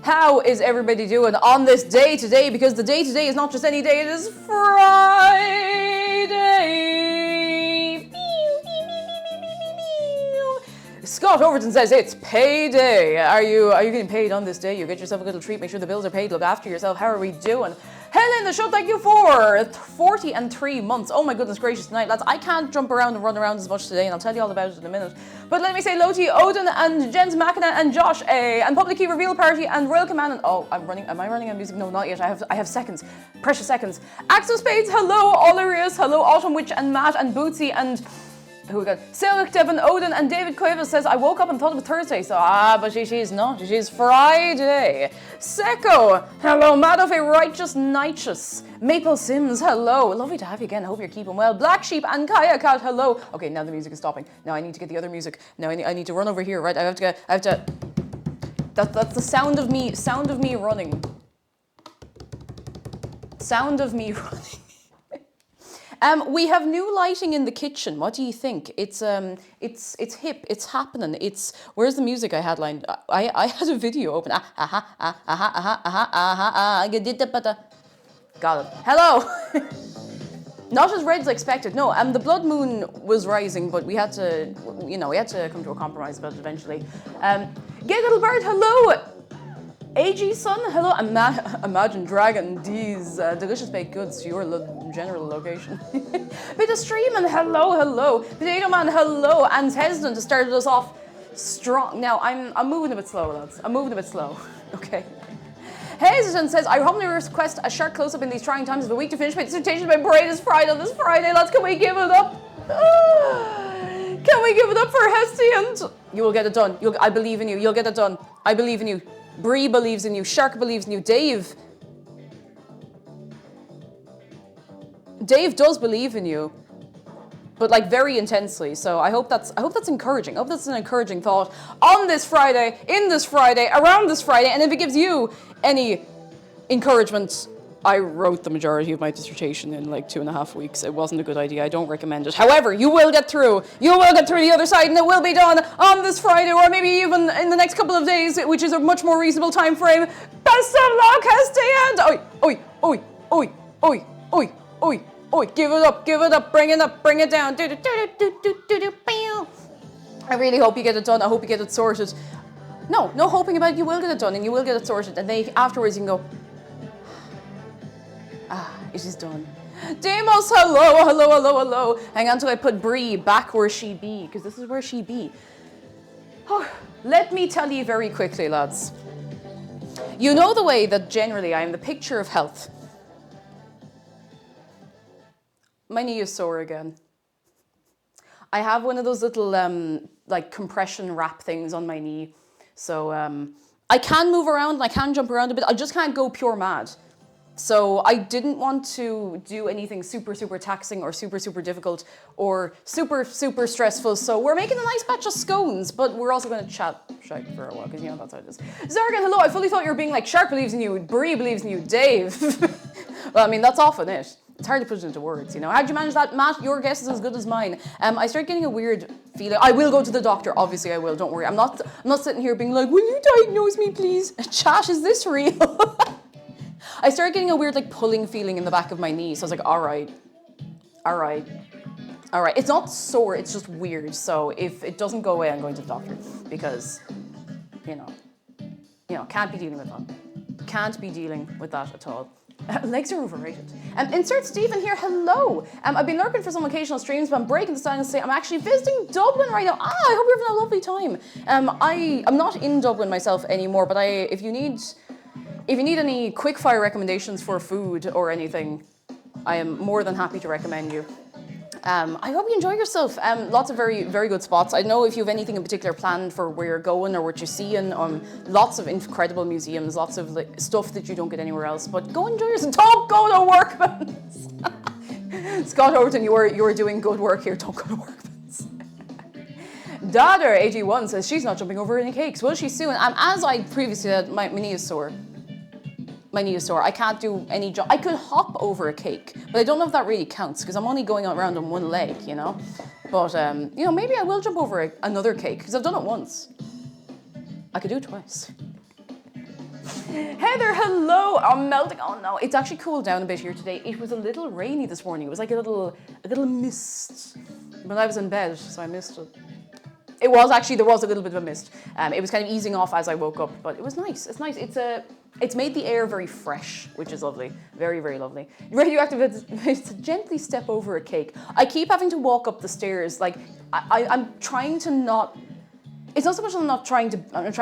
How is everybody doing on this day today? Because the day today is not just any day, it is Friday. Scott Overton says it's payday. Are you getting paid on this day? You get yourself a little treat, make sure the bills are paid, look after yourself. How are we doing? Helen the show, thank you for 43 months. Oh my goodness gracious tonight, lads. I can't jump around and run around as much today, and I'll tell you all about it in a minute. But let me say hello to you, Odin and Jens Makina and Josh and Public Key Reveal Party and Royal Command and am I running on music? No, not yet. I have seconds. Precious seconds. Axel Spades, hello, Olarius, hello, Autumn Witch and Matt and Bootsy and who we got? Silk, Devon, Odin, and David Cuevas says, I woke up and thought it was Thursday, so but she's not. She's Friday. Seko, hello, Madoff, Righteous Nighteous. Maple Sims, hello. Lovely to have you again. I hope you're keeping well. Black Sheep and Kaya Cat, hello. Okay, now the music is stopping. Now I need to get the other music. Now I need to run over here, right? I have to. That's the sound of me running. Sound of me running. We have new lighting in the kitchen. What do you think? It's hip. It's happening. Where's the music I had lined? I had a video open. Got it. Hello. Not as red as expected. No. The blood moon was rising, but we had to come to a compromise about it eventually. Giggle Bird, hello. AG Sun, hello. Imagine Dragon D's delicious baked goods to your general location. Bit of streaming, hello. Potato Man, hello. And hesitant to start us off strong. Now I'm moving a bit slow, lads. I'm moving a bit slow. Okay. Hesitant says, I humbly request a sharp close-up in these trying times of the week to finish my dissertation. My parade is Friday on this Friday, lads. Can we give it up? Can we give it up for Hesitant? You will get it done. I believe in you. You'll get it done. I believe in you. Bree believes in you. Shark believes in you. Dave does believe in you, but like very intensely. So I hope that's encouraging. I hope that's an encouraging thought on this Friday, in this Friday, around this Friday. And if it gives you any encouragement, I wrote the majority of my dissertation in like 2.5 weeks. It wasn't a good idea. I don't recommend it. However, you will get through. You will get through the other side, and it will be done on this Friday, or maybe even in the next couple of days, which is a much more reasonable time frame. Best of luck, Hestia, and oi. Give it up. Bring it up. Bring it down. I really hope you get it done. I hope you get it sorted. No hoping about it. You will get it done, and you will get it sorted, and then afterwards you can go, it is done. Demos, hello. Hang on till I put Bree back where she be, because this is where she be. Oh, let me tell you very quickly, lads. You know the way that generally I am the picture of health. My knee is sore again. I have one of those little like compression wrap things on my knee. So I can move around and I can jump around a bit. I just can't go pure mad. So I didn't want to do anything super taxing or super difficult or super stressful. So we're making a nice batch of scones, but we're also going to chat shite for a while, because you know that's how it is. Zargan, hello. I fully thought you were being like, Shark believes in you, Bree believes in you, Dave. Well, I mean, that's often it. It's hard to put it into words, you know. How'd you manage that, Matt? Your guess is as good as mine. I started getting a weird feeling. I will go to the doctor. Obviously, I will. Don't worry. I'm not sitting here being like, will you diagnose me, please? Chat, is this real? I started getting a weird like pulling feeling in the back of my knee. So I was like, all right. It's not sore, it's just weird. So if it doesn't go away, I'm going to the doctor, because, you know, can't be dealing with that. Can't be dealing with that at all. Legs are overrated. Insert Stephen here, hello. I've been lurking for some occasional streams, but I'm breaking the silence to say I'm actually visiting Dublin right now. I hope you're having a lovely time. I'm not in Dublin myself anymore, but if you need any quick-fire recommendations for food or anything, I am more than happy to recommend you. I hope you enjoy yourself. Lots of very, very good spots. I don't know if you have anything in particular planned for where you're going or what you're seeing. Lots of incredible museums, lots of like, stuff that you don't get anywhere else. But go enjoy yourself. Don't go to Workman's. Scott Overton, you are doing good work here. Don't go to Workman's. Daughter 81 says she's not jumping over any cakes. Will she soon? As I previously said, my knee is sore. My knee is sore. I can't do any jump. I could hop over a cake, but I don't know if that really counts because I'm only going around on one leg, you know. But you know, maybe I will jump over another cake because I've done it once. I could do it twice. Heather, hello. I'm melting. Oh no, it's actually cooled down a bit here today. It was a little rainy this morning. It was like a little mist. But I was in bed, so I missed it. It was actually, there was a little bit of a mist. It was kind of easing off as I woke up, but it was nice. It's nice. It's made the air very fresh, which is lovely. Very, very lovely. Radioactive, it's gently step over a cake. I keep having to walk up the stairs. Like, I'm trying to not, it's not so much I'm trying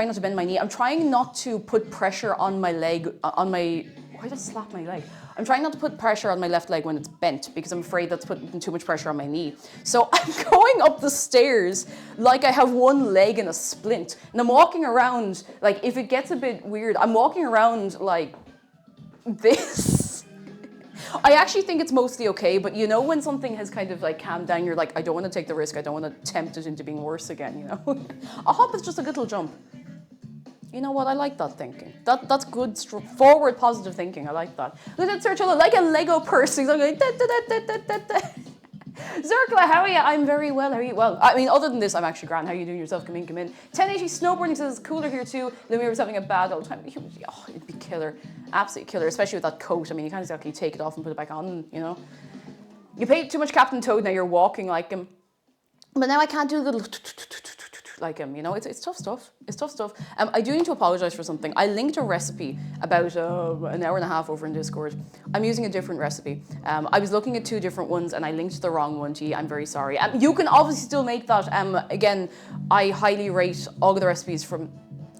not to bend my knee. I'm trying not to put pressure on my leg, why did I slap my leg? I'm trying not to put pressure on my left leg when it's bent because I'm afraid that's putting too much pressure on my knee. So I'm going up the stairs like I have one leg in a splint. And I'm walking around, like if it gets a bit weird, I'm walking around like this. I actually think it's mostly okay, but you know when something has kind of like calmed down, you're like, I don't want to take the risk, I don't want to tempt it into being worse again, you know? A hop is just a little jump. You know what? I like that thinking. That's good, forward, positive thinking. I like that. Look at Sergio, like a Lego person. I'm going, Zerkla, how are you? I'm very well. How are you? Well, I mean, other than this, I'm actually grand. How are you doing yourself? Come in, come in. 1080 snowboarding says it's cooler here too. Lumia was having a bad old time. Oh, it'd be killer. Absolutely killer, especially with that coat. I mean, you can't exactly take it off and put it back on, you know. You paid too much Captain Toad, now you're walking like him. But now I can't do a little like him, you know, it's tough stuff. It's tough stuff. I do need to apologize for something. I linked a recipe about an hour and a half over in Discord. I'm using a different recipe. I was looking at two different ones and I linked the wrong one to you. I'm very sorry. You can obviously still make that. Again, I highly rate all of the recipes from...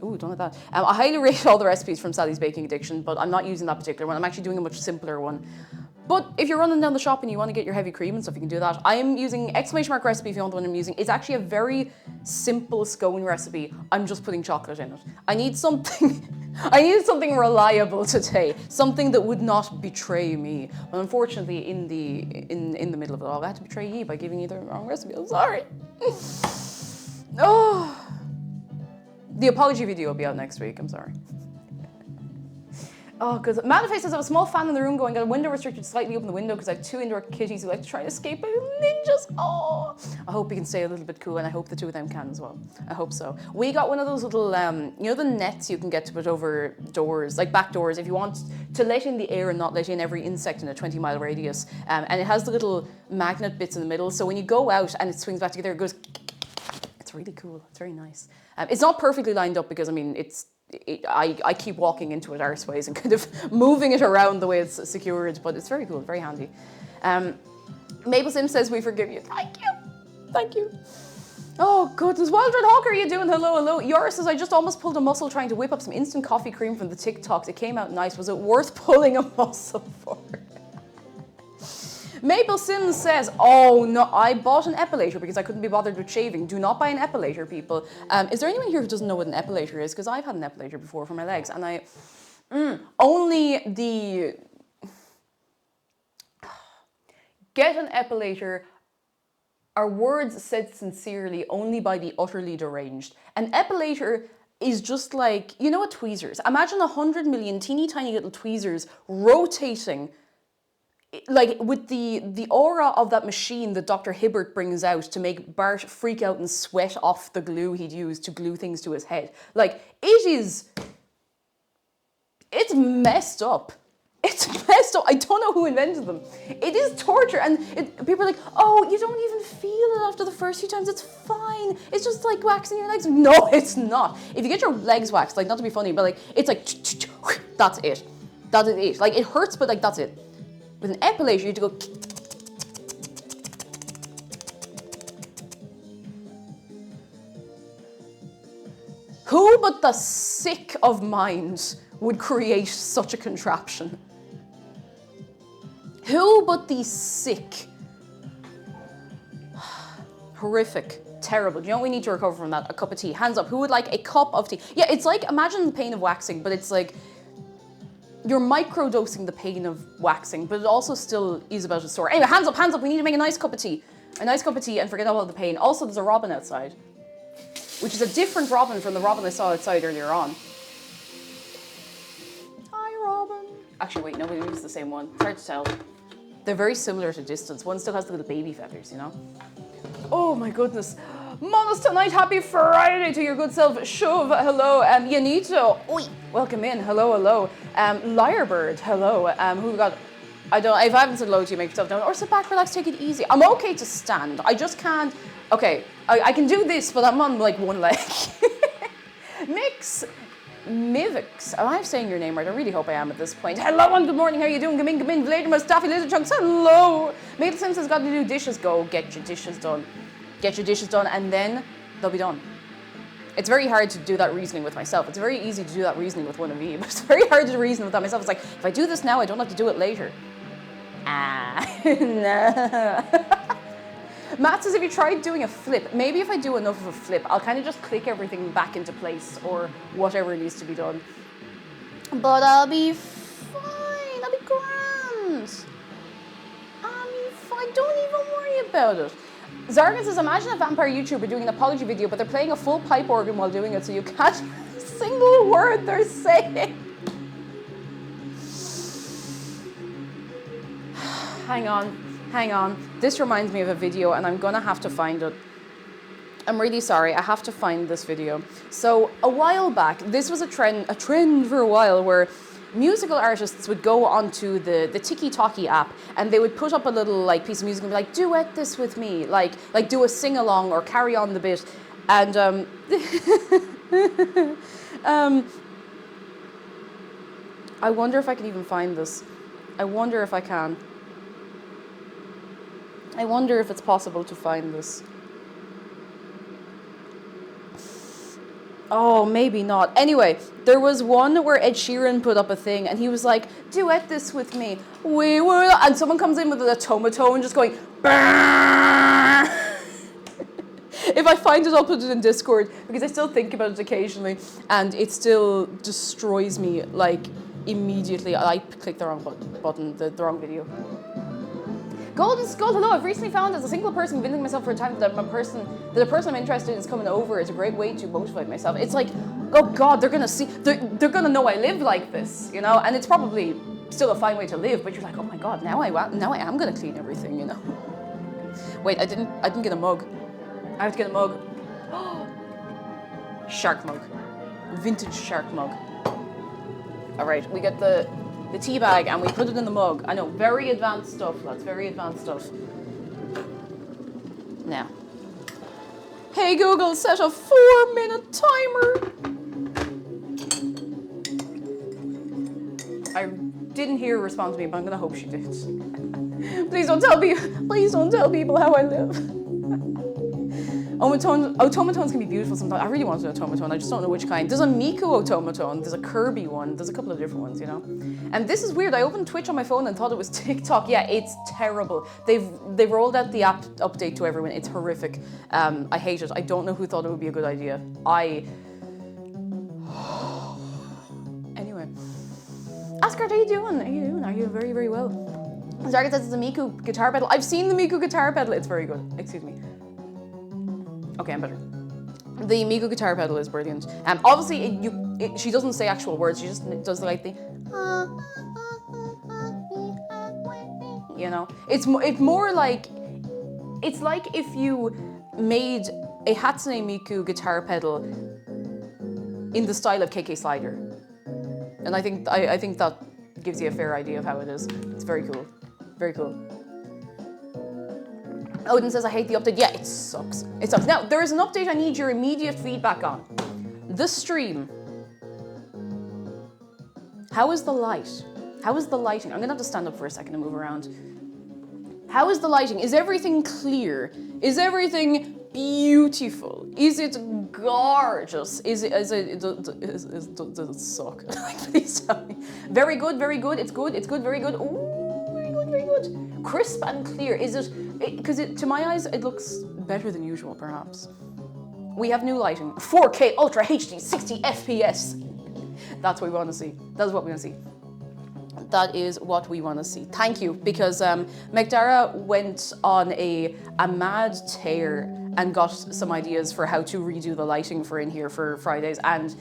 Ooh, don't like that. I highly rate all the recipes from Sally's Baking Addiction, but I'm not using that particular one. I'm actually doing a much simpler one. But if you're running down the shop and you want to get your heavy cream and stuff, you can do that. I am using ! Recipe if you want the one I'm using. It's actually a very simple scone recipe. I'm just putting chocolate in it. I need something reliable today. Something that would not betray me. But unfortunately, in the middle of it all, I had to betray you by giving you the wrong recipe. I'm sorry. Oh. The apology video will be out next week. I'm sorry. Oh, because Maliface says I have a small fan in the room going, got a window restricted, slightly open the window because I have two indoor kitties who like to try and escape like ninjas. Oh, I hope we can stay a little bit cool and I hope the two of them can as well. I hope so. We got one of those little, you know the nets you can get to put over doors, like back doors, if you want to let in the air and not let in every insect in a 20-mile radius. And it has the little magnet bits in the middle, so when you go out and it swings back together, it goes, it's really cool, it's very nice. It's not perfectly lined up because, I mean, I keep walking into it arseways and kind of moving it around the way it's secured, but it's very cool, very handy. Mabel Sims says, we forgive you. Thank you. Thank you. Oh, goodness. Wildred Hawk, are you doing? Hello, hello. Yoris says, I just almost pulled a muscle trying to whip up some instant coffee cream from the TikToks. It came out nice. Was it worth pulling a muscle for? Maple Sims says, oh no, I bought an epilator because I couldn't be bothered with shaving. Do not buy an epilator, people. Is there anyone here who doesn't know what an epilator is? Because I've had an epilator before for my legs and get an epilator are words said sincerely only by the utterly deranged. An epilator is just like, you know what tweezers? Imagine 100 million teeny tiny little tweezers rotating like with the aura of that machine that Dr. Hibbert brings out to make Bart freak out and sweat off the glue he'd use to glue things to his head. Like, it's messed up. It's messed up. I don't know who invented them. It is torture. And people are like, oh, you don't even feel it after the first few times. It's fine. It's just like waxing your legs. No, it's not. If you get your legs waxed, like, not to be funny, but like, it's like, that's it. That is it. Like, it hurts, but like, that's it. With an epilator, you have to go. Who but the sick of mind would create such a contraption? Who but the sick Horrific. Terrible. Do you know what we need to recover from that? A cup of tea. Hands up. Who would like a cup of tea? Yeah, it's like, imagine the pain of waxing, but it's like, you're microdosing the pain of waxing, but it also still is about a sore. Anyway, hands up, we need to make a nice cup of tea. A nice cup of tea and forget all about the pain. Also, there's a robin outside, which is a different robin from the robin I saw outside earlier on. Hi, robin. Actually, wait, no, maybe it's the same one. It's hard to tell. They're very similar to distance. One still has the little baby feathers, you know? Oh my goodness. Monos tonight, happy Friday to your good self. Shuv, hello. Yanito, oi, welcome in. Hello. Lyrebird, hello. Who we got? If I haven't said hello to you, make yourself known. Or sit back, relax, take it easy. I'm okay to stand. I just can't. Okay, I can do this, but I'm on like one leg. Mivix. Am I saying your name right? I really hope I am at this point. Hello and good morning. How are you doing? Come in. Vladimir Staffy Little Chunks. Hello. Maple Simpson's got to do dishes. Go get your dishes done. Get your dishes done, and then they'll be done. It's very hard to do that reasoning with myself. It's very easy to do that reasoning with one of you, but it's very hard to reason with that myself. It's like, if I do this now, I don't have to do it later. No. Matt says, have you tried doing a flip? Maybe if I do enough of a flip, I'll kind of just click everything back into place or whatever needs to be done. But I'll be fine. I'll be grand. I'll be fine. Don't even worry about it. Zargan says, imagine a vampire YouTuber doing an apology video, but they're playing a full pipe organ while doing it, so you can't hear a single word they're saying. Hang on. This reminds me of a video, and I'm gonna have to find it. I'm really sorry, I have to find this video. So a while back, this was a trend for a while, where musical artists would go onto the Tiki-Talkie app, and they would put up a little like piece of music and be like, duet this with me, like do a sing-along or carry on the bit. And I wonder if I can even find this. I wonder if I can. I wonder if it's possible to find this. Oh, maybe not. Anyway, there was one where Ed Sheeran put up a thing and he was like, duet this with me. We will. And someone comes in with an automaton just going, Barr! If I find it, I'll put it in Discord because I still think about it occasionally and it still destroys me like immediately. I clicked the wrong button, the wrong video. Golden Skull, hello. I've recently found as a single person convincing myself for a time that a person I'm interested in is coming over. It's a great way to motivate myself. It's like, oh God, they're gonna see, they're gonna know I live like this, you know. And it's probably still a fine way to live, but you're like, oh my God, now I am gonna clean everything, you know. Wait, I didn't get a mug. I have to get a mug. Shark mug, vintage shark mug. All right, we get the tea bag and we put it in the mug. I know, very advanced stuff, lads, very advanced stuff. Now, hey Google, set a 4-minute timer. I didn't hear her respond to me, but I'm gonna hope she did. Please don't tell people how I live. Automatons can be beautiful sometimes. I really want an automaton, I just don't know which kind. There's a Miku automaton, there's a Kirby one, there's a couple of different ones, you know. And this is weird, I opened Twitch on my phone and thought it was TikTok. Yeah, it's terrible. They've rolled out the app update to everyone, it's horrific. I hate it, I don't know who thought it would be a good idea. Anyway. Asgard, how you doing? Are you very, very well? Zargat says it's a Miku guitar pedal. I've seen the Miku guitar pedal, it's very good. Excuse me. Okay, I'm better. The Miku guitar pedal is brilliant. Obviously, she doesn't say actual words. She just does like the, you know. It's more like, it's like if you made a Hatsune Miku guitar pedal in the style of KK Slider, and I think that gives you a fair idea of how it is. It's very cool, very cool. Odin says, I hate the update. Yeah, it sucks. It sucks. Now, there is an update I need your immediate feedback on. The stream. How is the light? How is the lighting? I'm gonna have to stand up for a second and move around. How is the lighting? Is everything clear? Is everything beautiful? Is it gorgeous? Does it suck? Please tell me. Very good, it's good, very good. Ooh, very good. Crisp and clear. Is it, because to my eyes, it looks better than usual, perhaps. We have new lighting, 4K Ultra HD 60 FPS. That's what we want to see. That's what we want to see. That is what we want to see. Thank you, because McDara went on a mad tear and got some ideas for how to redo the lighting for in here for Fridays, and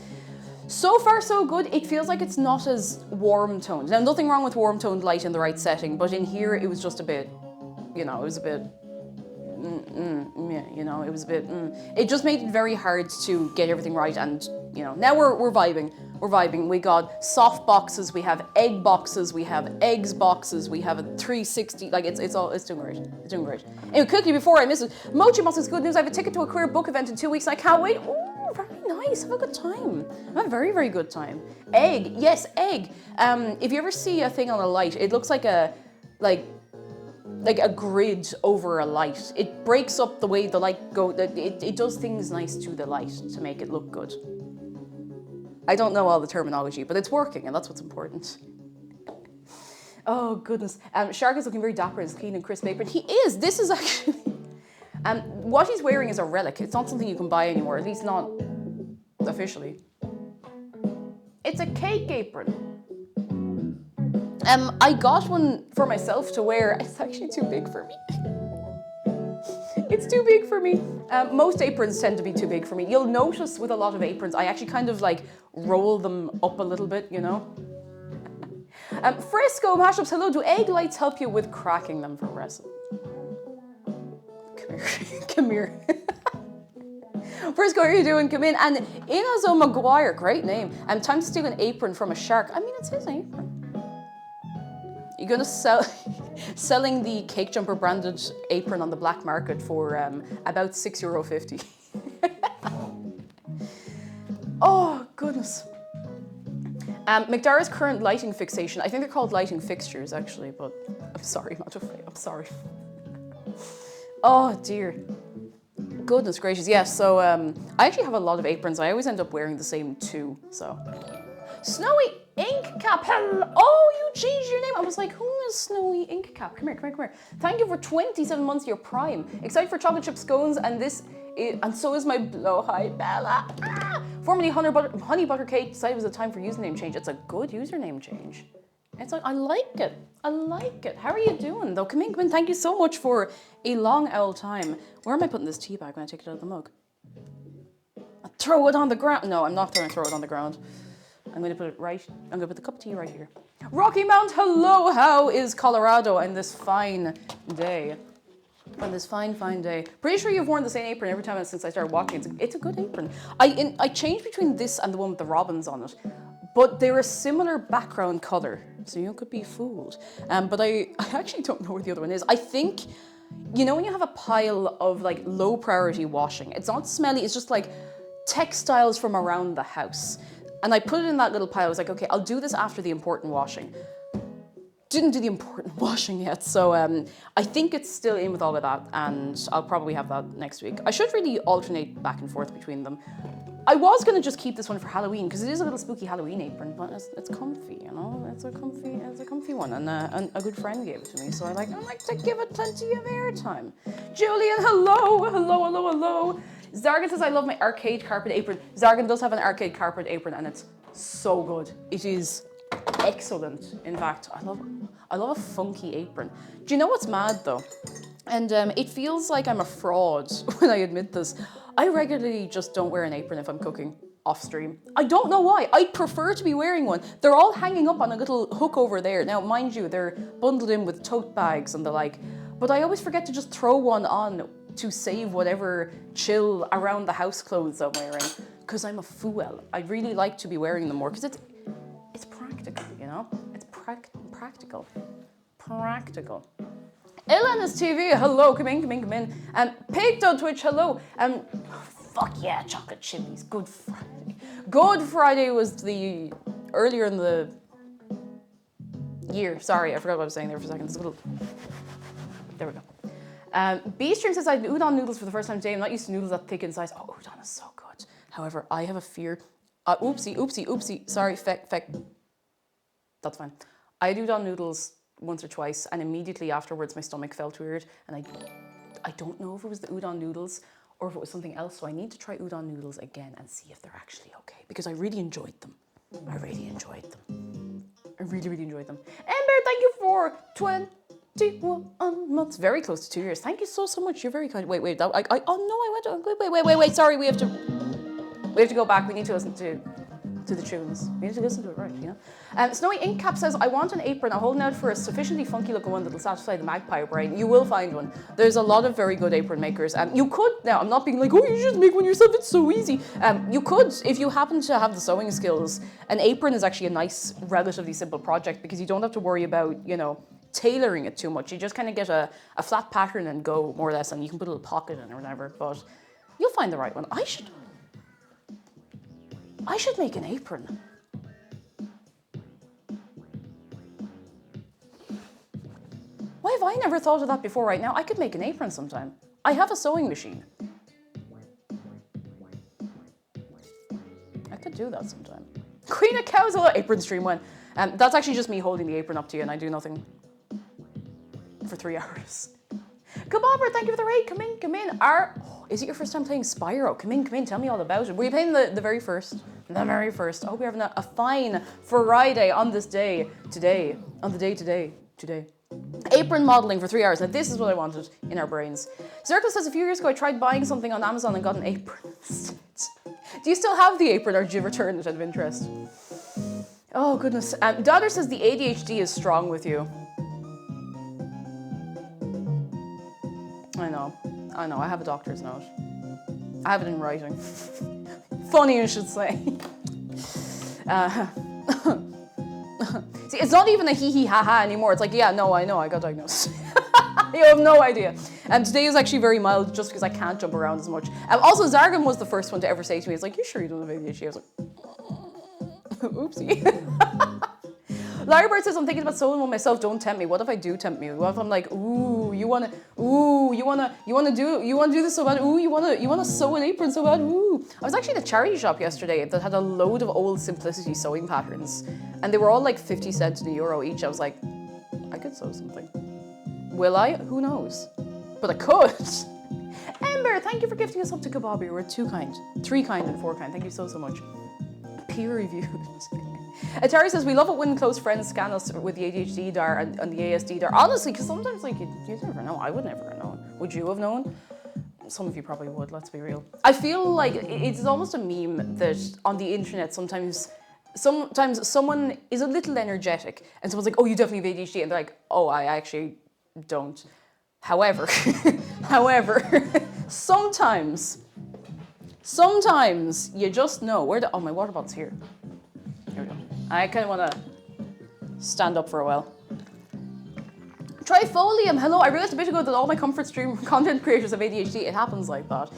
so far so good. It feels like it's not as warm toned. Now, nothing wrong with warm toned light in the right setting, but in here it was just a bit, you know, it was a bit, you know, it was a bit, It just made it very hard to get everything right, and, you know, now we're vibing. We're vibing. We got soft boxes, we have egg boxes, we have eggs boxes, we have a 360, like it's doing great. It's doing great. Anyway, quickly before I miss it, Mochi Boss is good news. I have a ticket to a queer book event in 2 weeks and I can't wait. Ooh, very nice. Have a good time. Have a very, very good time. Egg. Yes, egg. If you ever see a thing on a light, it looks like a grid over a light. It breaks up the way the light goes. It does things nice to the light to make it look good. I don't know all the terminology, but it's working, and that's what's important. Oh, goodness. Shark is looking very dapper in his clean and crisp apron. He is. This is actually... what he's wearing is a relic. It's not something you can buy anymore, at least not officially. It's a cake apron. I got one for myself to wear. It's actually too big for me. It's too big for me. Most aprons tend to be too big for me. You'll notice with a lot of aprons, I actually kind of like roll them up a little bit, you know? Fresco Mashups, hello. Do egg lights help you with cracking them for wrestling? Come here. Come here. Fresco, how are you doing? Come in. And Inazo Maguire, great name. Time to steal an apron from a shark. I mean, it's his apron. You're gonna selling the Cake Jumper branded apron on the black market for about €6.50. Oh, goodness. McDara's current lighting fixation, I think they're called lighting fixtures actually, but I'm sorry, I'm sorry. Oh dear. Goodness gracious, yes, so I actually have a lot of aprons. I always end up wearing the same two, so. Snowy Ink Cap, hello. Oh, you changed your name. I was like, who is Snowy Ink Cap? Come here, come here, come here. Thank you for 27 months of your prime. Excited for chocolate chip scones, and so is my blow. Hi, Bella. Ah! Formerly honey butter cake. Decided it was a time for username change. It's a good username change. It's like, I like it. I like it. How are you doing though? Come in, come in. Thank you so much for a long owl time. Where am I putting this tea bag when I take it out of the mug? I throw it on the ground. No, I'm not going to throw it on the ground. I'm going to put it right, I'm going to put the cup of tea right here. Rocky Mount, hello, how is Colorado on this fine day? On this fine, fine day. Pretty sure you've worn the same apron every time since I started walking. It's a good apron. I changed between this and the one with the robins on it, but they're a similar background color, so you could be fooled. But I actually don't know where the other one is. I think, you know when you have a pile of like low priority washing, it's not smelly, it's just like textiles from around the house. And I put it in that little pile. I was like, okay, I'll do this after the important washing. Didn't do the important washing yet, so I think it's still in with all of that, and I'll probably have that next week. I should really alternate back and forth between them. I was going to just keep this one for Halloween, because it is a little spooky Halloween apron, but it's comfy, you know? It's a comfy one, and a good friend gave it to me, so I like to give it plenty of airtime. Julian, hello, hello, hello, hello. Zargan says, I love my arcade carpet apron. Zargan does have an arcade carpet apron, and it's so good. It is excellent. In fact, I love a funky apron. Do you know what's mad though? And it feels like I'm a fraud when I admit this. I regularly just don't wear an apron if I'm cooking off stream. I don't know why. I prefer to be wearing one. They're all hanging up on a little hook over there. Now, mind you, they're bundled in with tote bags and the like, but I always forget to just throw one on to save whatever chill around the house clothes I'm wearing, because I'm a fool. I really like to be wearing them more, because it's practical, you know? It's practical. Practical. Elena's TV, hello, come in, come in, come in. Pigged on Twitch, hello. Fuck yeah, chocolate chimneys, Good Friday. Good Friday was the, earlier in the year. Sorry, I forgot what I was saying there for a second. It's a little, there we go. Beastream says, I had udon noodles for the first time today. I'm not used to noodles that thick in size. Oh, udon is so good. However, I have a fear. Oopsie. Sorry, feck. That's fine. I had udon noodles once or twice, and immediately afterwards my stomach felt weird, and I don't know if it was the udon noodles or if it was something else. So I need to try udon noodles again and see if they're actually okay, because I really enjoyed them. I really enjoyed them. I really, really enjoyed them. Amber, thank you for 21 months. Very close to 2 years. Thank you so much. You're very kind. Wait. Oh no, I went. Wait. Sorry, we have to go back. We need to listen to the tunes. We need to listen to it right, you know. Snowy Inkcap says, I want an apron. I'm holding out for a sufficiently funky looking one that'll satisfy the magpie brain. You will find one. There's a lot of very good apron makers. You could, now I'm not being like, oh, you should make one yourself, it's so easy. You could, if you happen to have the sewing skills. An apron is actually a nice, relatively simple project because you don't have to worry about, you know, tailoring it too much. You just kind of get a flat pattern and go, more or less, and you can put a little pocket in or whatever, but you'll find the right one. I should make an apron. Why have I never thought of that before right now? I could make an apron sometime. I have a sewing machine. I could do that sometime. Queen of Cows, hello, apron stream went. That's actually just me holding the apron up to you and I do nothing for 3 hours. Kabobber, thank you for the raid. Come in. Is it your first time playing Spyro? Come in, tell me all about it. Were you playing the very first? The very first. I hope you're having a fine Friday on this day. Today. Apron modeling for 3 hours. Now this is what I wanted in our brains. Circle says, a few years ago I tried buying something on Amazon and got an apron instead. Do you still have the apron or did you return it out of interest? Oh goodness. Daughter says the ADHD is strong with you. I know. I have a doctor's note. I have it in writing. Funny you should say. See, it's not even a hee ha ha anymore. It's like, yeah, no, I know, I got diagnosed. You have no idea. And today is actually very mild just because I can't jump around as much. Also, Zargam was the first one to ever say to me, he's like, you sure you don't have ADHD? I was like, oopsie. Larry Bird says, I'm thinking about sewing one myself, don't tempt me. What if I do tempt me? What if I'm like, you wanna do this so bad, you wanna sew an apron so bad, I was actually at a charity shop yesterday that had a load of old Simplicity sewing patterns. And they were all like 50 cents to €1 each. I was like, I could sew something. Will I? Who knows? But I could. Ember, thank you for gifting us up to Kebab. You were 2 kind, 3 kind and 4 kind. Thank you so much. Peer reviewed. Atari says, we love it when close friends scan us with the ADHD DAR and the ASD DAR. Honestly, because sometimes like you never know. I would never have known. Would you have known? Some of you probably would, let's be real. I feel like it's almost a meme that on the internet sometimes someone is a little energetic and someone's like, oh, you definitely have ADHD. And they're like, oh, I actually don't. However, sometimes you just know. Oh, my water bottle's here. Here we go. I kind of want to stand up for a while. Trifolium, hello. I realized a bit ago that all my comfort stream content creators have ADHD. It happens like that.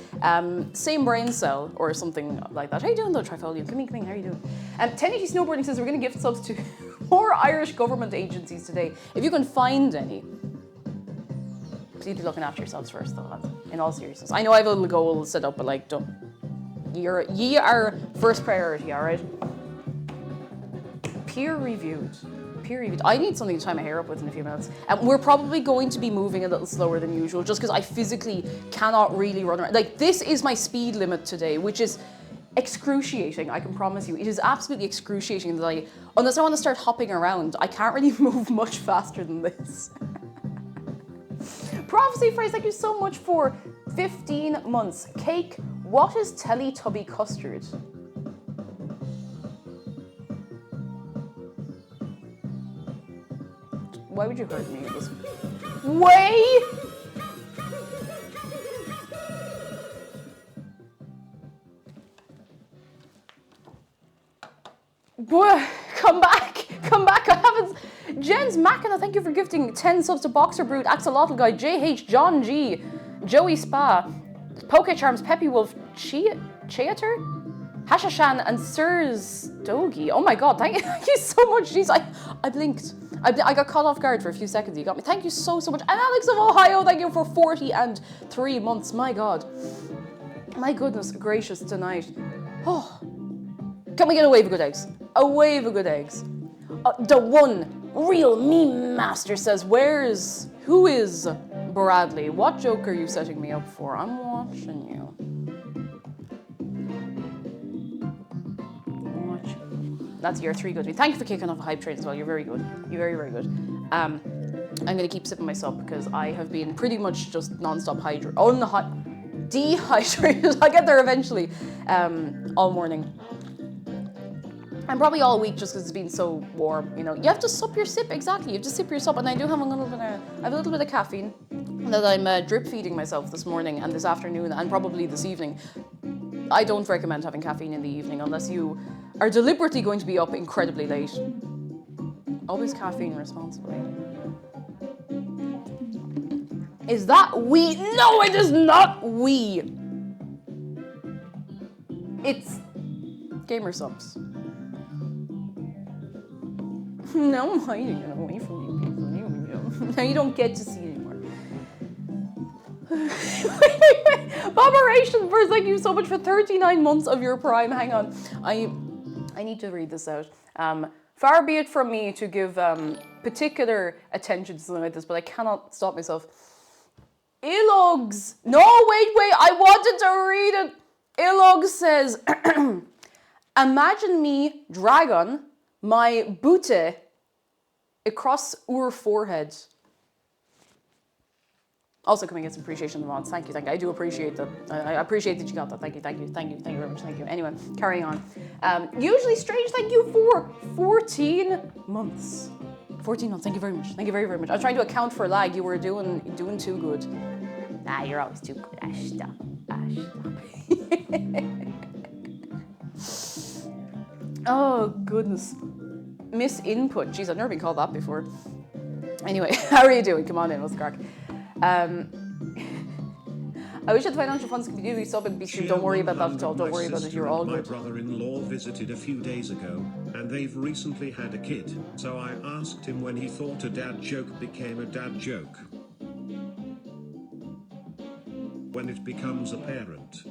Same brain cell or something like that. How you doing though, Trifolium? Come in. How are you doing? 1080 Snowboarding says we're going to gift subs to 4 Irish government agencies today. If you can find any. Please be looking after yourselves first though, lads. In all seriousness. I know I have a little goal set up, but like, don't. Ye are first priority, alright? Peer reviewed. I need something to tie my hair up with in a few minutes. We're probably going to be moving a little slower than usual just because I physically cannot really run around. Like, this is my speed limit today, which is excruciating, I can promise you. It is absolutely excruciating that unless I want to start hopping around, I can't really move much faster than this. Prophecy Phrase, thank you so much for 15 months. Cake, what is Teletubby custard? Why would you hurt me this way? Boy, come back, I haven't. Jens Makina, thank you for gifting 10 subs to Boxer Brute, Axolotl Guy, JH, John G, Joey Spa, Poke Charms, Peppy Wolf, Cheater, Hashashan, and Sirs Dogi. Oh my god, thank you so much. Jeez, I blinked. I got caught off guard for a few seconds. You got me. Thank you so much. And Alex of Ohio, thank you for 43 months. My god. My goodness gracious tonight. Oh. Can we get a wave of good eggs? A wave of good eggs. The one real meme master says, who is Bradley, what joke are you setting me up for? I'm watching you. That's year 3 good. Thank you for kicking off a hype train as well. You're very good. You're very, very good. I'm going to keep sipping my sub because I have been pretty much just non-stop dehydrated. I'll get there eventually. All morning. And probably all week just because it's been so warm. You know, you have to sup your sip. Exactly. You have to sip your sup. And I do have a little bit of caffeine that I'm drip feeding myself this morning and this afternoon and probably this evening. I don't recommend having caffeine in the evening unless you are deliberately going to be up incredibly late. Always caffeine responsibly. Is that wee? No, it is not wee. It's gamer subs. No, I'm hiding it away from you people. Now you don't get to see it anymore. wait. Operation Burst, thank you so much for 39 months of your Prime. Hang on. I need to read this out. Far be it from me to give particular attention to something like this, but I cannot stop myself. Ilogs. No, wait. I wanted to read it. Ilogs says, imagine me, dragon, my booty across our forehead. Also coming in some appreciation of the mods. Thank you. I do appreciate that. I appreciate that you got that. Thank you very much. Thank you. Anyway, carrying on. Usually strange, thank you for 14 months. 14 months, thank you very much. Thank you very, very much. I was trying to account for lag. You were doing too good. Nah, you're always too good. Ash, stop. Oh, goodness. Miss Input. Jeez, I've never been called that before. Anyway, how are you doing? Come on in, what's the crack? I wish that financial funds could be sub and BC. Don't worry about that at all. Don't worry about it. You're all good. My brother-in-law visited a few days ago, and they've recently had a kid. So I asked him when he thought a dad joke became a dad joke. When it becomes apparent.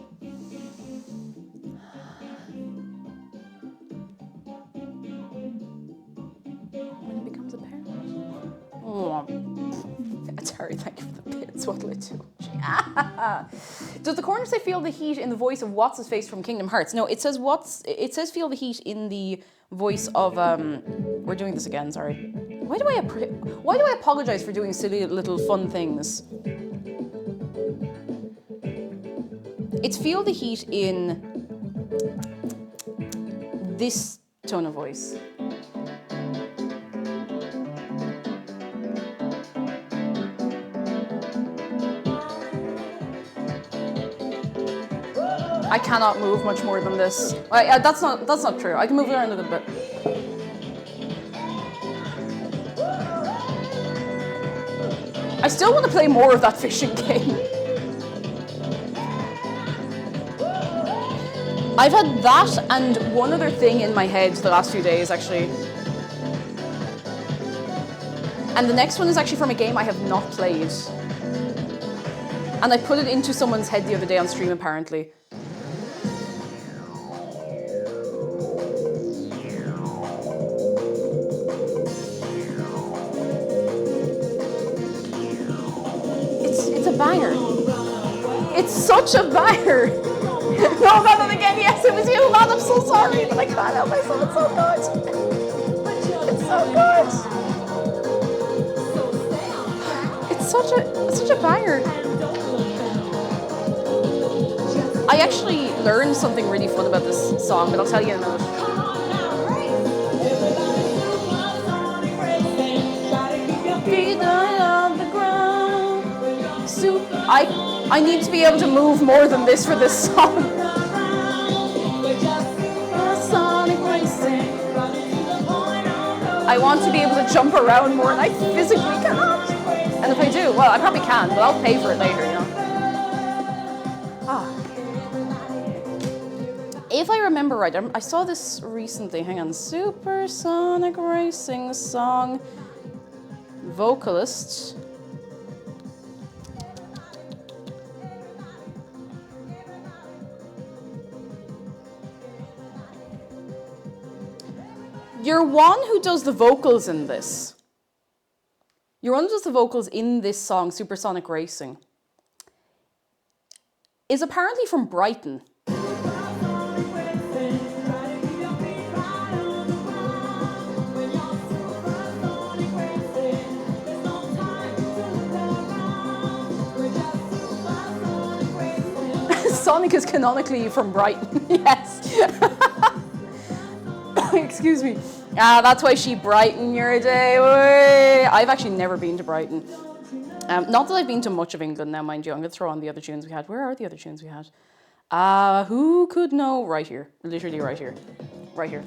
When it becomes apparent. Oh. Terry, thank you for the bits. What'll it do? Does the corner say feel the heat in the voice of what's his face from Kingdom Hearts? No, it says feel the heat in the voice of we're doing this again, sorry. Why do I apologize for doing silly little fun things? It's feel the heat in this tone of voice. I cannot move much more than this. That's not true. I can move around a little bit. I still want to play more of that fishing game. I've had that and one other thing in my head the last few days, actually. And the next one is actually from a game I have not played. And I put it into someone's head the other day on stream, apparently. It's a banger. It's such a banger. No, not again. Yes, it was you, man. I'm so sorry, but I can't help myself. It's so good. It's so good. It's such a banger. I actually learned something really fun about this song, but I'll tell you in a minute. Feet on the ground. I need to be able to move more than this for this song. I want to be able to jump around more, and I physically cannot. And if I do, well, I probably can, but I'll pay for it later, you know. If I remember right, I saw this recently. Hang on. Supersonic Racing song. Vocalist. You're one who does the vocals in this. You're one of just the vocals in this song, Supersonic Racing, is apparently from Brighton. Sonic is canonically from Brighton, yes. Excuse me. That's why she brighten your day. Way. I've actually never been to Brighton. Not that I've been to much of England now, mind you. I'm going to throw on the other tunes we had. Where are the other tunes we had? Who could know? Right here. Literally right here. Right here.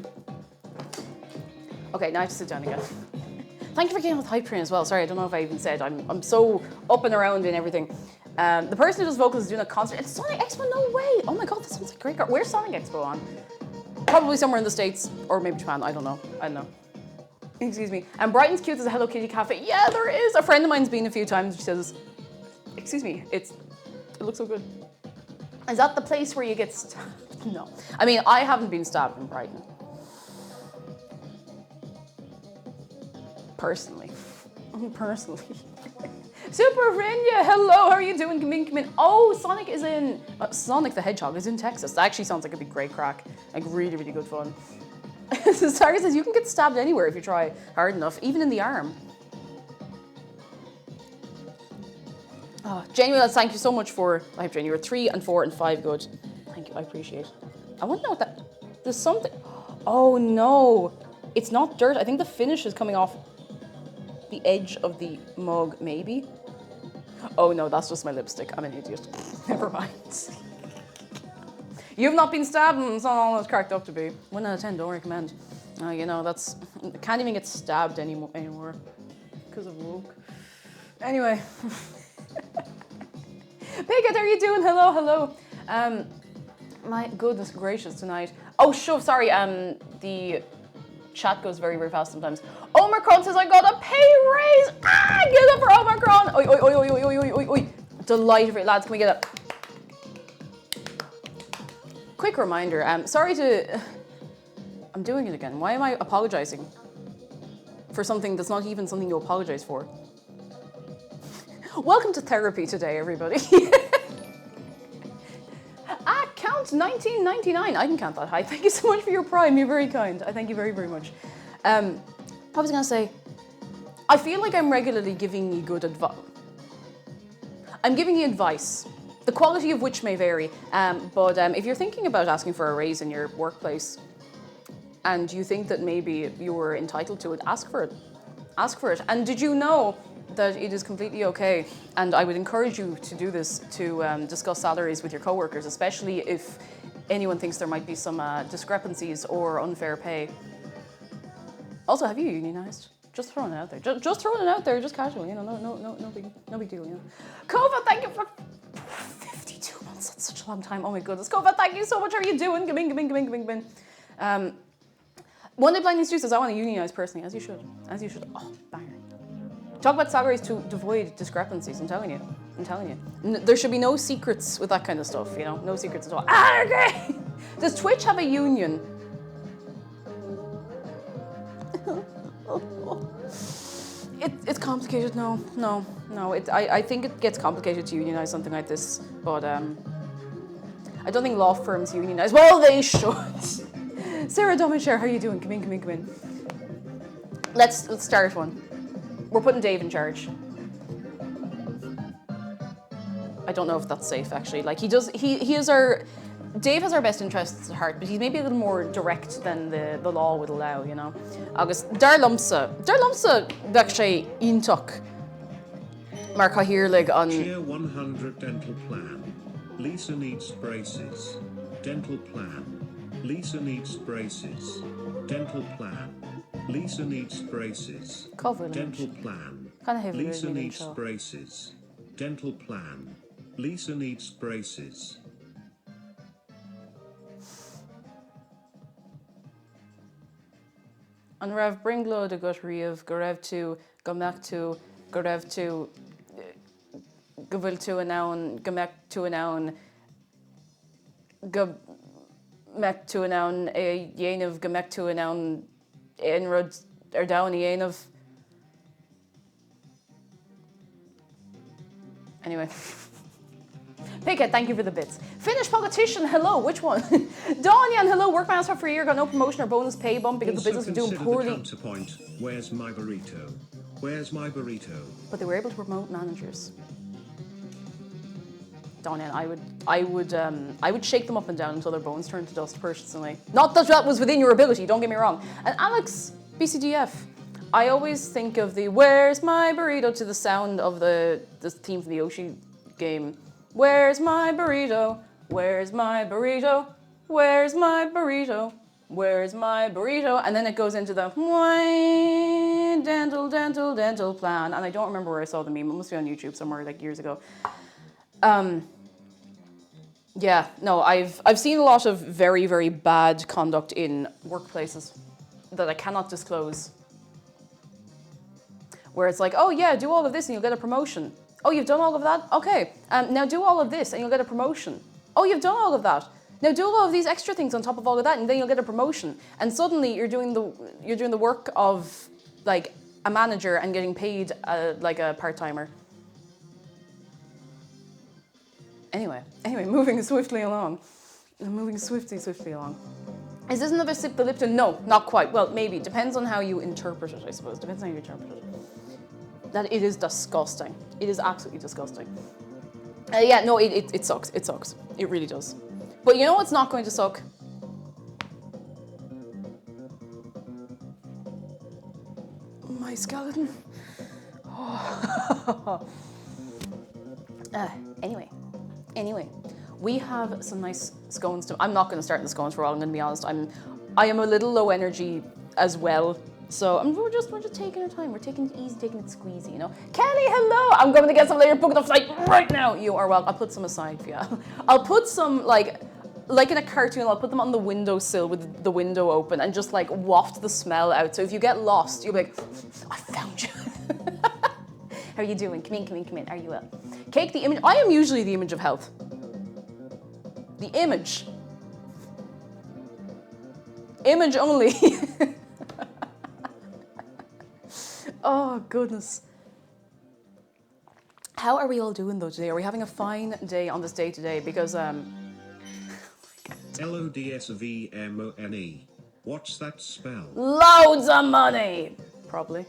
Okay, now I have to sit down again. Thank you for getting with Hype Train as well. Sorry, I don't know if I even said. I'm so up and around in everything. The person who does vocals is doing a concert. It's Sonic Expo? No way. Oh my god, that sounds like a great car. Where's Sonic Expo on? Probably somewhere in the States or maybe Japan. I don't know. Excuse me. And Brighton's cute. There's a Hello Kitty cafe. Yeah, there is. A friend of mine's been a few times. She says, excuse me, it looks so good. Is that the place where you get stabbed? No. I mean, I haven't been stabbed in Brighton. Personally. Super Renya, hello, how are you doing? Come in. Oh, Sonic is in, Sonic the Hedgehog is in Texas. That actually sounds like a big great crack. Like really, really good fun. Sarah says you can get stabbed anywhere if you try hard enough, even in the arm. Oh, Jamie, thank you so much for, I hope Jamie, you were 3 and 4 and 5 good. Thank you, I appreciate it. I want to know what that, there's something, oh no, it's not dirt. I think the finish is coming off the edge of the mug, maybe. Oh no, that's just my lipstick. I'm an idiot. Never mind. You've not been stabbed and it's not all it's cracked up to be. 1 out of 10, don't recommend. You know, that's, can't even get stabbed anymore because of woke. Anyway. Pickett, how are you doing? Hello. My goodness gracious tonight. Oh, sure, sorry, the chat goes very, very fast sometimes. Omicron says I got a pay raise. Get it for Omicron. Oi. Delighted for it, lads. Can we get it? Quick reminder, sorry to, I'm doing it again. Why am I apologizing for something that's not even something you apologize for? Welcome to therapy today, everybody. Count 1999. I can count that high. Thank you so much for your prime. You're very kind. I thank you very, very much. I was gonna say, I feel like I'm regularly giving you good advice. I'm giving you advice, the quality of which may vary. But if you're thinking about asking for a raise in your workplace and you think that maybe you were entitled to it, ask for it. Ask for it. And did you know that it is completely okay, and I would encourage you to do this, to discuss salaries with your coworkers, especially if anyone thinks there might be some discrepancies or unfair pay. Also, have you unionized? Just throwing it out there. Just throwing it out there, just casual, you know, no big deal, you know. Kova, thank you for 52 months, that's such a long time. Oh my goodness. Kova, thank you so much. How are you doing? Come in. One Day Blind News says, I want to unionize personally, as you should. Oh, banger. Talk about salaries to avoid discrepancies, I'm telling you. There should be no secrets with that kind of stuff, you know, no secrets at all. Okay. Does Twitch have a union? It's complicated, no. I think it gets complicated to unionize something like this, but I don't think law firms unionize. Well, they should. Sarah Domicher, how are you doing? Come in. Let's start one. We're putting Dave in charge. I don't know if that's safe, actually. Like, Dave has our best interests at heart, but he's maybe a little more direct than the law would allow, you know. Agus, dar lumsa bheadh sé iontoch mar chathaoirligh on... Tier 100 dental plan. Lisa needs braces. Dental plan. Lisa needs braces. Dental plan. Lisa needs braces. Dental plan. Lisa needs braces. Dental plan. Lisa needs braces. An raibh bringlo de gut riamh go raibh tú go mbeadh tú go raibh tú go bhfuil tú an ann go mbeadh tú an ann go mbeadh tú an ann dhéanamh go mbeadh tú an ann aon rud ar domhan dhéanamh Anyway. Pickett, thank you for the bits. Finnish politician, hello, which one? Danian, hello, workman asked for a year, got no promotion or bonus pay bump because the business was doing poorly. Counterpoint, where's my burrito? Where's my burrito? But they were able to promote managers. Danian, I would shake them up and down until their bones turned to dust personally. Not that that was within your ability, don't get me wrong. And Alex, BCDF, I always think of the "Where's my burrito" to the sound of the theme from the Yoshi game. Where's my burrito? Where's my burrito? Where's my burrito? Where's my burrito? And then it goes into the dental plan. And I don't remember where I saw the meme. It must be on YouTube somewhere like years ago. Yeah, no, I've seen a lot of very, very bad conduct in workplaces that I cannot disclose. Where it's like, oh yeah, do all of this and you'll get a promotion. Oh, you've done all of that? Okay. Now do all of this and you'll get a promotion. Oh, you've done all of that. Now do all of these extra things on top of all of that and then you'll get a promotion. And suddenly you're doing the work of like a manager and getting paid like a part-timer. Anyway, moving swiftly along. Moving swiftly along. Is this another sip the Lipton? No, not quite. Well, maybe. Depends on how you interpret it, I suppose. Depends on how you interpret it. That it is disgusting. It is absolutely disgusting. Yeah, no, it sucks. It sucks. It really does. But you know what's not going to suck? My skeleton. Oh. Anyway, we have some nice scones to. I'm not going to start the scones for a while. I'm going to be honest. I am a little low energy as well. So we're just taking our time. We're taking it easy, taking it squeezy, you know. Kelly, hello. I'm going to get some later. Book the flight right now. You are welcome. I'll put some aside for you. I'll put some like in a cartoon. I'll put them on the windowsill with the window open and just like waft the smell out. So if you get lost, you'll be like, I found you. How are you doing? Come in. Are you well? Cake the image. I am usually the image of health. The image. Image only. Oh, goodness. How are we all doing, though, today? Are we having a fine day on this day today? Because, LODSVMONE. What's that spell? Loads of money! Probably.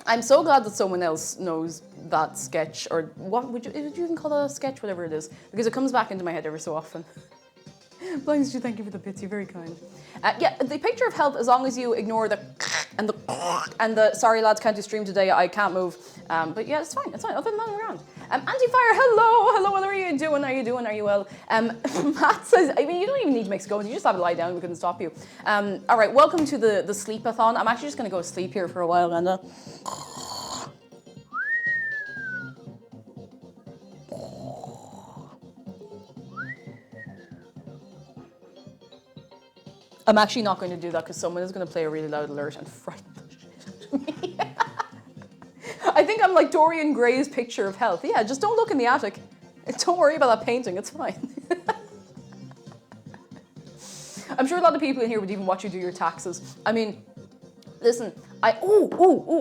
I'm so glad that someone else knows that sketch, or what would you even call that a sketch, whatever it is, because it comes back into my head every so often. Blinds, thank you for the bits, you're very kind. Yeah, the picture of health, as long as you ignore the and the sorry lads, can't do stream today, I can't move. But yeah, it's fine. Other than that, I'm around. Anti-fire, hello, how are you doing? Are you well? Matt says, I mean, you don't even need to make scones, you just have to lie down, we couldn't stop you. All right, welcome to the sleepathon. I'm actually just gonna go sleep here for a while, and I'm actually not going to do that because someone is going to play a really loud alert and frighten the shit out of me. I think I'm like Dorian Gray's picture of health. Yeah, just don't look in the attic. Don't worry about that painting, it's fine. I'm sure a lot of people in here would even watch you do your taxes. I mean, listen, I do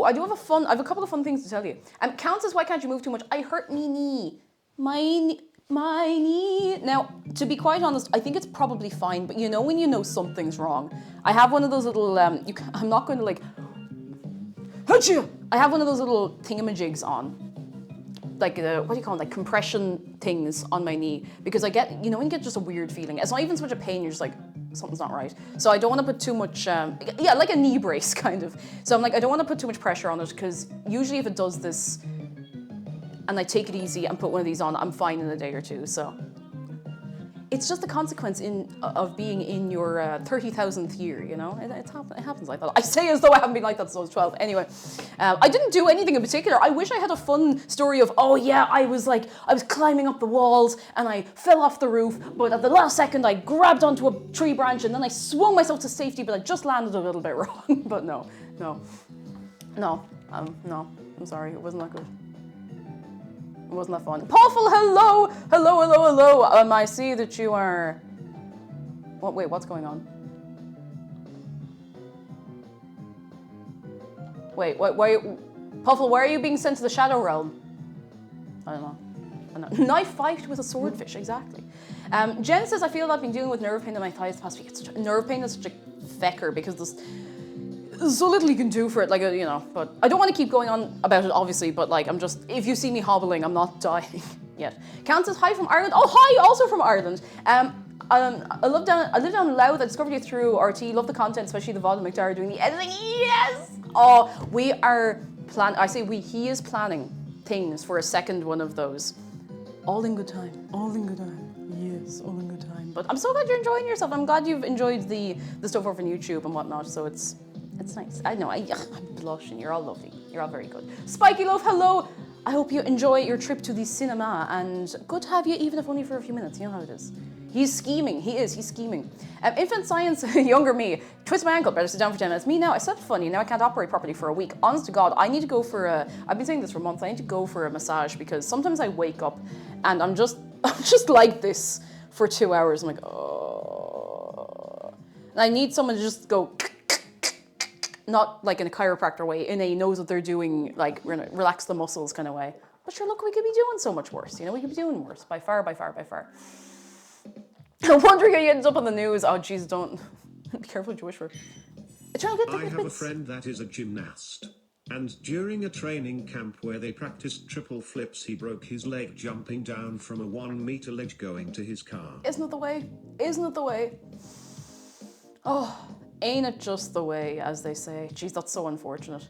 have I have a couple of fun things to tell you. Count says, why can't you move too much? I hurt me knee. My knee. Now, to be quite honest, I think it's probably fine, but you know when you know something's wrong. I have one of those little, I'm not going to like, Hachoo! I have one of those little thingamajigs on. Like, what do you call it? Like compression things on my knee. Because I get, when you get just a weird feeling. It's not even so much a pain, you're just like, something's not right. So I don't want to put too much, like a knee brace kind of. So I'm like, I don't want to put too much pressure on it because usually if it does this, and I take it easy and put one of these on, I'm fine in a day or two, so. It's just the consequence of being in your 30,000th year, you know? It happens like that. I say as though I haven't been like that since I was 12. Anyway, I didn't do anything in particular. I wish I had a fun story of, oh yeah, I was climbing up the walls and I fell off the roof, but at the last second I grabbed onto a tree branch and then I swung myself to safety, but I just landed a little bit wrong. But no, I'm sorry, it wasn't that good. It wasn't that fun. Paulful, hello. I see that you are. Wait, what's going on? Wait, why? Paulful, why are you being sent to the Shadow Realm? I don't know. Knife fight with a swordfish, exactly. Jen says, I feel I've been dealing with nerve pain in my thighs the past week. Nerve pain is such a fecker because there's so little you can do for it, like, you know, but I don't want to keep going on about it, obviously, but like, I'm just, if you see me hobbling, I'm not dying yet. Count says, hi from Ireland. Oh, hi, also from Ireland. I live down Louth. I discovered you through RT. Love the content, especially the VOD and McDara doing the editing. Yes! Oh, we are he is planning things for a second one of those. All in good time. All in good time. Yes, all in good time. But I'm so glad you're enjoying yourself. I'm glad you've enjoyed the stuff over on YouTube and whatnot. So it's nice. I know. I'm blushing. You're all lovely. You're all very good. Spiky Love, hello. I hope you enjoy your trip to the cinema, and good to have you, even if only for a few minutes. You know how it is. He's scheming. He's scheming. Infant Science, younger me. Twist my ankle, better sit down for 10 minutes. Me now, I slept funny. Now I can't operate properly for a week. Honest to God, I need to go for I've been saying this for months. I need to go for a massage because sometimes I wake up and I'm just like this for 2 hours. I'm like, oh. And I need someone to just go, not like in a chiropractor way, in a knows what they're doing, like we're gonna relax the muscles kind of way. But sure, look, we could be doing so much worse. You know, we could be doing worse by far. I'm wondering how he ends up on the news. Oh, jeez, don't. Be careful what you wish for. I have a friend that is a gymnast. And during a training camp where they practiced triple flips, he broke his leg jumping down from a 1 meter ledge going to his car. Isn't it the way? Isn't it the way? Oh, ain't it just the way, as they say. Jeez, that's so unfortunate.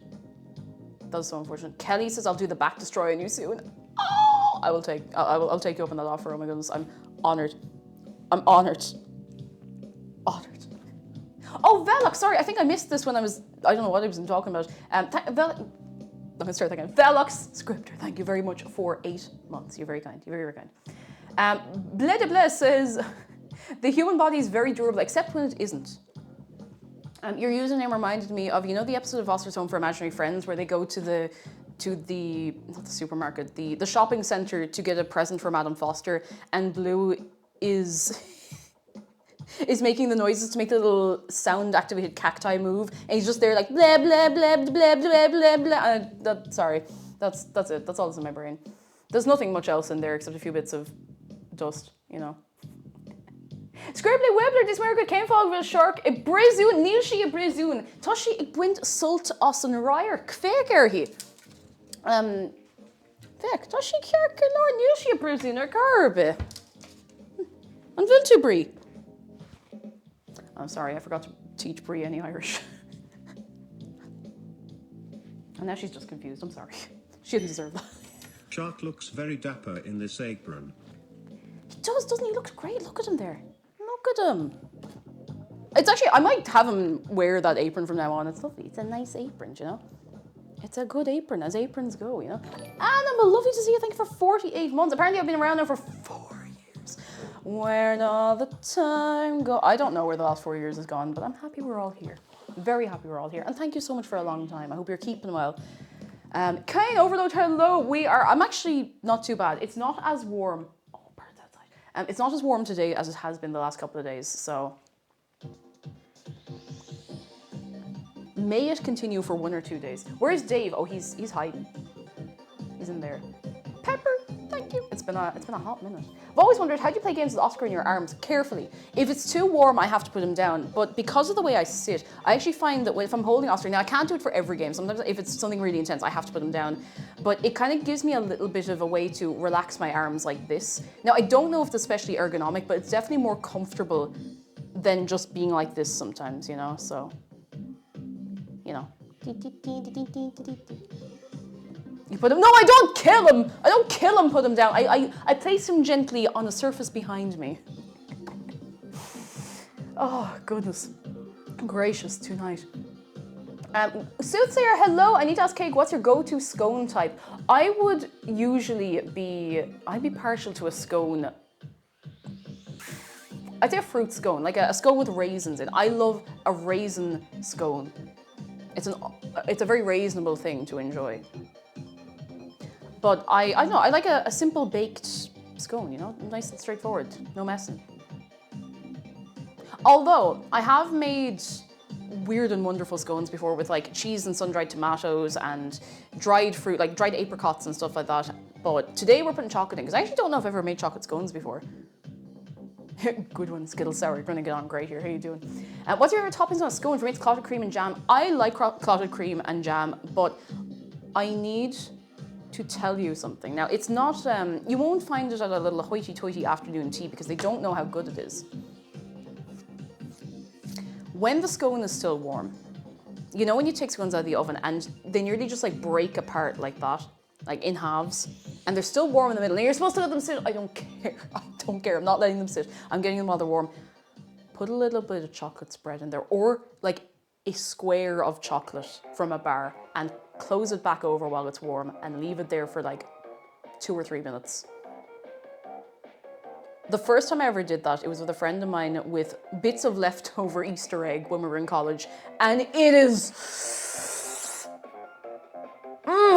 That's so unfortunate. Kelly says, I'll do the back destroy on you soon. Oh, I'll take you up on that offer. Oh my goodness, I'm honored. I'm honored. Honored. Oh, Velox, sorry, I think I missed this when I don't know what I was talking about. I'm going to start thinking. Velox Scripter, thank you very much for 8 months. You're very kind. You're very, very kind. Bled de Bled says, the human body is very durable, except when it isn't. Your username reminded me of, you know, the episode of Foster's Home for Imaginary Friends where they go to the not the supermarket, the shopping center to get a present for Madame Foster, and Blue is making the noises to make the little sound-activated cacti move, and he's just there like blah blah blah blah blah blah blah. Sorry, that's it. That's all that's in my brain. There's nothing much else in there except a few bits of dust, you know. Scribbly Wibbler, this America came fog with a shark. A Brizun, Nilshi a Brizun. Toshi a gwint sult os an ryer. Kfek erhi. Fek, Toshi kjerke lor Nilshi a Brizun er garbe. And Viltu Brie. I'm sorry, I forgot to teach Brie any Irish. And now she's just confused, I'm sorry. She didn't deserve that. Shark looks very dapper in this apron. He does, doesn't he? Looks great, look at him there. Look at him. It's actually, I might have him wear that apron from now on. It's lovely, it's a nice apron, you know? It's a good apron, as aprons go, you know? And I'm lovely to see you, thank you for 48 months. Apparently I've been around now for 4 years. Where'd all the time go? I don't know where the last 4 years has gone, but I'm happy we're all here. Very happy we're all here. And thank you so much for a long time. I hope you're keeping well. Kane Overload, hello. I'm actually not too bad. It's not as warm. Oh, birds outside. It's not as warm today as it has been the last couple of days, so. May it continue for 1 or 2 days. Where's Dave? Oh, he's hiding. He's in there. Pepper, thank you. It's been a hot minute. I've always wondered, how do you play games with Oscar in your arms? Carefully. If it's too warm, I have to put him down. But because of the way I sit, I actually find that if I'm holding Oscar, now I can't do it for every game. Sometimes if it's something really intense, I have to put him down. But it kind of gives me a little bit of a way to relax my arms like this. Now, I don't know if it's especially ergonomic, but it's definitely more comfortable than just being like this sometimes, you know? So, you know. You put him, no, I don't kill him. I don't kill him, put him down. I place him gently on a surface behind me. Oh, goodness gracious, tonight. Soothsayer, hello. I need to ask Cake, what's your go-to scone type? I would usually I'd be partial to a scone. I'd say a fruit scone, like a scone with raisins in. I love a raisin scone. It's a very reasonable thing to enjoy. But I don't know, I like a simple baked scone, you know? Nice and straightforward, no messing. Although, I have made weird and wonderful scones before with like cheese and sun-dried tomatoes and dried fruit, like dried apricots and stuff like that. But today we're putting chocolate in, because I actually don't know if I've ever made chocolate scones before. Good one, Skittles Sour. You're going to get on great here. How you doing? What's your favorite toppings on a scone? For me, it's clotted cream and jam. I like clotted cream and jam, but I need to tell you something. Now, it's not, you won't find it at a little hoity-toity afternoon tea because they don't know how good it is. When the scone is still warm, you know when you take scones out of the oven and they nearly just like break apart like that, like in halves, and they're still warm in the middle, and you're supposed to let them sit. I don't care. I don't care. I'm not letting them sit. I'm getting them while they're warm. Put a little bit of chocolate spread in there, or like a square of chocolate from a bar, and close it back over while it's warm and leave it there for like 2 or 3 minutes. The first time I ever did that, it was with a friend of mine with bits of leftover Easter egg when we were in college, and it is,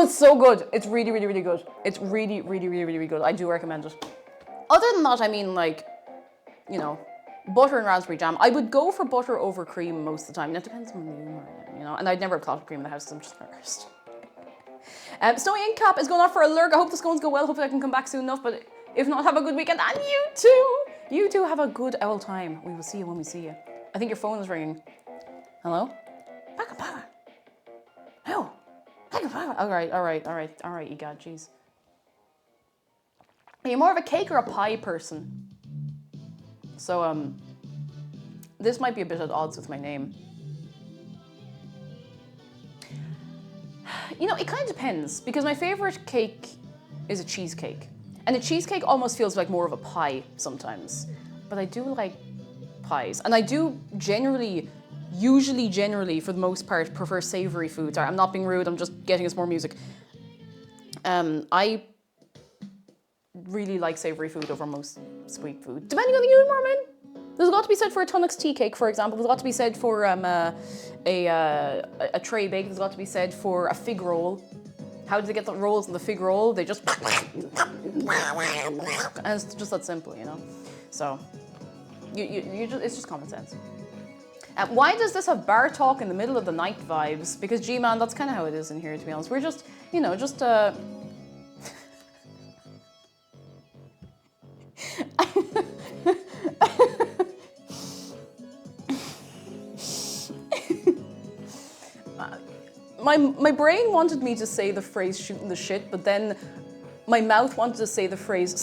it's so good. It's really, really, really good. It's really, really, really, really good. I do recommend it. Other than that, I mean, like, you know, butter and raspberry jam. I would go for butter over cream most of the time. And it depends on the humor, you know. And I'd never have clotted cream in the house, so I'm just first. Snowy Ink Cap is going off for a lurk. I hope the scones go well. Hopefully I can come back soon enough. But if not, have a good weekend. And you too. You too have a good owl time. We will see you when we see you. I think your phone is ringing. Hello? Back up. No. All right, egad, jeez. Are you more of a cake or a pie person? So, this might be a bit at odds with my name. You know, it kind of depends, because my favorite cake is a cheesecake. And a cheesecake almost feels like more of a pie sometimes. But I do like pies. And I do generally, for the most part, prefer savory foods. I'm not being rude, I'm just getting us more music. I really like savory food over most sweet food. Depending on the humor, man. There's a lot to be said for a Tunnocks tea cake, for example. There's a lot to be said for a tray bake. There's a lot to be said for a fig roll. How do they get the rolls in the fig roll? They just... and it's just that simple, you know? So, it's just common sense. Why does this have bar talk in the middle of the night vibes? Because, G-man, that's kind of how it is in here, to be honest. We're just, you know, just... My brain wanted me to say the phrase shooting the shit, but then my mouth wanted to say the phrase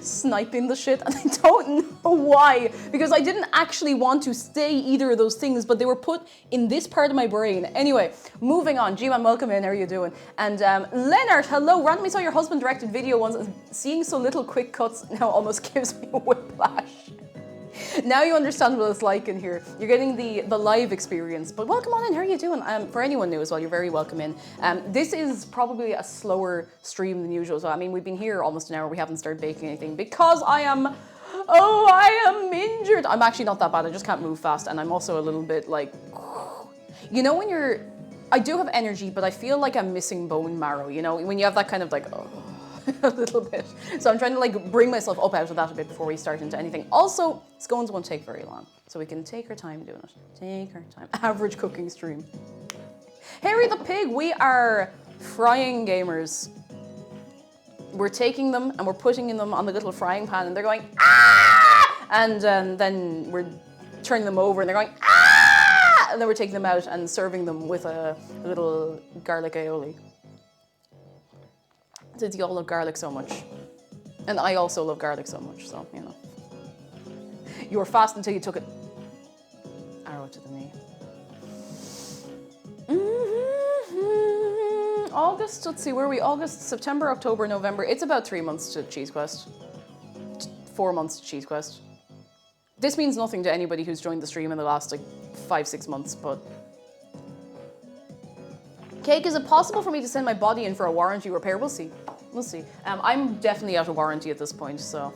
sniping the shit, and I don't know why, because I didn't actually want to say either of those things, but they were put in this part of my brain. Anyway, moving on. G-Man, welcome in. How are you doing? And Leonard, hello. Randomly saw your husband directed video once, and seeing so little quick cuts now almost gives me a whiplash. Now you understand what it's like in here. You're getting the live experience. But welcome on in. How are you doing? For anyone new as well, you're very welcome in. This is probably a slower stream than usual. So, I mean, we've been here almost an hour. We haven't started baking anything because I am injured. I'm actually not that bad. I just can't move fast. And I'm also a little bit like, you know, when I do have energy, but I feel like I'm missing bone marrow. You know, when you have that kind of like, a little bit. So I'm trying to like bring myself up out of that a bit before we start into anything. Also, scones won't take very long, so we can take our time doing it. Take our time. Average cooking stream. Harry the Pig, we are frying gamers. We're taking them and we're putting them on the little frying pan and they're going, ah! And then we're turning them over and they're going, ah! And then we're taking them out and serving them with a little garlic aioli. Since you all love garlic so much. And I also love garlic so much, so, you know. You were fast until you took it. Arrow to the knee. August, let's see, where are we? August, September, October, November. It's about 3 months to Cheese Quest. 4 months to Cheese Quest. This means nothing to anybody who's joined the stream in the last, like, 5-6 months, but... Cake, is it possible for me to send my body in for a warranty repair? We'll see. We'll see. I'm definitely out of warranty at this point, so...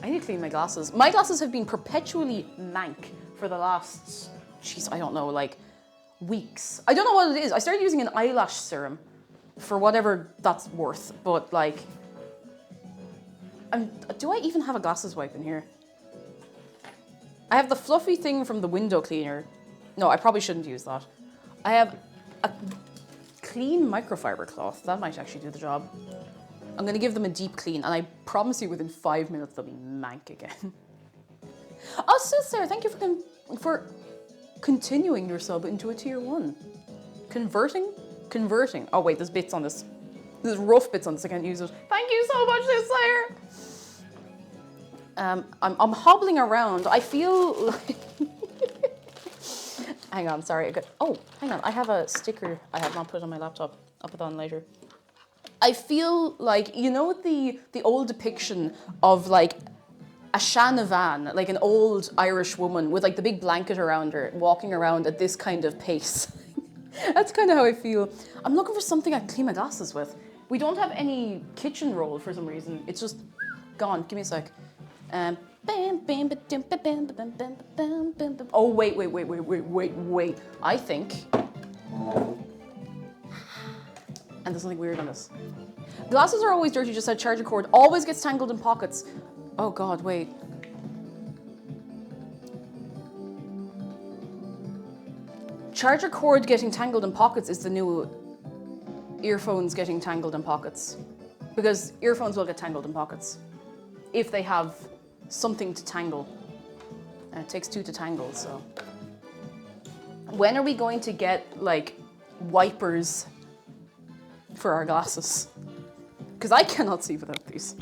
I need to clean my glasses. My glasses have been perpetually mank for the last... Jeez, I don't know, like, weeks. I don't know what it is. I started using an eyelash serum for whatever that's worth, but, like... do I even have a glasses wipe in here? I have the fluffy thing from the window cleaner. No, I probably shouldn't use that. I have a clean microfiber cloth. That might actually do the job. I'm going to give them a deep clean, and I promise you within 5 minutes they'll be mank again. Oh, sister, thank you for continuing your sub into a tier 1. Converting. Oh wait, there's bits on this. There's rough bits on this, I can't use it. Thank you so much, this Slayer. I'm hobbling around. I feel like... Hang on, sorry. Hang on, I have a sticker I have not put on my laptop. I'll put that on later. I feel like, you know the old depiction of like a Shanna Van, like an old Irish woman with like the big blanket around her, walking around at this kind of pace. That's kind of how I feel. I'm looking for something I can clean my glasses with. We don't have any kitchen roll for some reason. It's just gone. Give me a sec. Oh, wait. I think... And there's something weird on this. Glasses are always dirty, just said charger cord. Always gets tangled in pockets. Oh God, wait. Charger cord getting tangled in pockets is the new earphones getting tangled in pockets. Because earphones will get tangled in pockets if they have something to tangle. And it takes two to tangle, so. When are we going to get, like, wipers for our glasses? Because I cannot see without these.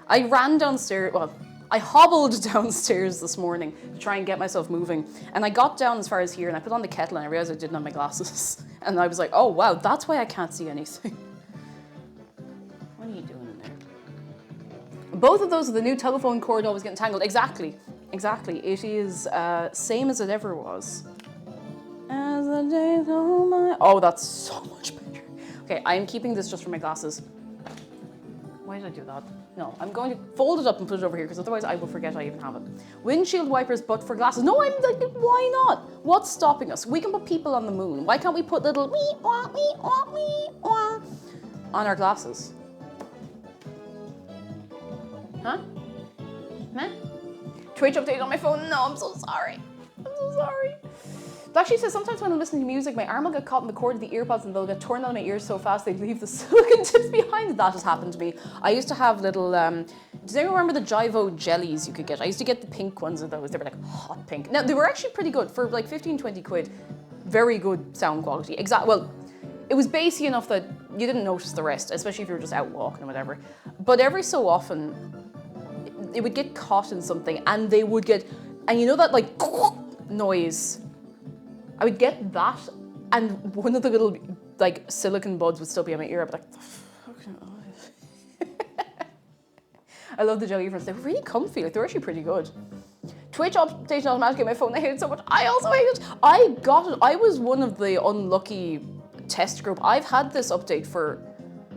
I ran downstairs, well, I hobbled downstairs this morning to try and get myself moving. And I got down as far as here and I put on the kettle and I realized I didn't have my glasses. And I was like, oh wow, that's why I can't see anything. What are you doing in there? Both of those are the new telephone cord always getting tangled. Exactly. It is same as it ever was. As the days go by. Oh, that's so much better. Okay, I'm keeping this just for my glasses. Why did I do that? No, I'm going to fold it up and put it over here because otherwise I will forget I even have it. Windshield wipers, but for glasses. No, I'm like, why not? What's stopping us? We can put people on the moon. Why can't we put little on our glasses? Huh? Twitch update on my phone? No, I'm so sorry. It actually says sometimes when I'm listening to music, my arm will get caught in the cord of the earpods and they'll get torn out of my ears so fast they'd leave the silicone tips behind. That has happened to me. I used to have little, does anyone remember the Jivo jellies you could get? I used to get the pink ones of those. They were like hot pink. Now, they were actually pretty good for like 15, 20 quid. Very good sound quality. Well, it was bassy enough that you didn't notice the rest, especially if you were just out walking or whatever. But every so often, it would get caught in something and they would get, and you know that like noise? I would get that, and one of the little like silicone buds would still be on my ear. I'd be like, the fucking I love the jelly ones. They were really comfy. Like, they were actually pretty good. Twitch updated automatically on my phone. I hate it so much. I also hate it. I got it. I was one of the unlucky test group. I've had this update for,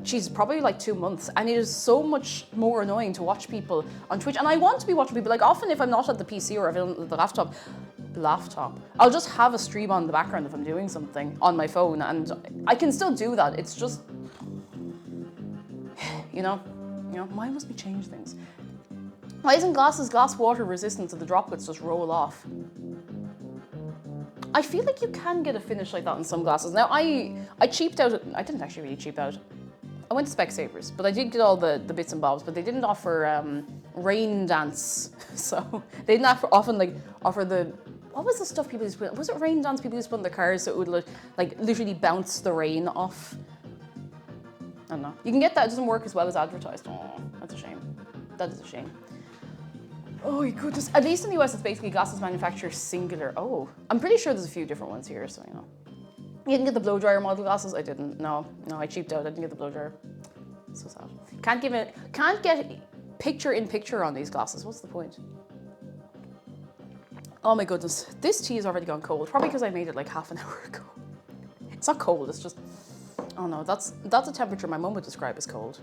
geez, probably like 2 months, and it is so much more annoying to watch people on Twitch. And I want to be watching people. Like, often if I'm not at the PC or if I'm on the laptop, I'll just have a stream on the background if I'm doing something on my phone, and I can still do that. It's just, you know, why must we change things? Why isn't glass water resistant so the droplets just roll off? I feel like you can get a finish like that in some glasses. Now, I cheaped out. I didn't actually really cheap out. I went to Specsavers, but I did get all the bits and bobs, but they didn't offer rain dance. So they didn't often like offer the, what was the stuff people used to put? Was it rain dance people used to put in their cars so it would like literally bounce the rain off? I don't know. You can get that, it doesn't work as well as advertised. Oh, that's a shame. That is a shame. Oh my goodness. At least in the US it's basically glasses manufacturer singular. Oh, I'm pretty sure there's a few different ones here, so you know. You didn't get the blow dryer model glasses? I didn't. No, I cheaped out. I didn't get the blow dryer. So sad. Can't get picture in picture on these glasses. What's the point? Oh my goodness. This tea has already gone cold. Probably because I made it like half an hour ago. It's not cold, it's just, oh no, that's a temperature my mum would describe as cold.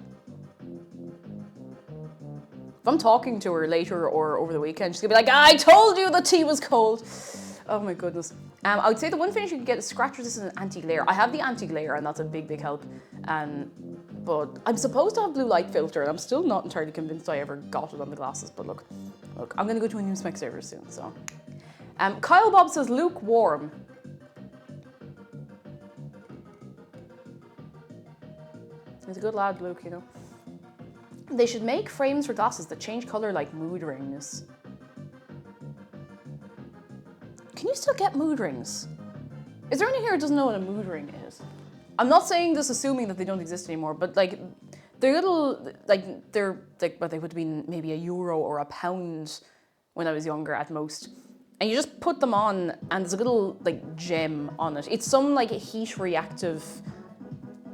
If I'm talking to her later or over the weekend, she's gonna be like, I told you the tea was cold. Oh my goodness. I would say the one finish you can get is scratch resistant and anti-glare. I have the anti-glare and that's a big, big help. But I'm supposed to have blue light filter and I'm still not entirely convinced I ever got it on the glasses. But look, I'm gonna go to a new Specsavers soon, so. Kyle Bob says lukewarm. He's a good lad, Luke, you know. They should make frames for glasses that change colour like mood rings. Can you still get mood rings? Is there anyone here who doesn't know what a mood ring is? I'm not saying this assuming that they don't exist anymore, but like, they're little, like, they're like, what they would have been maybe €1 or £1 when I was younger at most. And you just put them on and there's a little like gem on it. It's some like heat reactive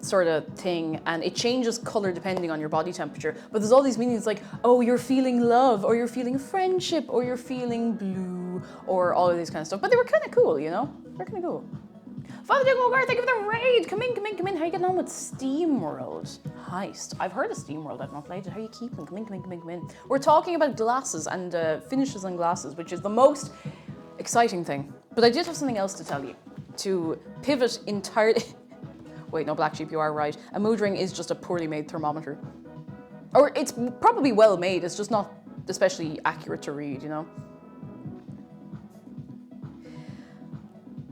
sort of thing, and it changes color depending on your body temperature. But there's all these meanings like, oh, you're feeling love, or you're feeling friendship, or you're feeling blue, or all of these kind of stuff. But they were kind of cool, you know? They're kind of cool. Father Duke Mulgar, thank you for the raid. Come in, come in, come in. How are you getting on with SteamWorld Heist? I've heard of SteamWorld, I've not played it. How are you keeping? Come in, come in, come in, come in. We're talking about glasses and finishes on glasses, which is the most exciting thing. But I did have something else to tell you. To pivot entirely... Wait, no, Black Sheep, you are right. A mood ring is just a poorly made thermometer. Or it's probably well made, it's just not especially accurate to read, you know?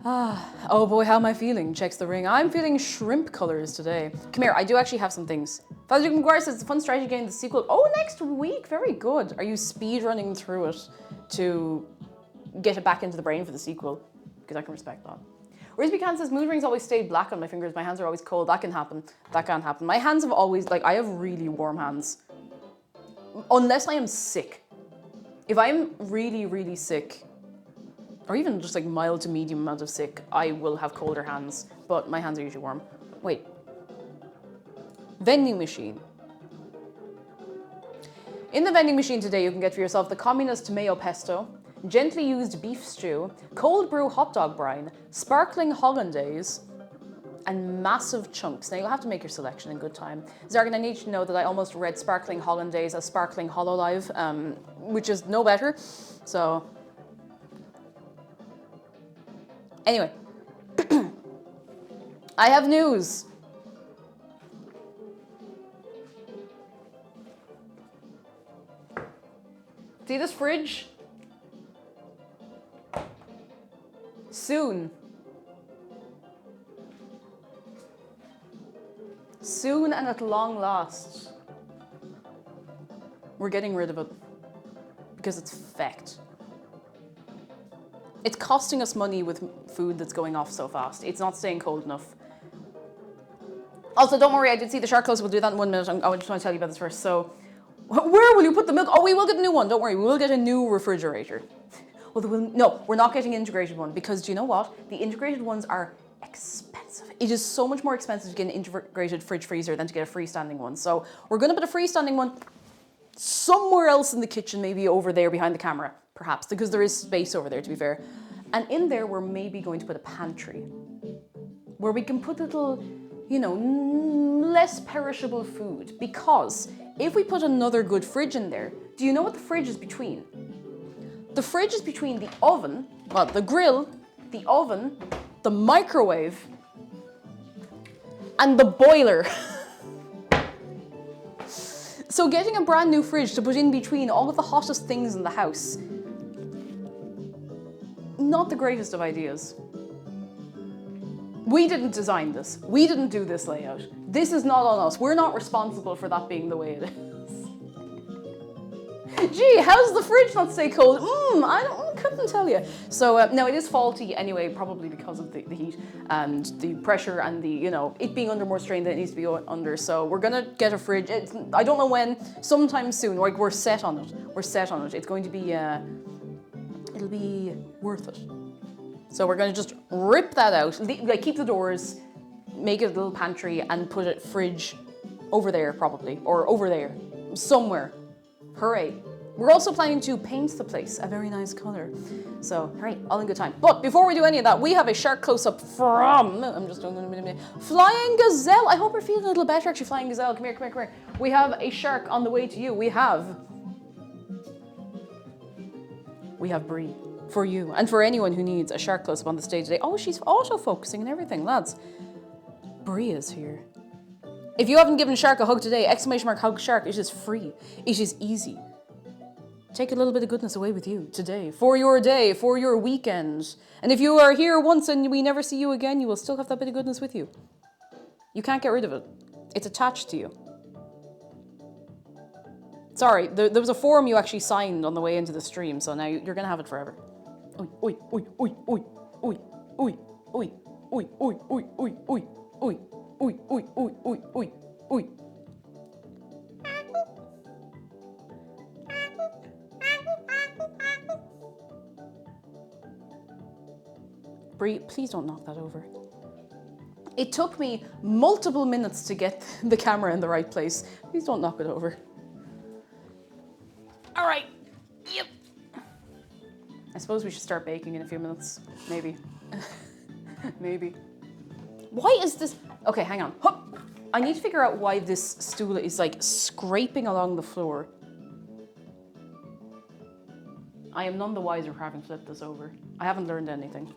Oh boy, how am I feeling? Checks the ring. I'm feeling shrimp colors today. Come here, I do actually have some things. Father Duke McGuire says it's a fun strategy game, the sequel. Oh, next week, very good. Are you speed running through it to get it back into the brain for the sequel? Because I can respect that. Risby Khan says, mood rings always stay black on my fingers. My hands are always cold. That can happen. That can't happen. My hands have always, like, I have really warm hands. Unless I am sick. If I'm really, really sick, or even just like mild to medium amount of sick, I will have colder hands. But my hands are usually warm. Wait. Vending machine. In the vending machine today, you can get for yourself the communist mayo pesto, gently used beef stew, cold brew hot dog brine, sparkling hollandaise, and massive chunks. Now you'll have to make your selection in good time. Zargan, I need you to know that I almost read sparkling hollandaise as sparkling hololive, which is no better. So, anyway, I have news. See this fridge? Soon. Soon and at long last, we're getting rid of it because it's fecked. It's costing us money with food that's going off so fast. It's not staying cold enough. Also, don't worry, I did see the shark close. We'll do that in 1 minute. I just want to tell you about this first. So, where will you put the milk? Oh, we will get a new one. Don't worry, we will get a new refrigerator. Well, no, we're not getting an integrated one because do you know what? The integrated ones are expensive. It is so much more expensive to get an integrated fridge freezer than to get a freestanding one. So we're going to put a freestanding one somewhere else in the kitchen, maybe over there behind the camera, perhaps, because there is space over there, to be fair. And in there, we're maybe going to put a pantry where we can put little, you know, less perishable food. Because if we put another good fridge in there, do you know what the fridge is between? The fridge is between the oven, well, the grill, the oven, the microwave, and the boiler. So getting a brand new fridge to put in between all of the hottest things in the house, not the greatest of ideas. We didn't design this. We didn't do this layout. This is not on us. We're not responsible for that being the way it is. Gee, how does the fridge not stay cold? I couldn't tell you. So, no, it is faulty anyway, probably because of the heat and the pressure and the, you know, it being under more strain than it needs to be under. So we're gonna get a fridge. I don't know when, sometime soon. Like, we're set on it. We're set on it. It's going to be, it'll be worth it. So we're gonna just rip that out, like keep the doors, make it a little pantry and put a fridge over there probably, or over there, somewhere. Hooray. We're also planning to paint the place a very nice color. So, hooray, all in good time. But before we do any of that, we have a shark close-up from, I'm just doing a Flying Gazelle. I hope you're feeling a little better actually, Flying Gazelle. Come here, come here, come here. We have a shark on the way to you. We have Brie for you and for anyone who needs a shark close-up on the stage today. Oh, she's auto-focusing and everything, lads. Brie is here. If you haven't given Shark a hug today, !hug Shark, it is free. It is easy. Take a little bit of goodness away with you today, for your day, for your weekend. And if you are here once and we never see you again, you will still have that bit of goodness with you. You can't get rid of it. It's attached to you. Sorry, there was a form you actually signed on the way into the stream, so now you're gonna have it forever. Oi, oi, oi, oi, oi, oi, oi, oi, oi, oi, oi, oi, oi, oi, oi, oi, oi, oi, oi. Brie, please don't knock that over. It took me multiple minutes to get the camera in the right place. Please don't knock it over. All right. Yep. I suppose we should start baking in a few minutes. Maybe. Maybe. Why is this? Okay, hang on. Hup. I need to figure out why this stool is like scraping along the floor. I am none the wiser for having flipped this over. I haven't learned anything.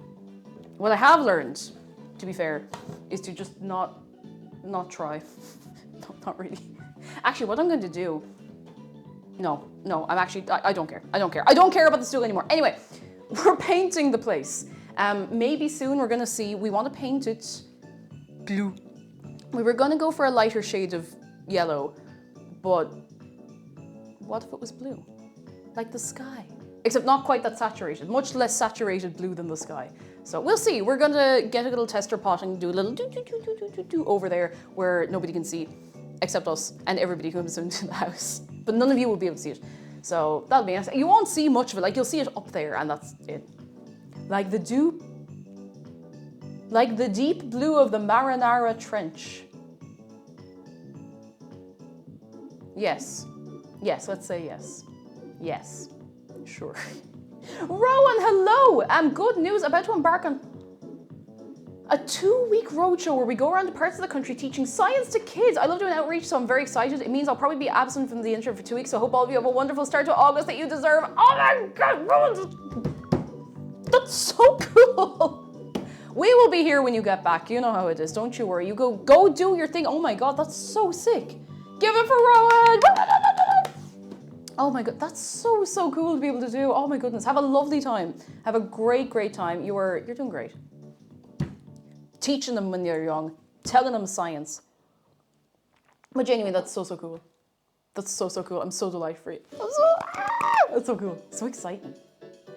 What I have learned, to be fair, is to just not try. No, not really. Actually, what I'm going to do. No, I don't care. I don't care about the stool anymore. Anyway, we're painting the place. Maybe soon we're going to see, we want to paint it blue. We were going to go for a lighter shade of yellow, but what if it was blue? Like the sky. Except not quite that saturated, much less saturated blue than the sky. So we'll see. We're going to get a little tester pot and do a little do over there where nobody can see, except us and everybody who comes into the house. But none of you will be able to see it. So that'll be nice. You won't see much of it. Like, you'll see it up there and that's it. Like the deep blue of the Marinara Trench. Yes. Yes, let's say yes. Yes. Sure. Rowan, hello! Good news, about to embark on a 2-week roadshow where we go around to parts of the country teaching science to kids. I love doing outreach, so I'm very excited. It means I'll probably be absent from the intro for 2 weeks, so I hope all of you have a wonderful start to August that you deserve. Oh my god, Rowan! That's so cool! We will be here when you get back. You know how it is, don't you worry. You go do your thing. Oh my god, that's so sick. Give it for Rowan! Oh my god, that's so cool to be able to do. Oh my goodness, have a lovely time. Have a great time. You're doing great. Teaching them when they're young, telling them science. But genuinely, that's so cool. That's so cool. I'm so delighted for you. That's so cool. So exciting.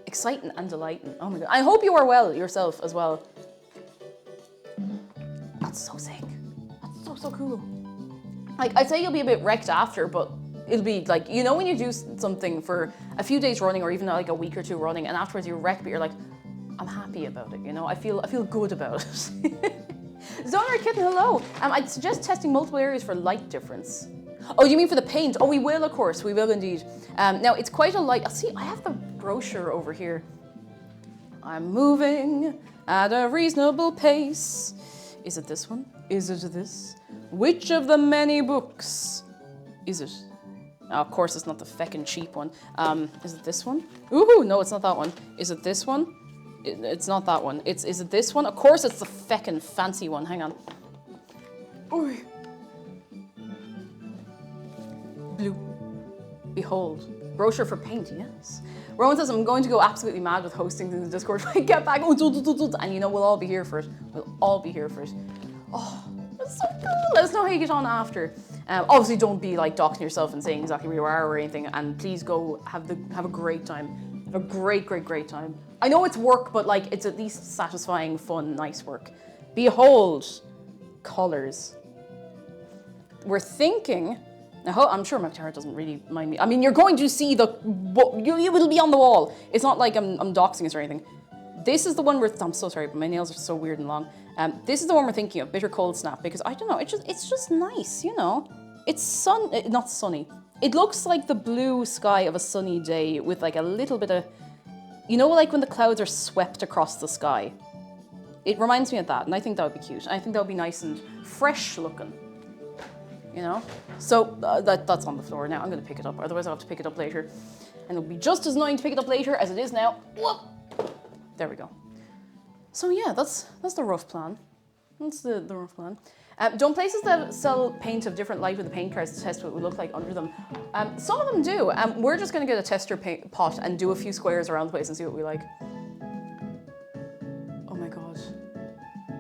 Exciting and delighting. Oh my god. I hope you are well yourself as well. That's so sick. That's so cool. Like, I'd say you'll be a bit wrecked after, but it'll be like, you know when you do something for a few days running or even like a week or two running and afterwards you're wrecked, but you're like, I'm happy about it, you know? I feel good about it. Zoner Kitten, hello. I'd suggest testing multiple areas for light difference. Oh, you mean for the paint? Oh, we will, of course. We will indeed. Now, it's quite a light... See, I have the brochure over here. I'm moving at a reasonable pace. Is it this one? Is it this? Which of the many books is it? Oh, of course, it's not the feckin' cheap one. Is it this one? Ooh, no, it's not that one. Is it this one? It's not that one. Is it this one? Of course, it's the feckin' fancy one. Hang on. Ooh. Blue. Behold. Brochure for paint, yes. Rowan says, I'm going to go absolutely mad with hosting in the Discord when I get back. And you know, we'll all be here for it. We'll all be here for it. Oh, that's so cool. Let us know how you get on after. Obviously, don't be like doxing yourself and saying exactly where you are or anything. And please go have a great time. Have a great time. I know it's work, but like it's at least satisfying, fun, nice work. Behold, colors. We're thinking. Now, I'm sure Mactara doesn't really mind me. I mean, you're going to see you will be on the wall. It's not like I'm doxing us or anything. This is the one I'm so sorry, but my nails are so weird and long. This is the one we're thinking of, Bitter Cold Snap, because I don't know, it's just nice, you know. It's not sunny. It looks like the blue sky of a sunny day with like a little bit of, you know, like when the clouds are swept across the sky. It reminds me of that, and I think that would be cute. I think that would be nice and fresh looking. You know? So that's on the floor now. I'm going to pick it up, otherwise I'll have to pick it up later. And it'll be just as annoying to pick it up later as it is now. Whoop! There we go. So yeah, that's the rough plan. That's the rough plan. Don't places that sell paint have different light with the paint cards to test what it would look like under them? Some of them do. We're just going to get a tester paint pot and do a few squares around the place and see what we like. Oh my god.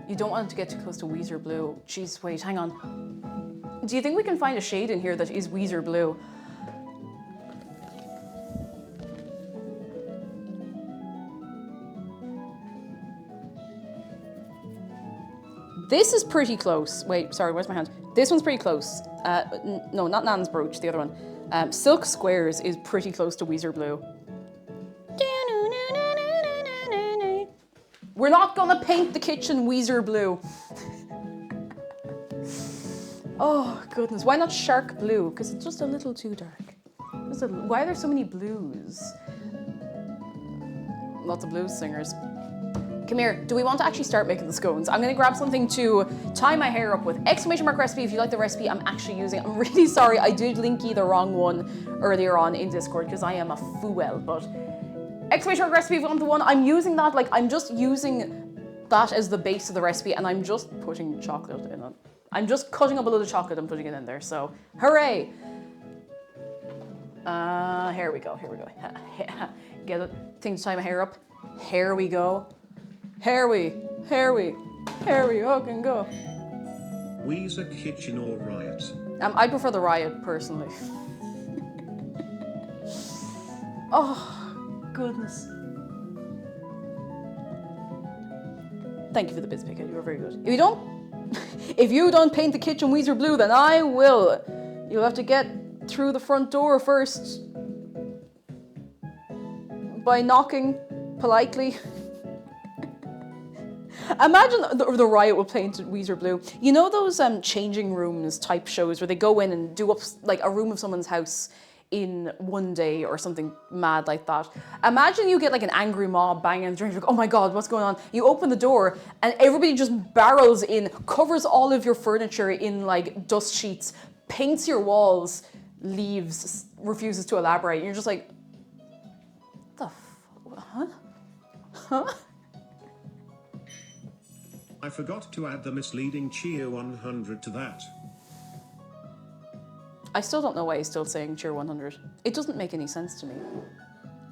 You don't want it to get too close to Weezer Blue. Jeez, wait, hang on. Do you think we can find a shade in here that is Weezer blue? This is pretty close. Wait, sorry, where's my hand? This one's pretty close. No, not Nan's Brooch, the other one. Silk Squares is pretty close to Weezer blue. We're not gonna paint the kitchen Weezer blue. Oh, goodness. Why not Shark blue? Because it's just a little too dark. Why are there so many blues? Lots of blues singers. Come here, do we want to actually start making the scones? I'm gonna grab something to tie my hair up with. Exclamation mark recipe if you like the recipe I'm actually using. I'm really sorry, I did link you the wrong one earlier on in Discord because I am a fool, but exclamation mark recipe if you want the one. I'm using that, like I'm just using that as the base of the recipe and I'm just putting chocolate in it. I'm just cutting up a little chocolate and putting it in there, so hooray! Here we go. Get a thing to tie my hair up. Here we go. Here we fucking go. Weezer Kitchen or Riot? I prefer the Riot, personally. Oh, goodness. Thank you for the bits, Pickett. You were very good. If you don't paint the kitchen Weezer blue, then I will. You'll have to get through the front door first by knocking politely. Imagine the Riot will paint Weezer blue. You know those changing rooms type shows where they go in and do up like a room of someone's house in one day or something mad like that. Imagine you get like an angry mob banging the door, you're like, oh my god, what's going on? You open the door and everybody just barrels in, covers all of your furniture in like dust sheets, paints your walls, leaves, refuses to elaborate. You're just like, what the huh? I forgot to add the misleading Cheer 100 to that. I still don't know why he's still saying Cheer 100. It doesn't make any sense to me.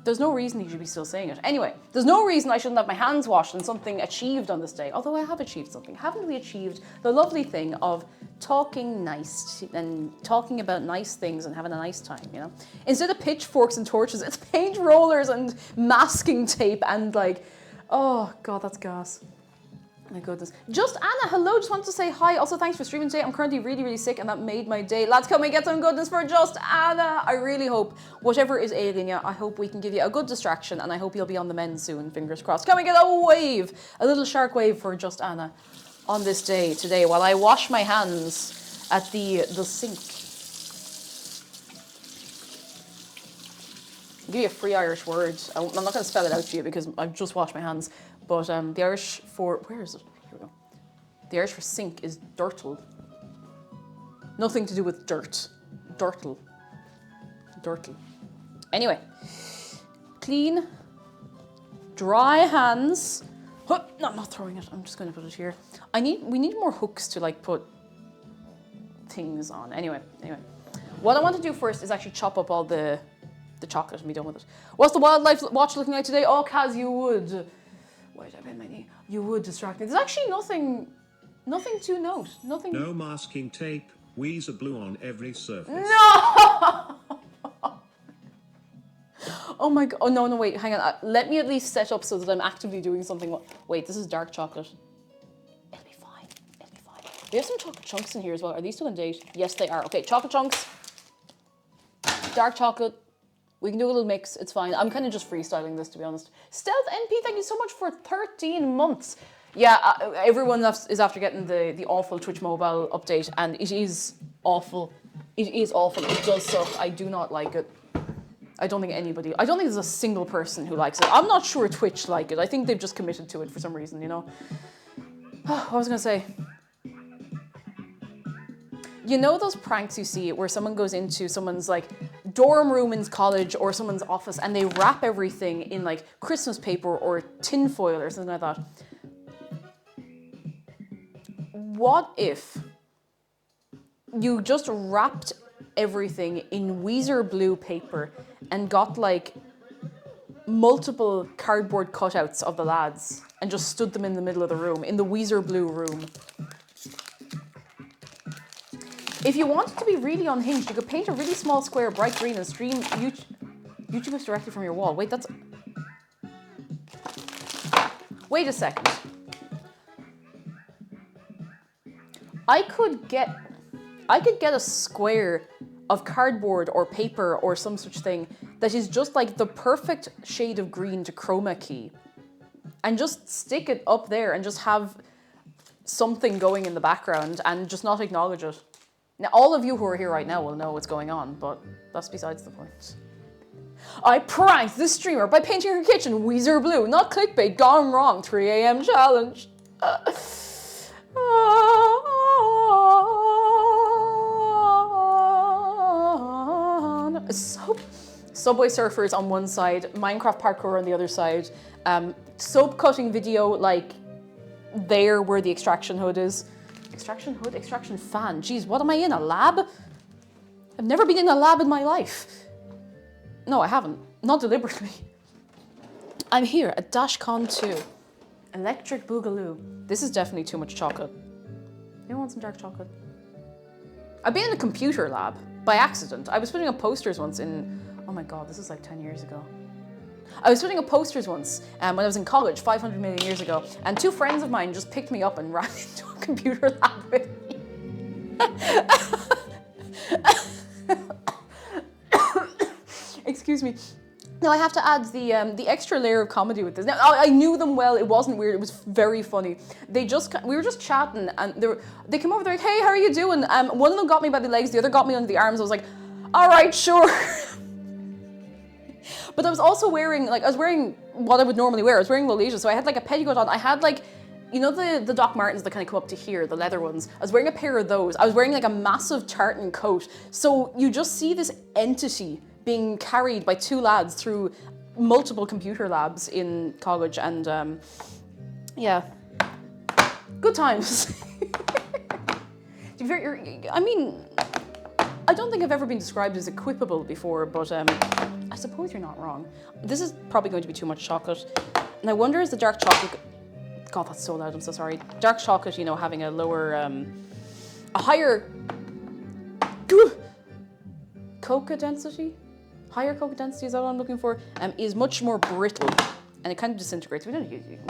There's no reason he should be still saying it. Anyway, there's no reason I shouldn't have my hands washed and something achieved on this day. Although I have achieved something. Haven't we achieved the lovely thing of talking nice and talking about nice things and having a nice time, you know? Instead of pitchforks and torches, it's paint rollers and masking tape and like, oh god, that's gas. My goodness. Just Anna, hello, just wanted to say hi. Also, thanks for streaming today. I'm currently really sick and that made my day. Lads, come and get some goodness for Just Anna. I really hope, whatever is ailing you, I hope we can give you a good distraction and I hope you'll be on the mend soon, fingers crossed. Come and get a wave, a little shark wave for Just Anna on this day today while I wash my hands at the sink. I'll give you a free Irish word. I'm not going to spell it out to you because I've just washed my hands. But the Irish for, where is it? Here we go. The Irish for sink is dirtle. Nothing to do with dirt. Dirtle. Dirtle. Anyway. Clean. Dry hands. No, I'm not throwing it. I'm just going to put it here. We need more hooks to like put things on. Anyway. What I want to do first is actually chop up all the chocolate and be done with it. What's the wildlife watch looking like today? Oh, Kaz, you would. Why did I bend my knee? You would distract me. There's actually nothing to note. Nothing. No masking tape. Weezer blue on every surface. No! Oh my god. Oh, no, wait, hang on. Let me at least set up so that I'm actively doing something. Wait, this is dark chocolate. It'll be fine. We have some chocolate chunks in here as well. Are these still on date? Yes, they are. Okay, chocolate chunks. Dark chocolate. We can do a little mix, it's fine. I'm kind of just freestyling this, to be honest. Stealth NP, thank you so much for 13 months. Yeah, everyone is after getting the awful Twitch mobile update, and it is awful. It is awful. It does suck. I do not like it. I don't think there's a single person who likes it. I'm not sure Twitch like it. I think they've just committed to it for some reason, you know? What was I going to say? You know those pranks you see where someone goes into someone's like dorm room in college or someone's office and they wrap everything in like Christmas paper or tin foil or something like that? What if you just wrapped everything in Weezer blue paper and got like multiple cardboard cutouts of the lads and just stood them in the middle of the room, in the Weezer blue room? If you wanted to be really unhinged, you could paint a really small square bright green and stream YouTube directly from your wall. Wait, that's... Wait a second. I could get a square of cardboard or paper or some such thing that is just like the perfect shade of green to chroma key and just stick it up there and just have something going in the background and just not acknowledge it. Now, all of you who are here right now will know what's going on, but that's besides the point. I pranked the streamer by painting her kitchen Weezer blue. Not clickbait, gone wrong. 3 a.m. challenge. Subway Surfers on one side, Minecraft parkour on the other side. Soap cutting video like there where the extraction hood is. Extraction hood? Extraction fan. Jeez, what am I in, a lab? I've never been in a lab in my life. No, I haven't. Not deliberately. I'm here at DashCon 2. Electric Boogaloo. This is definitely too much chocolate. Anyone want some dark chocolate? I've been in a computer lab by accident. I was putting up posters once in... Oh my god, this is like 10 years ago. I was putting up posters once when I was in college, 500 million years ago, and 2 friends of mine just picked me up and ran into a computer lab with me. Excuse me. Now I have to add the extra layer of comedy with this. Now I knew them well. It wasn't weird. It was very funny. We were just chatting, and they came over. They're like, "Hey, how are you doing?" One of them got me by the legs. The other got me under the arms. I was like, "All right, sure." But I was also wearing what I would normally wear. I was wearing Lolita, so I had like a petticoat on. I had like, you know the Doc Martens that kind of come up to here, the leather ones. I was wearing a pair of those. I was wearing like a massive tartan coat. So you just see this entity being carried by 2 lads through multiple computer labs in college, and yeah, good times. To be fair, I mean, I don't think I've ever been described as equipable before, but I suppose you're not wrong. This is probably going to be too much chocolate, and I wonder is the dark chocolate... God, that's so loud, I'm so sorry. Dark chocolate, you know, having a lower, a higher cocoa density? Higher cocoa density, is that what I'm looking for? Is much more brittle, and it kind of disintegrates. We don't need to use it.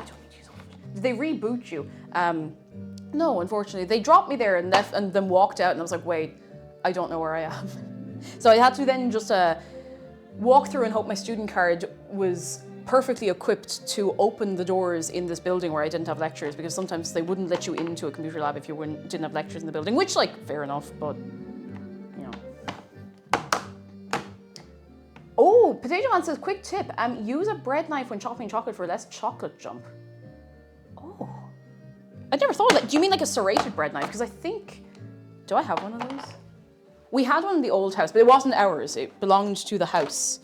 Did they reboot you? No, unfortunately. They dropped me there and left, and then walked out, and I was like, wait, I don't know where I am. So I had to then just walk through and hope my student card was perfectly equipped to open the doors in this building where I didn't have lectures, because sometimes they wouldn't let you into a computer lab if you didn't have lectures in the building, which, like, fair enough, but, you know. Oh, Potato Man says, quick tip, use a bread knife when chopping chocolate for less chocolate jump. Oh. I never thought of that. Do you mean like a serrated bread knife? Because I think, do I have one of those? We had one in the old house, but it wasn't ours. It belonged to the house.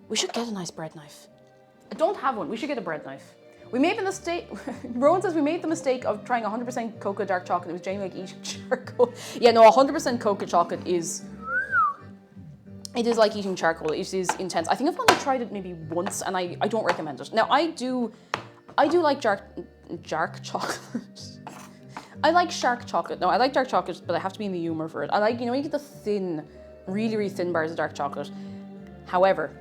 We should get a nice bread knife. I don't have one. We should get a bread knife. We made the mistake, Rowan says we made the mistake of trying 100% cocoa dark chocolate. It was genuinely like eating charcoal. Yeah, no, 100% cocoa chocolate is, it is like eating charcoal. It is intense. I think I've only tried it maybe once, and I don't recommend it. Now, I do like dark chocolate. I like shark chocolate. No, I like dark chocolate, but I have to be in the humor for it. I like, you know, you get the thin, really, really thin bars of dark chocolate. However,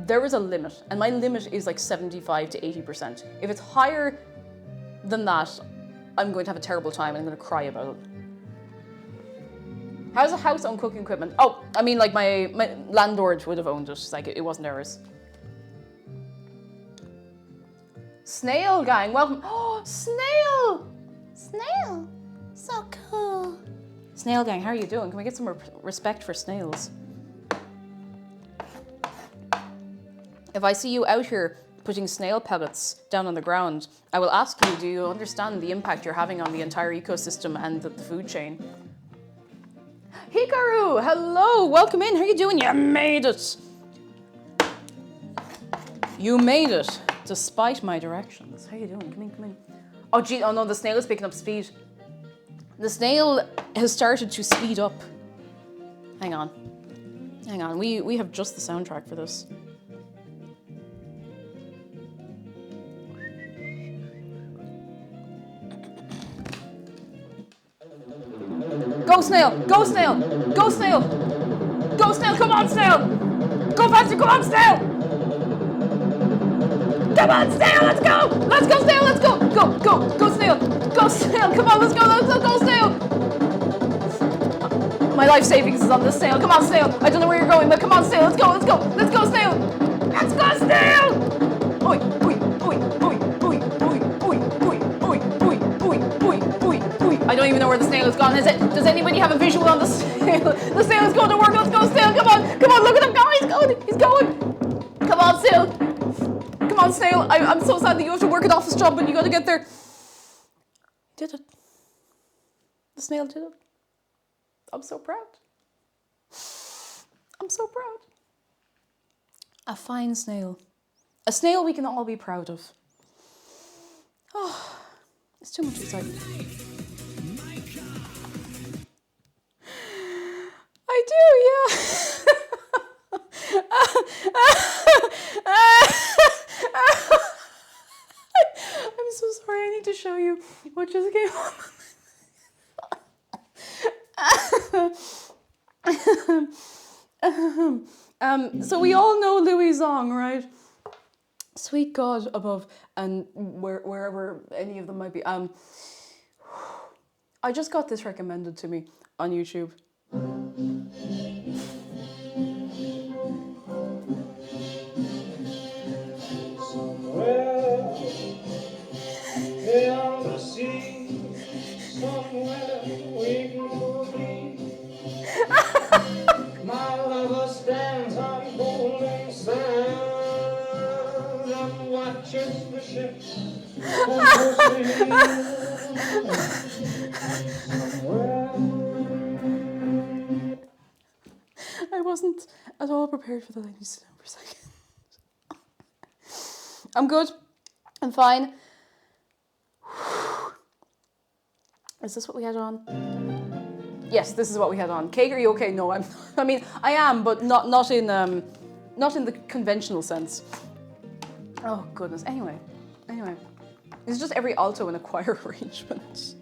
there is a limit, and my limit is like 75 to 80%. If it's higher than that, I'm going to have a terrible time and I'm going to cry about it. How's the house own cooking equipment? Oh, I mean, like my landlord would have owned it. Like, it wasn't ours. Snail gang, welcome. Oh, Snail! Snail, so cool. Snail gang, how are you doing? Can we get some respect for snails? If I see you out here putting snail pellets down on the ground, I will ask you, do you understand the impact you're having on the entire ecosystem and the food chain? Hikaru, hello, welcome in. How are you doing? You made it. You made it, despite my directions. How are you doing? Come in, come in. Oh, gee, oh no, the snail is picking up speed. The snail has started to speed up. Hang on. Hang on, we have just the soundtrack for this. Go snail, go snail, go snail. Go snail, come on snail. Go faster, come on snail. Come on snail, let's go. Let's go snail, let's go. Go snail. Go snail, come on, let's go snail. My life savings is on this snail. Come on snail. I don't know where you're going, but come on snail, let's go snail. Let's go snail. Oi, oi, oi, oi, oi, oi, oi, oi, oi, oi, oi, oi, oi, oi. I don't even know where the snail has gone, is it? Does anybody have a visual on the snail? The snail is going to work, let's go snail, come on, look at him go, he's going. Come on snail. Come on snail, I'm so sad that you have to work an office job, but you gotta get there. Did it. The snail did it. I'm so proud. I'm so proud. A fine snail. A snail we can all be proud of. Oh, it's too much excitement. I do, yeah. I'm so sorry, I need to show you what just came on. So we all know Louis Zong, right? Sweet God above, and wherever any of them might be. I just got this recommended to me on YouTube. Somewhere beyond the sea, somewhere we can be. My lover stands on golden sands and watches the ships I wasn't at all prepared for the ladies to know for a second. I'm good. I'm fine. Is this what we had on? Yes, this is what we had on. Cake, are you okay? No, I'm. I mean, I am, but not in the conventional sense. Oh goodness. Anyway, it's just every alto in a choir arrangement.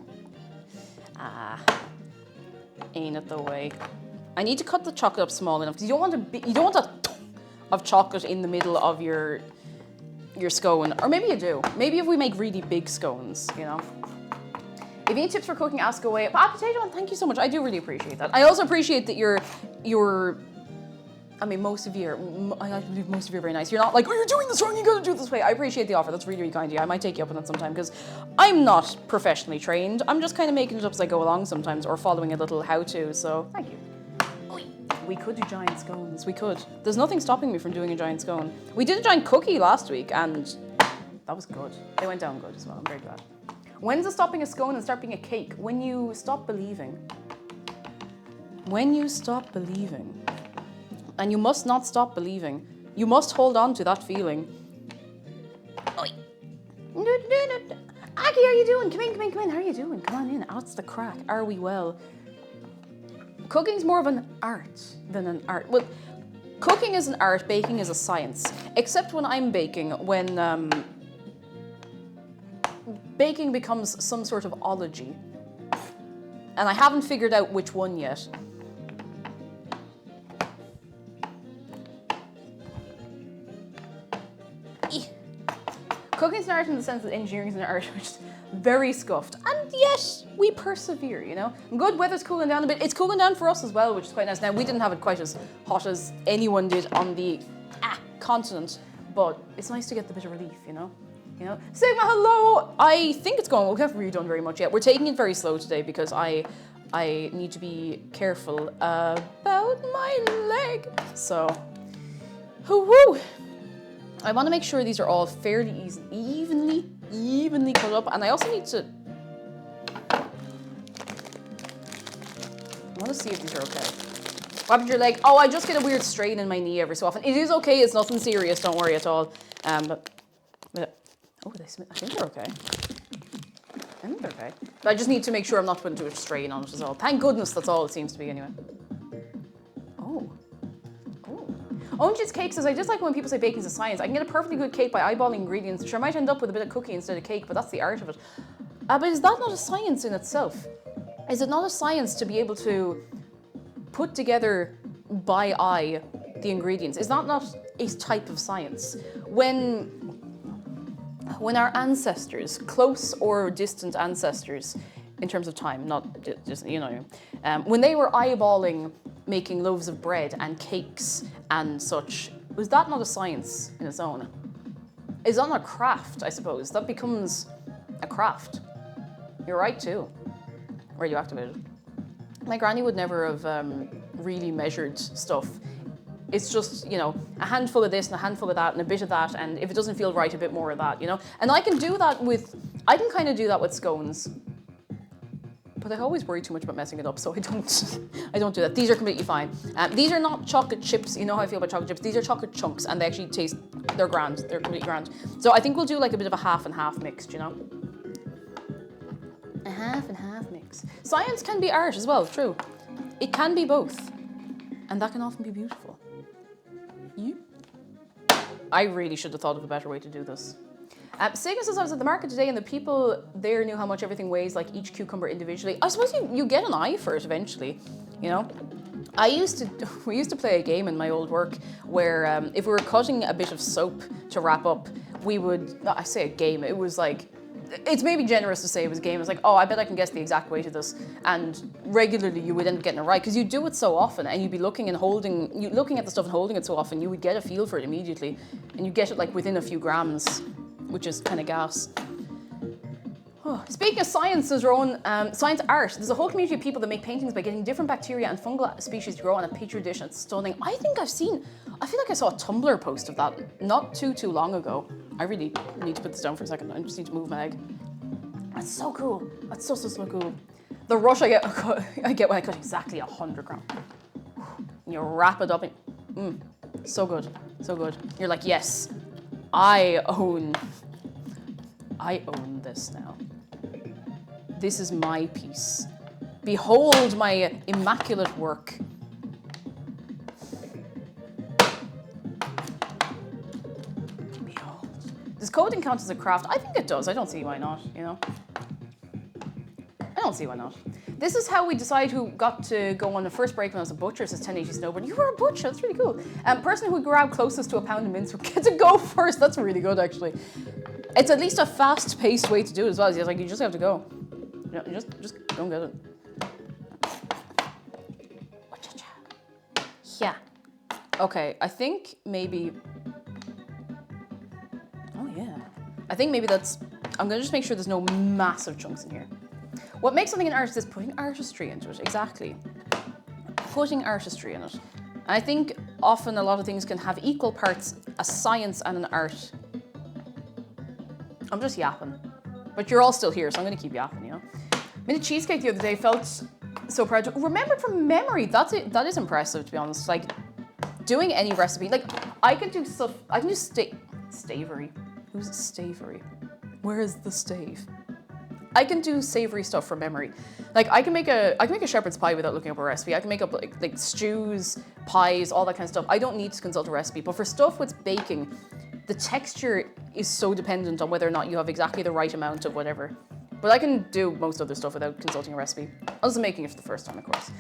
Ain't it the way? I need to cut the chocolate up small enough because you don't want a of chocolate in the middle of your scone, or maybe you do. Maybe if we make really big scones, you know. If you need tips for cooking, ask away. Potato one, thank you so much. I do really appreciate that. I also appreciate that you're. I mean, most of you are very nice. You're not like, oh, you're doing this wrong, you gotta do it this way. I appreciate the offer, that's really, really kind of you. I might take you up on that sometime, because I'm not professionally trained. I'm just kind of making it up as I go along sometimes, or following a little how-to, so thank you. We could do giant scones, we could. There's nothing stopping me from doing a giant scone. We did a giant cookie last week, and that was good. They went down good as well, I'm very glad. When's it stopping a scone and start being a cake? When you stop believing. When you stop believing. And you must not stop believing. You must hold on to that feeling. Oi. Aki, how are you doing? Come in. How are you doing? Come on in. What's the crack? Are we well? Cooking's more of an art than an art. Well, cooking is an art, baking is a science. Except when I'm baking, when baking becomes some sort of ology. And I haven't figured out which one yet. Cooking's an art in the sense that engineering is an art, which is very scuffed. And yet, we persevere, you know? Good, weather's cooling down a bit. It's cooling down for us as well, which is quite nice. Now, we didn't have it quite as hot as anyone did on the continent, but it's nice to get the bit of relief, you know? Sigma, hello! I think it's going well. We haven't really done very much yet. We're taking it very slow today because I need to be careful about my leg. So, whoo! I want to make sure these are all fairly evenly cut up, and I also need to. I want to see if these are okay. What happened to your leg? Oh, I just get a weird strain in my knee every so often. It is okay. It's nothing serious. Don't worry at all. But oh, I think they're okay. I think they're okay. But I just need to make sure I'm not putting too much strain on it as well. Thank goodness that's all it seems to be anyway. Ownjit's Cake says, I just like when people say baking's a science. I can get a perfectly good cake by eyeballing ingredients. Sure, I might end up with a bit of cookie instead of cake, but that's the art of it. But is that not a science in itself? Is it not a science to be able to put together by eye the ingredients? Is that not a type of science? When our ancestors, close or distant ancestors, in terms of time, not just, when they were eyeballing making loaves of bread and cakes and such, was that not a science in its own? Is that not a craft, I suppose? That becomes a craft. You're right too. Radioactivated. My granny would never have really measured stuff. It's just, a handful of this and a handful of that and a bit of that, and if it doesn't feel right, a bit more of that, And I can kind of do that with scones. But I always worry too much about messing it up, so I don't do that. These are completely fine. These are not chocolate chips. You know how I feel about chocolate chips. These are chocolate chunks, and they actually they're grand. They're completely grand. So I think we'll do like a bit of a half and half mixed, A half and half mix. Science can be art as well, true. It can be both. And that can often be beautiful. I really should have thought of a better way to do this. Sega says, I was at the market today and the people there knew how much everything weighs, like each cucumber individually. I suppose you get an eye for it eventually, We used to play a game in my old work where if we were cutting a bit of soap to wrap up, I say a game, it was like, it's maybe generous to say it was a game. It's like, oh, I bet I can guess the exact weight of this. And regularly you would end up getting it right because you do it so often and you'd be looking at the stuff and holding it so often, you would get a feel for it immediately. And you get it like within a few grams, which is kind of gas. Oh. Speaking of science, there's your own science art. There's a whole community of people that make paintings by getting different bacteria and fungal species to grow on a petri dish. And it's stunning. I feel like I saw a Tumblr post of that not too long ago. I really need to put this down for a second. I just need to move my egg. That's so cool. That's so cool. The rush I get when I cut exactly 100 grams. And you wrap it up in, so good. You're like, yes, I own this now. This is my piece. Behold my immaculate work. Behold. Does coding count as a craft? I think it does. I don't see why not, I don't see why not. This is how we decide who got to go on the first break when I was a butcher, says 1080 Snowboard. You were a butcher, that's really cool. Person who would grab closest to a pound of mince would get to go first. That's really good, actually. It's at least a fast-paced way to do it as well. It's like, you just have to go. Just don't get it. Yeah. Okay, I think maybe... Oh, yeah. I think maybe that's... I'm going to just make sure there's no massive chunks in here. What makes something an artist is putting artistry into it. Exactly. Putting artistry in it. And I think often a lot of things can have equal parts a science and an art. I'm just yapping. But you're all still here, so I'm going to keep yapping, Made a cheesecake the other day, felt so proud to remember it from memory. That is impressive, to be honest. Like, doing any recipe. Like, I can do stuff, I can do stavery. Who's stavery? Where is the stave? I can do savory stuff from memory. Like, I can make a shepherd's pie without looking up a recipe. I can make up like stews, pies, all that kind of stuff. I don't need to consult a recipe. But for stuff with baking, the texture is so dependent on whether or not you have exactly the right amount of whatever. But I can do most other stuff without consulting a recipe. Unless I'm making it for the first time, of course.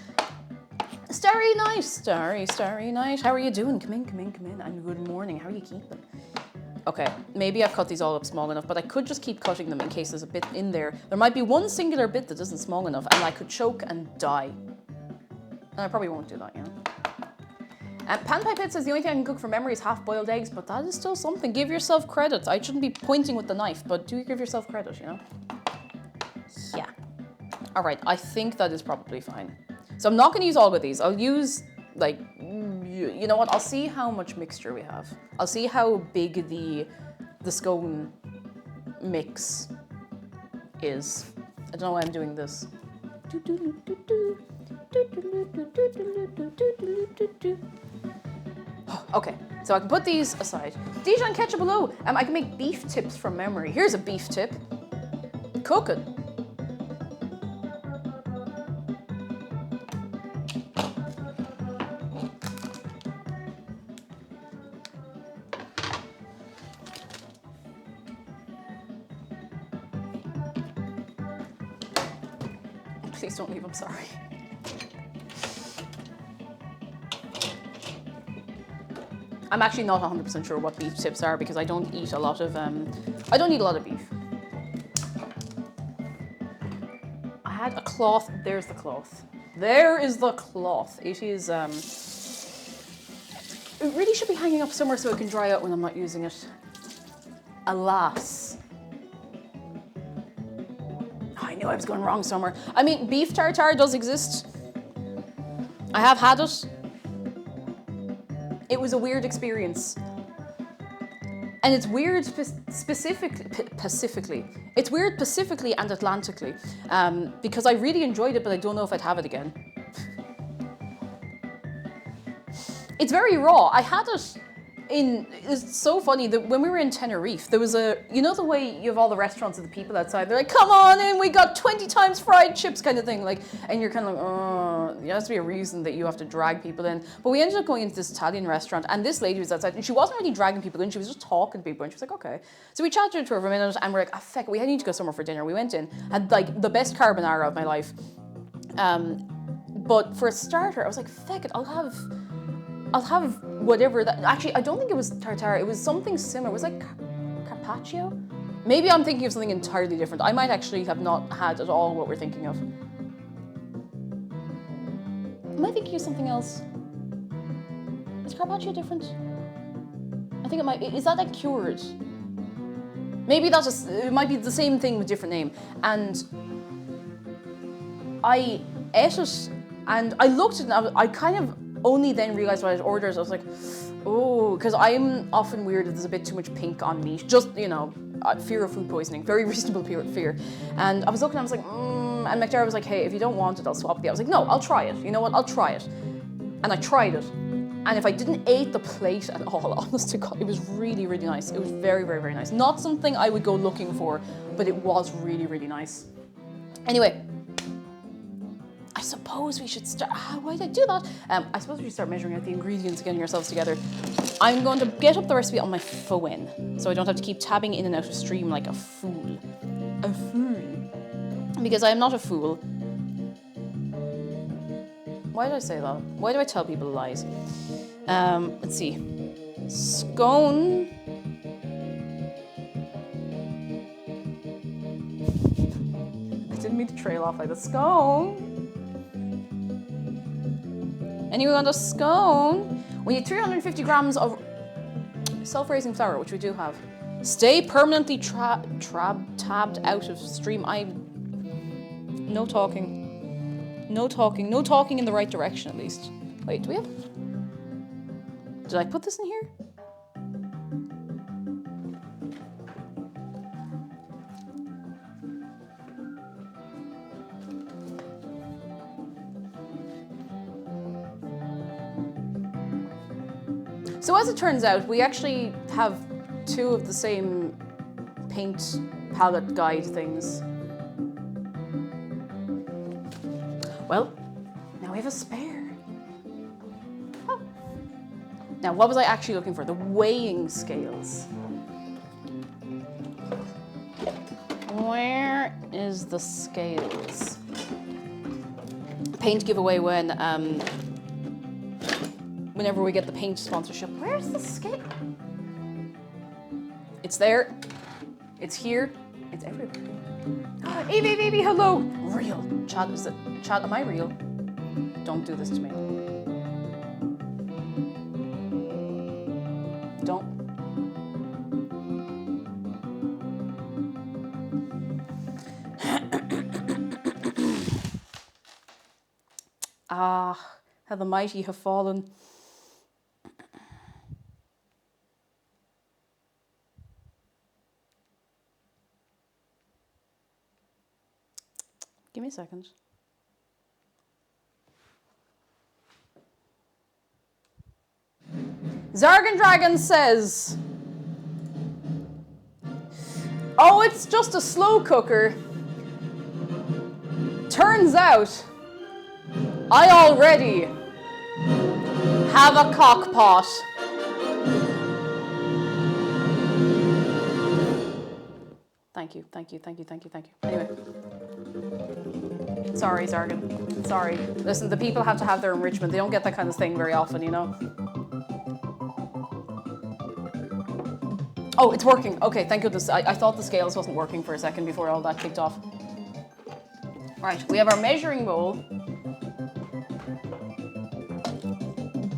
Starry night, starry night. How are you doing? Come in. And good morning. How are you keeping? Okay, maybe I've cut these all up small enough, but I could just keep cutting them in case there's a bit in there. There might be one singular bit that isn't small enough, and I could choke and die. And I probably won't do that, Pan Pie Pit says the only thing I can cook from memory is half-boiled eggs, but that is still something. Give yourself credit. I shouldn't be pointing with the knife, but do give yourself credit, Yeah. All right, I think that is probably fine. So I'm not going to use all of these. I'll use, like, you know what? I'll see how much mixture we have. I'll see how big the scone mix is. I don't know why I'm doing this. Okay, so I can put these aside. Dijon ketchup below. I can make beef tips from memory. Here's a beef tip. Cook it. Please don't leave, I'm sorry. I'm actually not 100% sure what beef tips are because I don't eat a lot of beef. I had a cloth. There's the cloth. There is the cloth. It is, it really should be hanging up somewhere so it can dry out when I'm not using it. Alas. I knew I was going wrong somewhere. I mean, beef tartare does exist. I have had it. It was a weird experience. And it's weird specifically. It's weird pacifically and Atlantically. Because I really enjoyed it, but I don't know if I'd have it again. It's very raw. I had it it's so funny that when we were in Tenerife, there was you know the way you have all the restaurants and the people outside, they're like, come on in, we got 20 times fried chips kind of thing. Like, and you're kind of like, oh, there has to be a reason that you have to drag people in. But we ended up going into this Italian restaurant and this lady was outside and she wasn't really dragging people in, she was just talking to people and she was like, okay. So we chatted to her for a minute and we're like, oh, feck, we need to go somewhere for dinner. We went in, had like the best carbonara of my life. But for a starter, I was like, feck it, I'll have whatever that, actually, I don't think it was tartare, it was something similar. It was like carpaccio? Maybe I'm thinking of something entirely different. I might actually have not had at all what we're thinking of. Am I thinking of something else? Is carpaccio different? I think it might, is that like cured? Maybe that's just, it might be the same thing with different name. And I ate it and I looked at it and I kind of only then realized what I'd ordered. I was like, oh, because I'm often weird if there's a bit too much pink on meat. Just, you know, fear of food poisoning, very reasonable fear. And I was looking, I was like, and McDara was like, hey, if you don't want it, I'll swap it. I was like, no, I'll try it. You know what, I'll try it. And I tried it. And if I didn't eat the plate at all, honest to God, it was really, really nice. It was very, very, very nice. Not something I would go looking for, but it was really, really nice. Anyway, I suppose we should start, why did I do that? I suppose we should start measuring out the ingredients, getting ourselves together. I'm going to get up the recipe on my phone, so I don't have to keep tabbing in and out of stream like a fool. A fool. Because I am not a fool. Why did I say that? Why do I tell people lies? Let's see. Scone. I didn't mean to trail off like the scone. Anyway, on the scone, we need 350 grams of self-raising flour, which we do have. Stay permanently tabbed out of stream. No talking. No talking. No talking in the right direction, at least. Wait, do we have... Did I put this in here? So as it turns out, we actually have two of the same paint palette guide things. Well, now we have a spare. Oh. Now, what was I actually looking for? The weighing scales. Where is the scales? Paint giveaway whenever we get the paint sponsorship. Where's the scale? It's there. It's here. It's everywhere. Evie, baby, hello. Real. Chad, is it? Chad, am I real? Don't do this to me. Don't. Ah, how the mighty have fallen. Give me a second. Zargan Dragon says, oh, it's just a slow cooker. Turns out, I already have a cock pot. Thank you. Anyway. Sorry, Zargan. Sorry. Listen, the people have to have their enrichment. They don't get that kind of thing very often, you know? Oh, it's working. Okay, thank goodness. I thought the scales wasn't working for a second before all that kicked off. Right, we have our measuring bowl.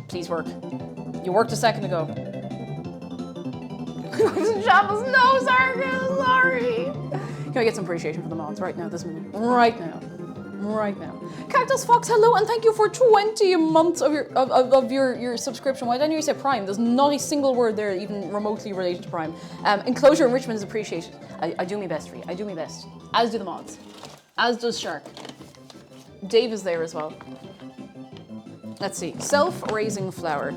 Please work. You worked a second ago. Shambles, no, Zargan, sorry. Can I get some appreciation for the mods right now, this minute? Right now. Right now. Cactus Fox, hello, and thank you for 20 months of your subscription. Why didn't you say Prime? There's not a single word there even remotely related to Prime. Enclosure enrichment is appreciated. I do my best for you. I do my best. As do the mods. As does Shark. Dave is there as well. Let's see. Self-raising flower.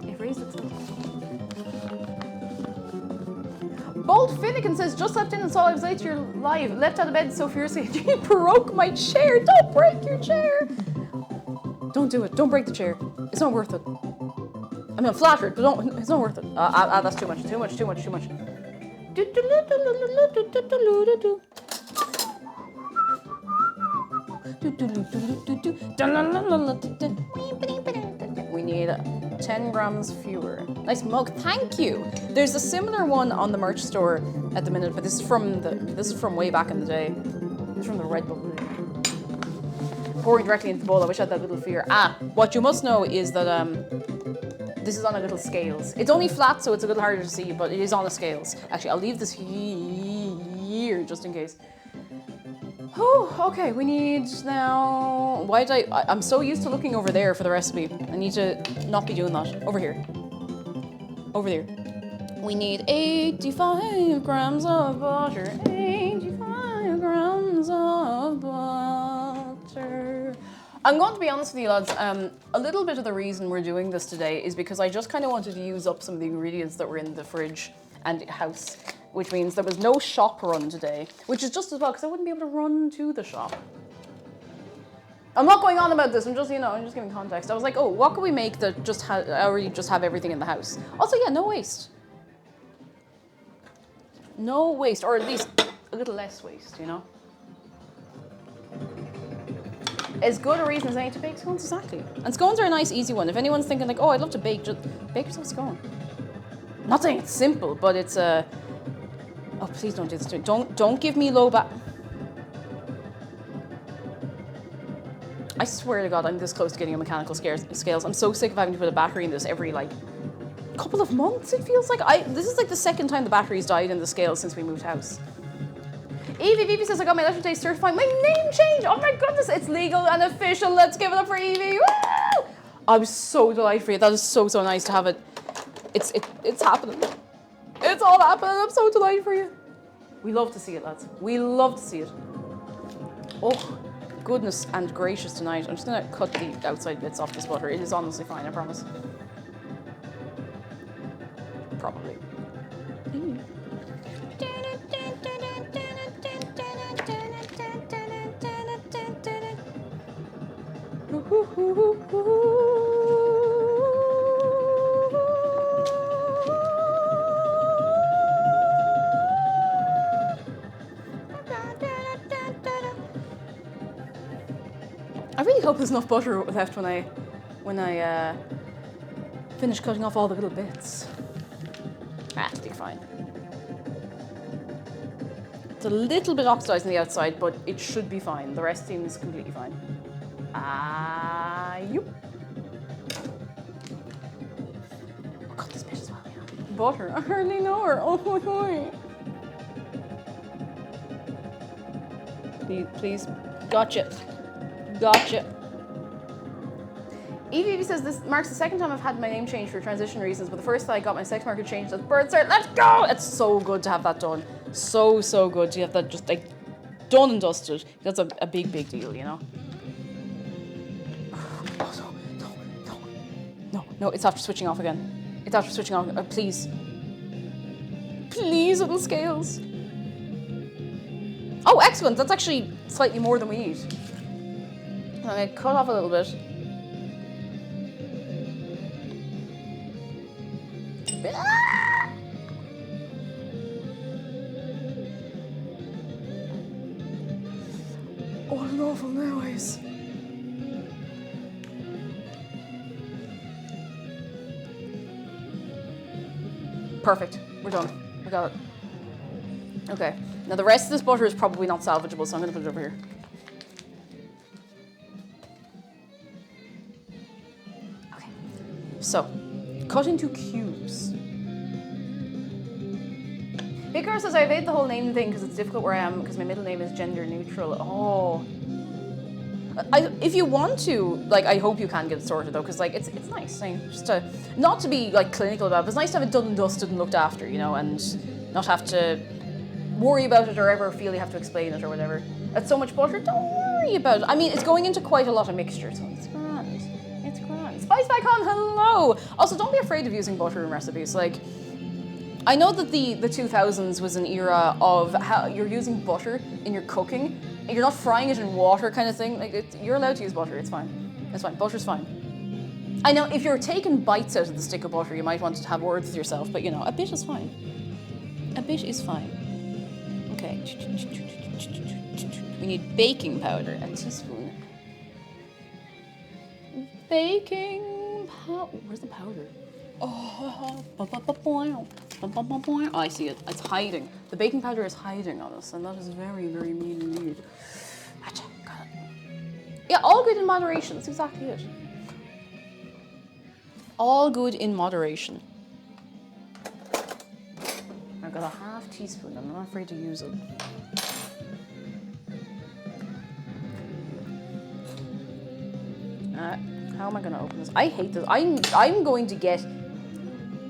It raised itself. Bold Finnegan says, just slept in and saw I was late to your live. Left out of bed so furiously. You broke my chair. Don't break your chair. Don't do it. Don't break the chair. It's not worth it. I mean, I'm flattered, but don't. It's not worth it. That's too much. Too much. Too much. Too much. We need 10 grams fewer. Nice mug, thank you. There's a similar one on the merch store at the minute, but this is from way back in the day. This is from the Red Bull. Pouring directly into the bowl. I wish I had that little fear. What you must know is that this is on a little scales. It's only flat, so it's a little harder to see, but it is on a scales. Actually, I'll leave this here just in case. Oh, okay, we need now... I'm so used to looking over there for the recipe. I need to not be doing that. Over here. Over there. We need 85 grams of butter. 85 grams of butter. I'm going to be honest with you, lads. A little bit of the reason we're doing this today is because I just kind of wanted to use up some of the ingredients that were in the fridge and house, which means there was no shop run today, which is just as well because I wouldn't be able to run to the shop. I'm not going on about this. I'm just giving context. I was like, oh, what could we make that just already just have everything in the house? Also, yeah, no waste. No waste, or at least a little less waste, you know. As good a reason as any to bake scones, exactly. And scones are a nice, easy one. If anyone's thinking like, oh, I'd love to bake, just bake yourself a scone. Not saying it's simple, but it's a. Oh, please don't do this to me. Don't give me low back. I swear to God, I'm this close to getting a mechanical scales. I'm so sick of having to put a battery in this every like couple of months. It feels like this is like the second time the battery's died in the scales since we moved house. Evie says I got my Letter Day certified. My name change. Oh my goodness, it's legal and official. Let's give it up for Evie. Woo! I'm so delighted for you. That is so nice to have it. It's happening. It's all happening. I'm so delighted for you. We love to see it, lads. We love to see it. Oh, goodness and gracious tonight. I'm just gonna cut the outside bits off this butter. It is honestly fine, I promise. Probably. I really hope there's enough butter left when I finish cutting off all the little bits. It'll be fine. It's a little bit oxidized on the outside, but it should be fine. The rest seems completely fine. Yup. Oh, cut this bit as well, yeah. Butter. I hardly know her. Oh my god. Please. Gotcha. Evie says this marks the second time I've had my name changed for transition reasons, but the first time I got my sex marker changed as Bird Cert. Let's go! It's so good to have that done. So good to have that just like done and dusted. That's a big deal, you know? Oh, no, it's after switching off again. It's after switching off. Please, little scales. Oh, excellent. That's actually slightly more than we need. I'm going to cut off a little bit. What an awful noise. Perfect. We're done. We got it. Okay. Now the rest of this butter is probably not salvageable, so I'm going to put it over here. Okay. So, cut into cubes. Vicar says I've ate the whole name thing because it's difficult where I am because my middle name is gender neutral. Oh. If you want to, like, I hope you can get it sorted though, because like it's nice, just to not to be like clinical about it, but it's nice to have it done and dusted and looked after, you know, and not have to worry about it or ever feel you have to explain it or whatever. That's so much butter. Don't worry about it. I mean, it's going into quite a lot of mixture, so it's grand. It's grand. Spice Back On, hello. Also, don't be afraid of using butter in recipes. Like, I know that the 2000s was an era of how you're using butter in your cooking. You're not frying it in water kind of thing. Like you're allowed to use butter. It's fine. It's fine. Butter's fine. I know if you're taking bites out of the stick of butter, you might want to have words with yourself, but you know, a bit is fine. A bit is fine. Okay. We need baking powder, a teaspoon. Baking powder. Where's the powder? Oh, I see it. It's hiding. The baking powder is hiding on us, and that is very, very mean indeed. Got it. Yeah, all good in moderation. That's exactly it. All good in moderation. I've got a half teaspoon. I'm not afraid to use it. How am I going to open this? I hate this. I'm going to get...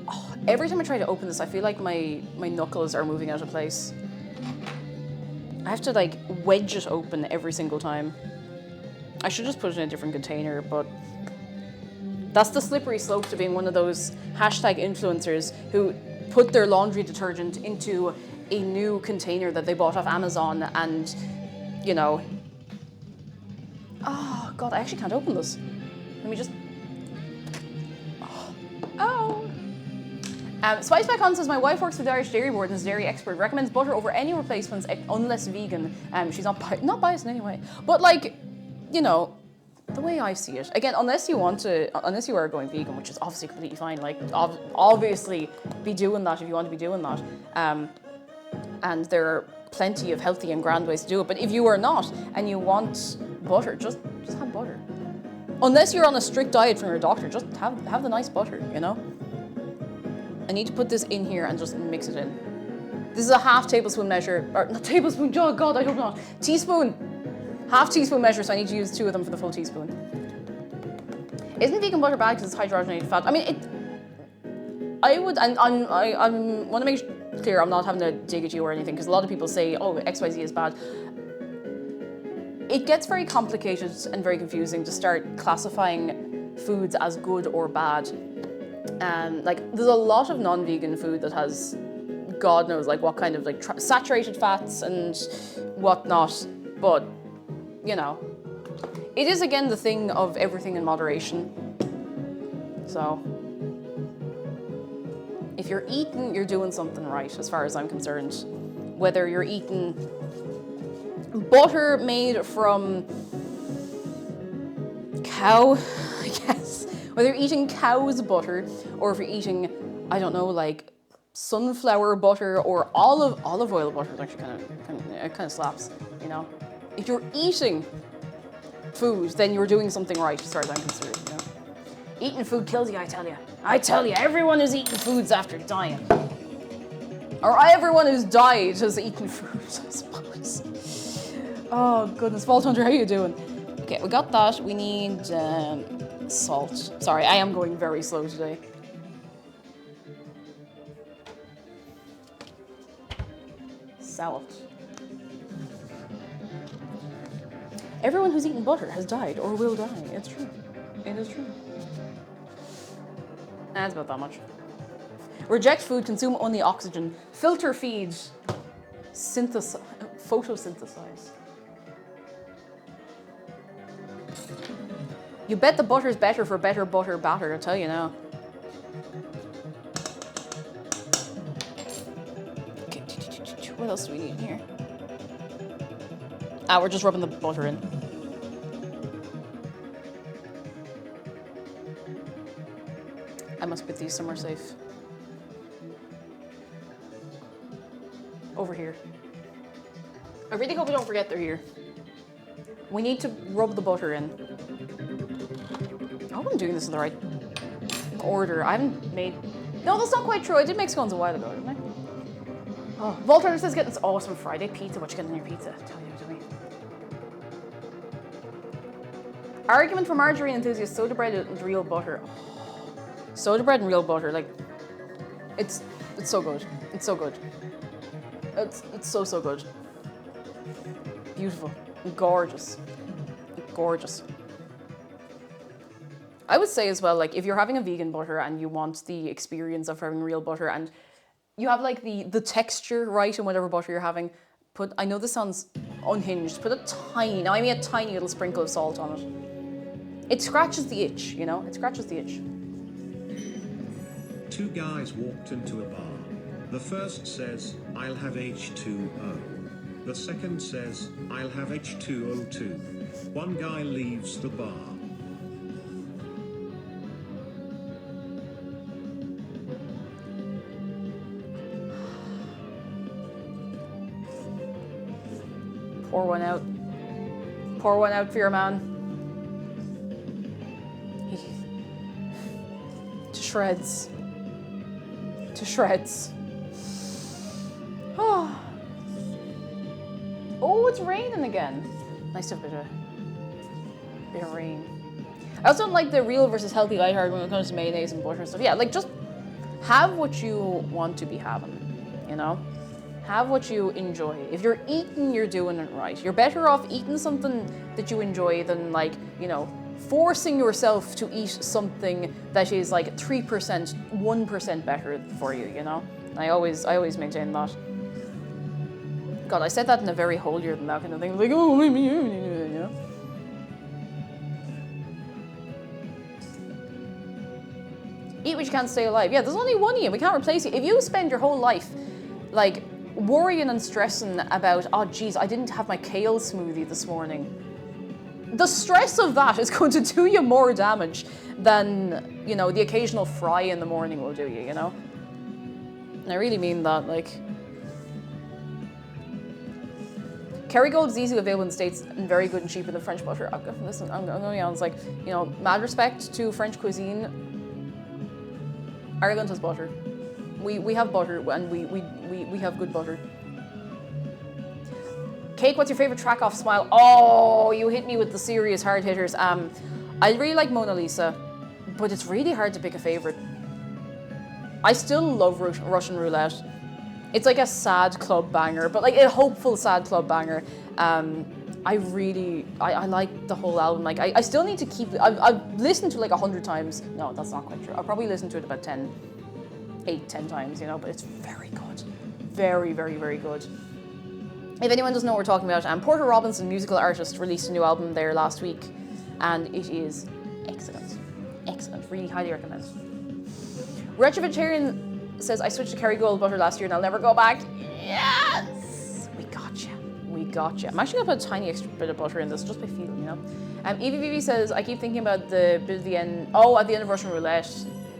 Oh, every time I try to open this, I feel like my knuckles are moving out of place. I have to like wedge it open every single time. I should just put it in a different container, but that's the slippery slope to being one of those hashtag influencers who put their laundry detergent into a new container that they bought off Amazon and, you know... Oh, God, I actually can't open this. Let me just... Oh. Spice Back On says, my wife works with the Irish Dairy Board and is a dairy expert. Recommends butter over any replacements unless vegan. She's not biased in any way. But like, you know, the way I see it, again, unless you are going vegan, which is obviously completely fine, like obviously be doing that if you want to be doing that. And there are plenty of healthy and grand ways to do it. But if you are not and you want butter, just have butter. Unless you're on a strict diet from your doctor, just have the nice butter, you know? I need to put this in here and just mix it in. This is a half tablespoon measure, or not tablespoon, oh God, I hope not. Teaspoon, half teaspoon measure, so I need to use 2 of them for the full teaspoon. Isn't vegan butter bad because it's hydrogenated fat? I mean, I want to make clear I'm not having to dig at you or anything, because a lot of people say, oh, XYZ is bad. It gets very complicated and very confusing to start classifying foods as good or bad. Like, there's a lot of non-vegan food that has, God knows, like what kind of like saturated fats and whatnot. But, you know, it is again the thing of everything in moderation. So, if you're eating, you're doing something right, as far as I'm concerned. Whether you're eating butter made from cow, I guess. Whether you're eating cow's butter, or if you're eating, I don't know, like sunflower butter or olive oil butter, is actually kind of slaps, you know. If you're eating food, then you're doing something right, as far as I'm concerned. You know, eating food kills you, I tell you. I tell you, everyone who's eating foods after dying, or everyone who's died has eaten food, I suppose. Oh goodness, Vault Hunter, how are you doing? Okay, we got that. We need salt. Sorry, I am going very slow today. Salt. Everyone who's eaten butter has died or will die. It's true. It is true. That's about that much. Reject food, consume only oxygen. Filter feed. Photosynthesize. You bet the butter's better for better butter batter, I tell you now. Okay, what else do we need in here? We're just rubbing the butter in. I must put these somewhere safe. Over here. I really hope we don't forget they're here. We need to rub the butter in. I hope I'm doing this in the right order. I haven't made... No, that's not quite true. I did make scones a while ago, didn't I? Oh, Walter says getting this awesome Friday pizza. What you getting in your pizza? Tell me. Argument for margarine enthusiasts, soda bread and real butter. Soda bread and real butter, like, it's so good. It's so good. It's so good. Beautiful. Gorgeous. Gorgeous. I would say as well, like, if you're having a vegan butter and you want the experience of having real butter and you have like the texture right in whatever butter you're having, I know this sounds unhinged, put a tiny little sprinkle of salt on it. It scratches the itch, you know? It scratches the itch. Two guys walked into a bar. The first says, I'll have H2O. The second says, I'll have H2O2. One guy leaves the bar. Pour one out. Pour one out for your man. To shreds. To shreds. Oh, it's raining again. Nice to have a bit of rain. I also don't like the real versus healthy lighthearted when it comes to mayonnaise and butter and stuff. Yeah, like just have what you want to be having, you know? Have what you enjoy. If you're eating, you're doing it right. You're better off eating something that you enjoy than, like, you know, forcing yourself to eat something that is like 3%, 1% better for you, you know? I always maintain that. God, I said that in a very holier than that kind of thing. Like, oh, you know? Eat what you can to stay alive. Yeah, there's only one of you. We can't replace you. If you spend your whole life, like, worrying and stressing about, oh, geez, I didn't have my kale smoothie this morning. The stress of that is going to do you more damage than, you know, the occasional fry in the morning will do you, you know? And I really mean that, like... Kerrygold is easily available in the States and very good and cheaper than French butter. Listen, I'm going to be honest, like, you know, mad respect to French cuisine. Ireland has butter. We have butter and we have good butter. Cake, what's your favorite track off Smile? Oh, you hit me with the serious hard hitters. I really like Mona Lisa, but it's really hard to pick a favorite. I still love Russian Roulette. It's like a sad club banger, but like a hopeful sad club banger. I like the whole album. Like I still need to keep. I've listened to it like 100 times. No, that's not quite true. I've probably listened to it about 10 times, you know. But it's very good, very, very, very good. If anyone doesn't know what we're talking about, Porter Robinson, musical artist, released a new album there last week, and it is excellent. Excellent. Really highly recommend. Retrovegetarian says, I switched to Kerrygold butter last year and I'll never go back. Yes! We gotcha. We gotcha. I'm actually going to put a tiny extra bit of butter in this, just by feeling, you know? EVVV says, I keep thinking about the bit at the end. Oh, at the end of Russian Roulette.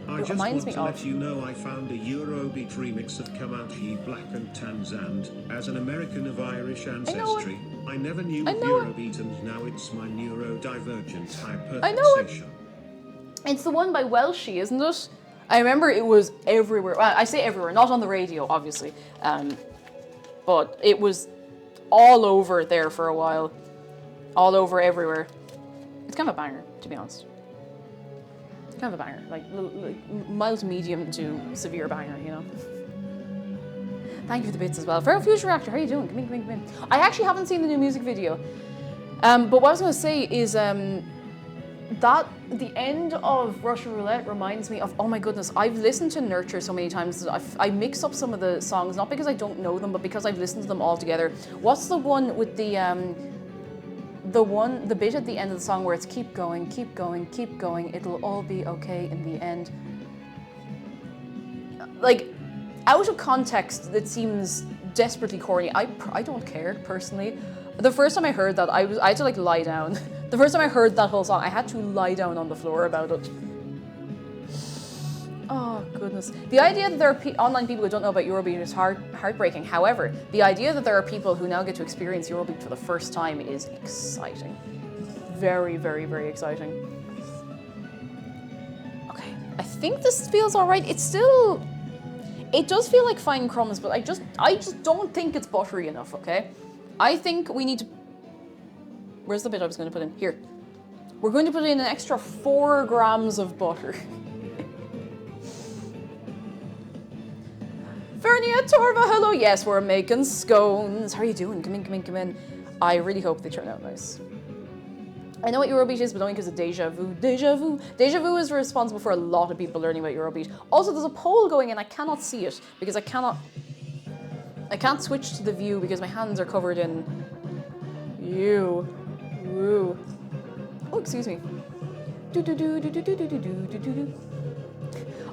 I just want to let you know I found a Eurobeat remix of Comanche Black and Tanzand as an American of Irish ancestry. I never knew Eurobeat and now it's my neurodivergent hyperfixation. It's the one by Welshie, isn't it? I remember it was everywhere. Well, I say everywhere, not on the radio, obviously. But it was all over there for a while. All over everywhere. It's kind of a banger, to be honest. It's kind of a banger. Like mild to medium to severe banger, you know? Thank you for the bits as well. Feral Fusion Reactor, how are you doing? Come in. I actually haven't seen the new music video. But what I was going to say is... that the end of Russian Roulette reminds me of, oh my goodness, I've listened to Nurture so many times that I mix up some of the songs, not because I don't know them, but because I've listened to them all together. What's the one with the bit at the end of the song where it's keep going, keep going, keep going, it'll all be okay in the end. Like, out of context, that seems desperately corny. I don't care, personally. The first time I heard that, I had to like lie down. The first time I heard that whole song, I had to lie down on the floor about it. Oh, goodness. The idea that there are online people who don't know about Eurobeat is heartbreaking. However, the idea that there are people who now get to experience Eurobeat for the first time is exciting. Very, very, very exciting. Okay, I think this feels all right. It does feel like fine crumbs, but I just don't think it's buttery enough, okay? I think we need to... Where's the bit I was going to put in? Here. We're going to put in an extra 4 grams of butter. Vernia Torva, hello. Yes, we're making scones. How are you doing? Come in, come in, come in. I really hope they turn out nice. I know what Eurobeat is, but only because of Deja Vu. Deja Vu. Deja Vu is responsible for a lot of people learning about Eurobeat. Also, there's a poll going and I cannot see it because I can't switch to the view because my hands are covered in you. Woo. Oh, excuse me.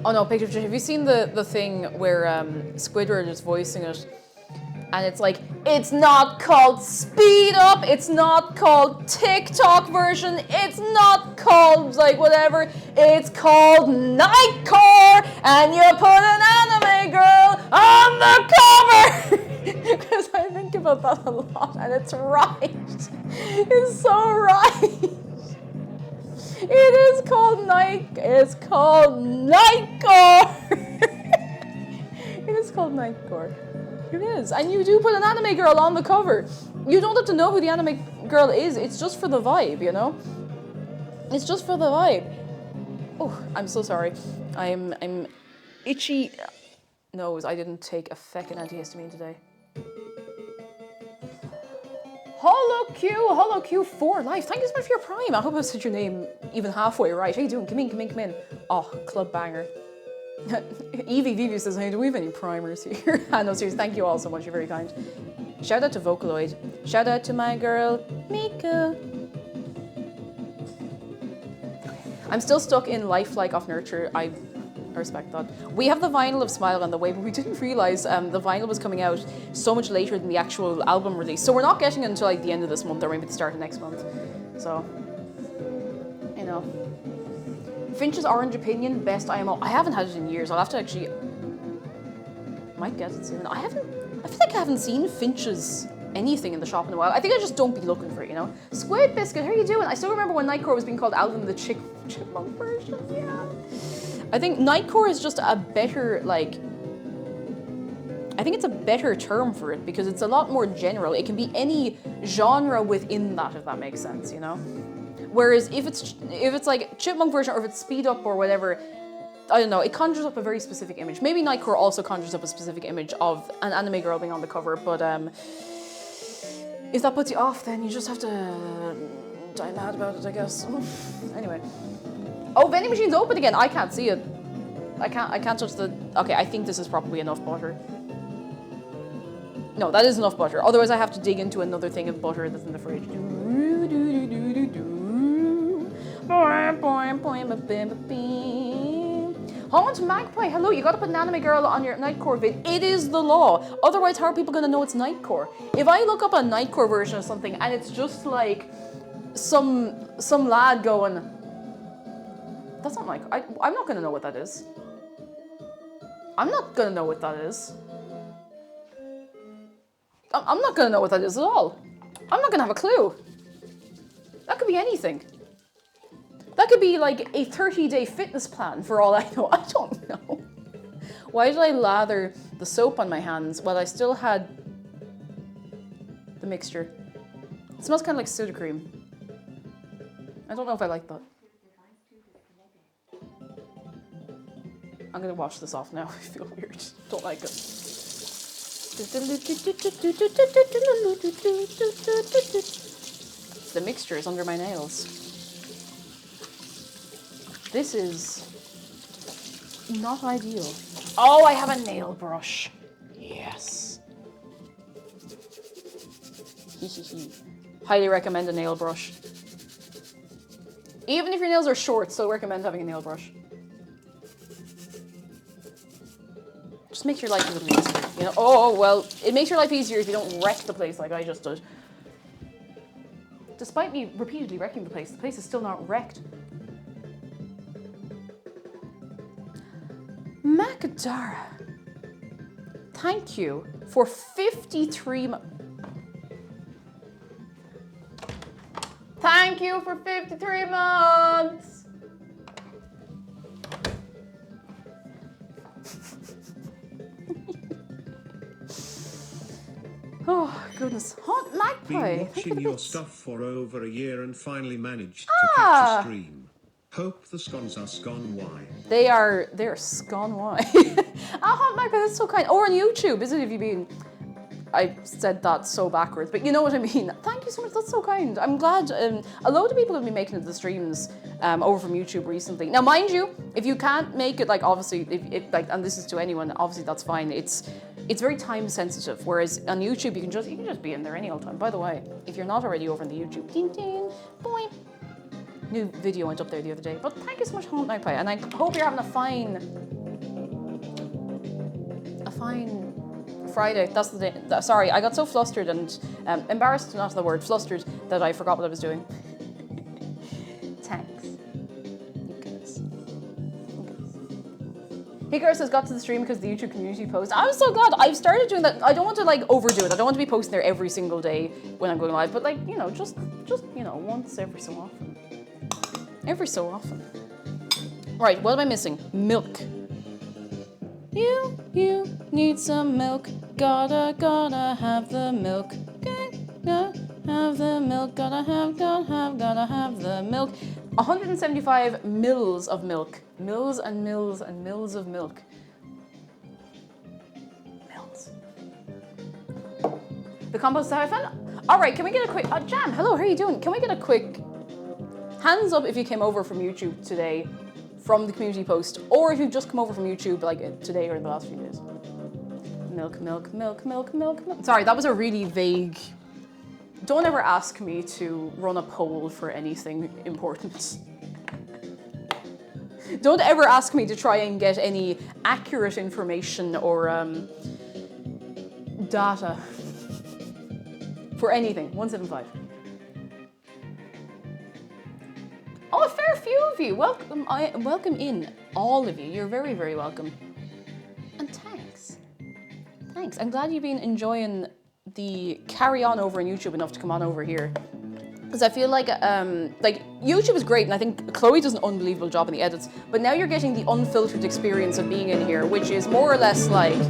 Oh no, Picture, have you seen the thing where Squidward is voicing it? And it's like, it's not called Speed Up, it's not called TikTok version, it's not called like whatever, it's called Nightcore, and you put an anime girl on the cover! Because I think about that a lot, and it's right. It's so right. It is called It's called Nightcore! It is called Nightcore. It is. And you do put an anime girl on the cover. You don't have to know who the anime girl is. It's just for the vibe, you know? It's just for the vibe. Oh, I'm so sorry. I'm itchy nose. I didn't take a feckin' antihistamine today. Hollow Q 4 Life. Thank you so much for your prime. I hope I said your name even halfway right. How you doing? Come in, come in, come in. Oh, club banger. Evie Vivi says, hey, do we have any primers here? No, seriously, thank you all so much. You're very kind. Shout out to Vocaloid. Shout out to my girl, Mika. I'm still stuck in Life Like Off Nurture. I respect that. We have the vinyl of Smile on the way, but we didn't realize the vinyl was coming out so much later than the actual album release. So we're not getting it until like the end of this month or maybe the start of next month. So, you know. Finch's Orange Opinion, best IMO. I haven't had it in years. I'll have to actually... Might get it soon. I feel like I haven't seen Finch's anything in the shop in a while. I think I just don't be looking for it, you know? Squid Biscuit, how are you doing? I still remember when Nightcore was being called Alvin the Chipmunk version, yeah. I think Nightcore is just a better, like... I think it's a better term for it because it's a lot more general. It can be any genre within that, if that makes sense, you know? Whereas if it's like Chipmunk version or if it's Speed Up or whatever, I don't know, it conjures up a very specific image. Maybe Nightcore also conjures up a specific image of an anime girl being on the cover, but if that puts you off, then you just have to die mad about it, I guess. Anyway. Oh, vending machine's open again. I can't see it. I can't touch the... Okay, I think this is probably enough butter. No, that is enough butter. Otherwise, I have to dig into another thing of butter that's in the fridge. Haunt Magpie, hello, you gotta put an anime girl on your Nightcore vid. It is the law. Otherwise, how are people gonna know it's Nightcore? If I look up a Nightcore version of something and it's just like some lad going, that's not Nightcore. I'm not gonna know what that is. I'm not gonna know what that is. I'm not gonna know what that is at all. I'm not gonna have a clue. That could be anything. That could be like a 30-day fitness plan for all I know. I don't know. Why did I lather the soap on my hands while I still had the mixture? It smells kind of like soda cream. I don't know if I like that. I'm gonna wash this off now. I feel weird. Don't like it. The mixture is under my nails. This is not ideal. Oh, I have a nail brush. Yes. Highly recommend a nail brush. Even if your nails are short, still recommend having a nail brush. Just makes your life a little easier, you know? Oh, well, it makes your life easier if you don't wreck the place like I just did. despite me repeatedly wrecking the place is still not wrecked. Macadara, thank you for 53 Thank you for 53 months. Oh, goodness. Hot Magpie. Been Think watching of your this. stuff for over a year and finally managed to catch a stream. Hope the scones are scone why. They're scone why. Hot Magpie, that's so kind. Or on YouTube, isn't it? If you've been... I said that so backwards, but you know what I mean. Thank you so much. That's so kind. I'm glad. A load of people have been making it the streams over from YouTube recently. Now, mind you, if you can't make it, like obviously, and this is to anyone, obviously that's fine. It's very time sensitive. Whereas on YouTube, you can just be in there any old time. By the way, if you're not already over on the YouTube, ding ding, boy. New video went up there the other day. But thank you so much, Hot Magpie, and I hope you're having a fine Friday. That's the day. Sorry, I got so flustered and embarrassed, not the word, flustered, that I forgot what I was doing. Thanks. You guys. Hikaru says, got to the stream because the YouTube community post. I'm so glad. I've started doing that. I don't want to like overdo it. I don't want to be posting there every single day when I'm going live, but like, you know, just you know, once every so often. Every so often. Right, what am I missing? Milk. You need some milk. Gotta have the milk. Gotta have the milk. Gotta have the milk. 175 mils of milk. Mils and mils and mils of milk. Mils. The compost that I found. All right, can we get a quick Jam? Hello, how are you doing? Can we get a quick hands up if you came over from YouTube today? From the community post, or if you've just come over from YouTube like today or the last few days. Milk. Sorry, that was a really vague... Don't ever ask me to run a poll for anything important. Don't ever ask me to try and get any accurate information or data for anything. 175. Oh, a fair few of you. Welcome in, all of you. You're very, very welcome. And thanks. Thanks. I'm glad you've been enjoying the carry on over on YouTube enough to come on over here. Because I feel like YouTube is great, and I think Chloe does an unbelievable job in the edits, but now you're getting the unfiltered experience of being in here, which is more or less like...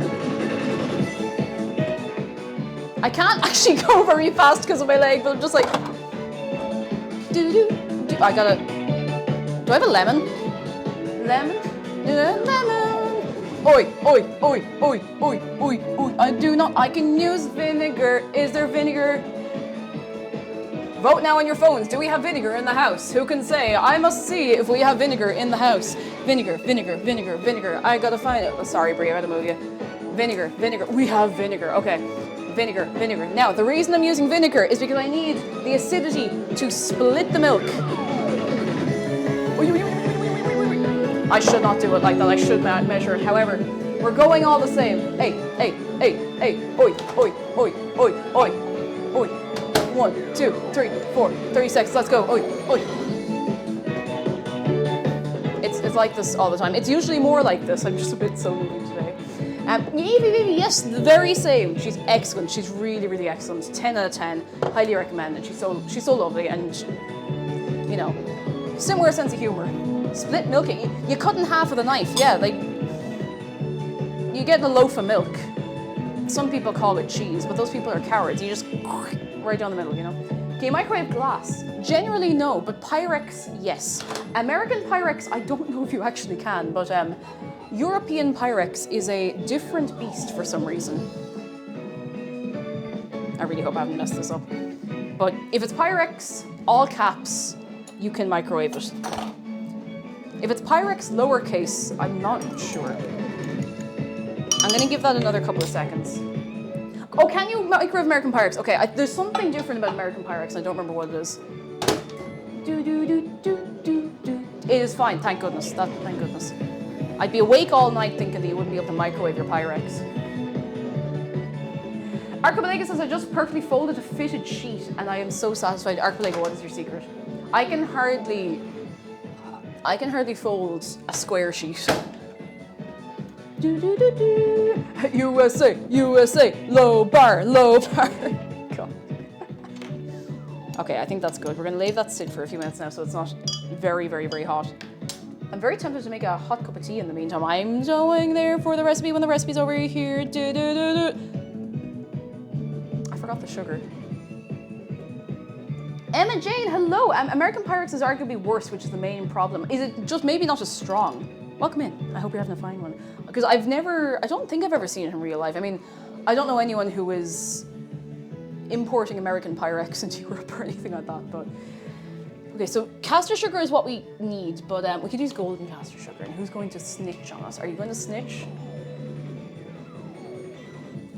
I can't actually go very fast because of my leg, but I'm just like... I gotta... Do I have a lemon? Lemon? Oi. I do not... I can use vinegar. Is there vinegar? Vote now on your phones. Do we have vinegar in the house? Who can say? I must see if we have vinegar in the house. Vinegar. I gotta find it. Oh, sorry, Brie, I gotta move you. Vinegar. We have vinegar. Okay. Vinegar. Now, the reason I'm using vinegar is because I need the acidity to split the milk. I should not do it like that. I should measure it. However, we're going all the same. Hey. Oi. 1, 2, 3, 4, 30 seconds. Let's go. Oi. It's like this all the time. It's usually more like this. I'm just a bit so moving today. Evie, yes, the very same. She's excellent. She's really, really excellent. 10 out of 10. Highly recommend it. She's so lovely, and you know, similar sense of humor. Split milking. You cut in half with a knife. Yeah, like you get a loaf of milk. Some people call it cheese, but those people are cowards. You just right down the middle, you know. Can you microwave glass? Generally, no, but Pyrex, yes. American Pyrex, I don't know if you actually can, but European Pyrex is a different beast for some reason. I really hope I haven't messed this up. But if it's Pyrex, all caps, you can microwave it. If it's Pyrex lowercase, I'm not sure. I'm gonna give that another couple of seconds. Oh, can you microwave American Pyrex? Okay, there's something different about American Pyrex, and I don't remember what it is. It is fine, thank goodness. Thank goodness. I'd be awake all night thinking that you wouldn't be able to microwave your Pyrex. Archipelago says, I just perfectly folded a fitted sheet and I am so satisfied. Archipelago, what is your secret? I can hardly fold a square sheet. USA, USA, low bar, low bar. God. Okay, I think that's good. We're gonna leave that sit for a few minutes now so it's not very, very, very hot. I'm very tempted to make a hot cup of tea in the meantime. I'm going there for the recipe when the recipe's over here. I forgot the sugar. Emma Jane, hello. American Pyrex is arguably worse, which is the main problem. Is it just maybe not as strong? Welcome in. I hope you're having a fine one. Because I don't think I've ever seen it in real life. I mean, I don't know anyone who is importing American Pyrex into Europe or anything like that, but... Okay, so caster sugar is what we need, but we could use golden caster sugar. And who's going to snitch on us? Are you going to snitch?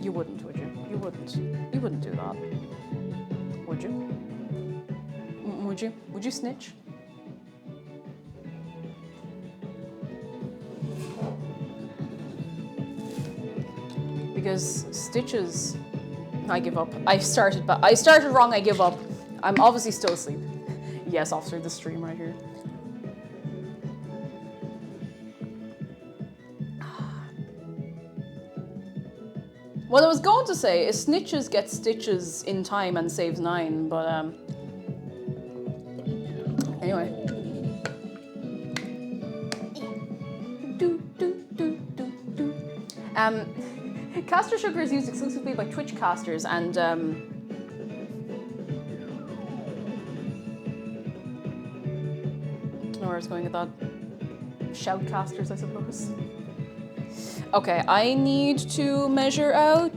You wouldn't, would you? You wouldn't. You wouldn't do that. Would you? Would you? Would you snitch? Because stitches, I give up. I started wrong, I give up. I'm obviously still asleep. Yes, officer, the stream right here. What I was going to say is snitches get stitches in time and saves 9, but anyway. Caster sugar is used exclusively by Twitch casters and I don't know where I was going with that. Shoutcasters, I suppose. Okay, I need to measure out...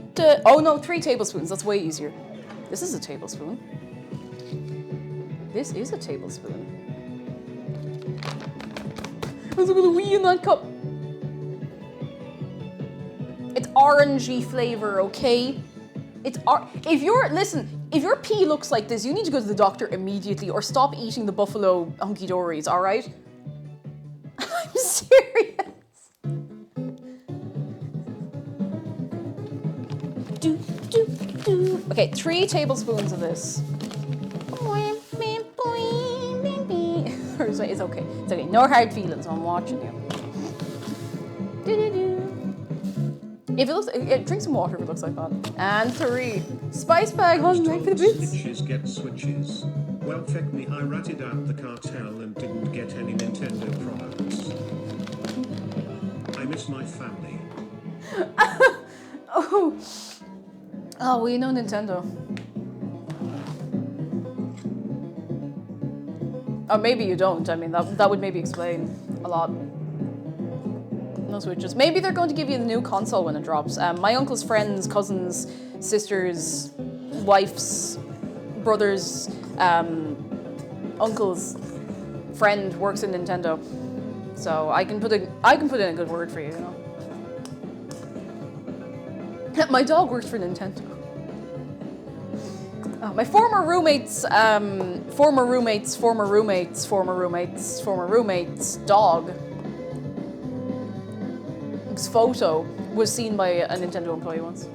oh no, 3 tablespoons. That's way easier. This is a tablespoon. This is a tablespoon. There's a little wee in that cup. It's orangey flavor, okay? If your pee looks like this, you need to go to the doctor immediately or stop eating the buffalo hunky dories, all right? I'm serious. Okay, 3 tablespoons of this. It's okay. It's okay. No hard feelings. I'm watching you. If it looks, drink some water if it looks like that. And 3. Spice bag, hungry for the bits. Snitches get switches. Well, feck me, I ratted out the cartel and didn't get any Nintendo products. I miss my family. Oh, well, you know Nintendo. Or maybe you don't. I mean, that would maybe explain a lot. No switches. Maybe they're going to give you the new console when it drops. My uncle's friends, cousins, sisters, wife's, brothers, uncle's friend works in Nintendo, so I can put in a good word for you. You know. My dog works for Nintendo. My former roommate's dog. His photo was seen by a Nintendo employee once.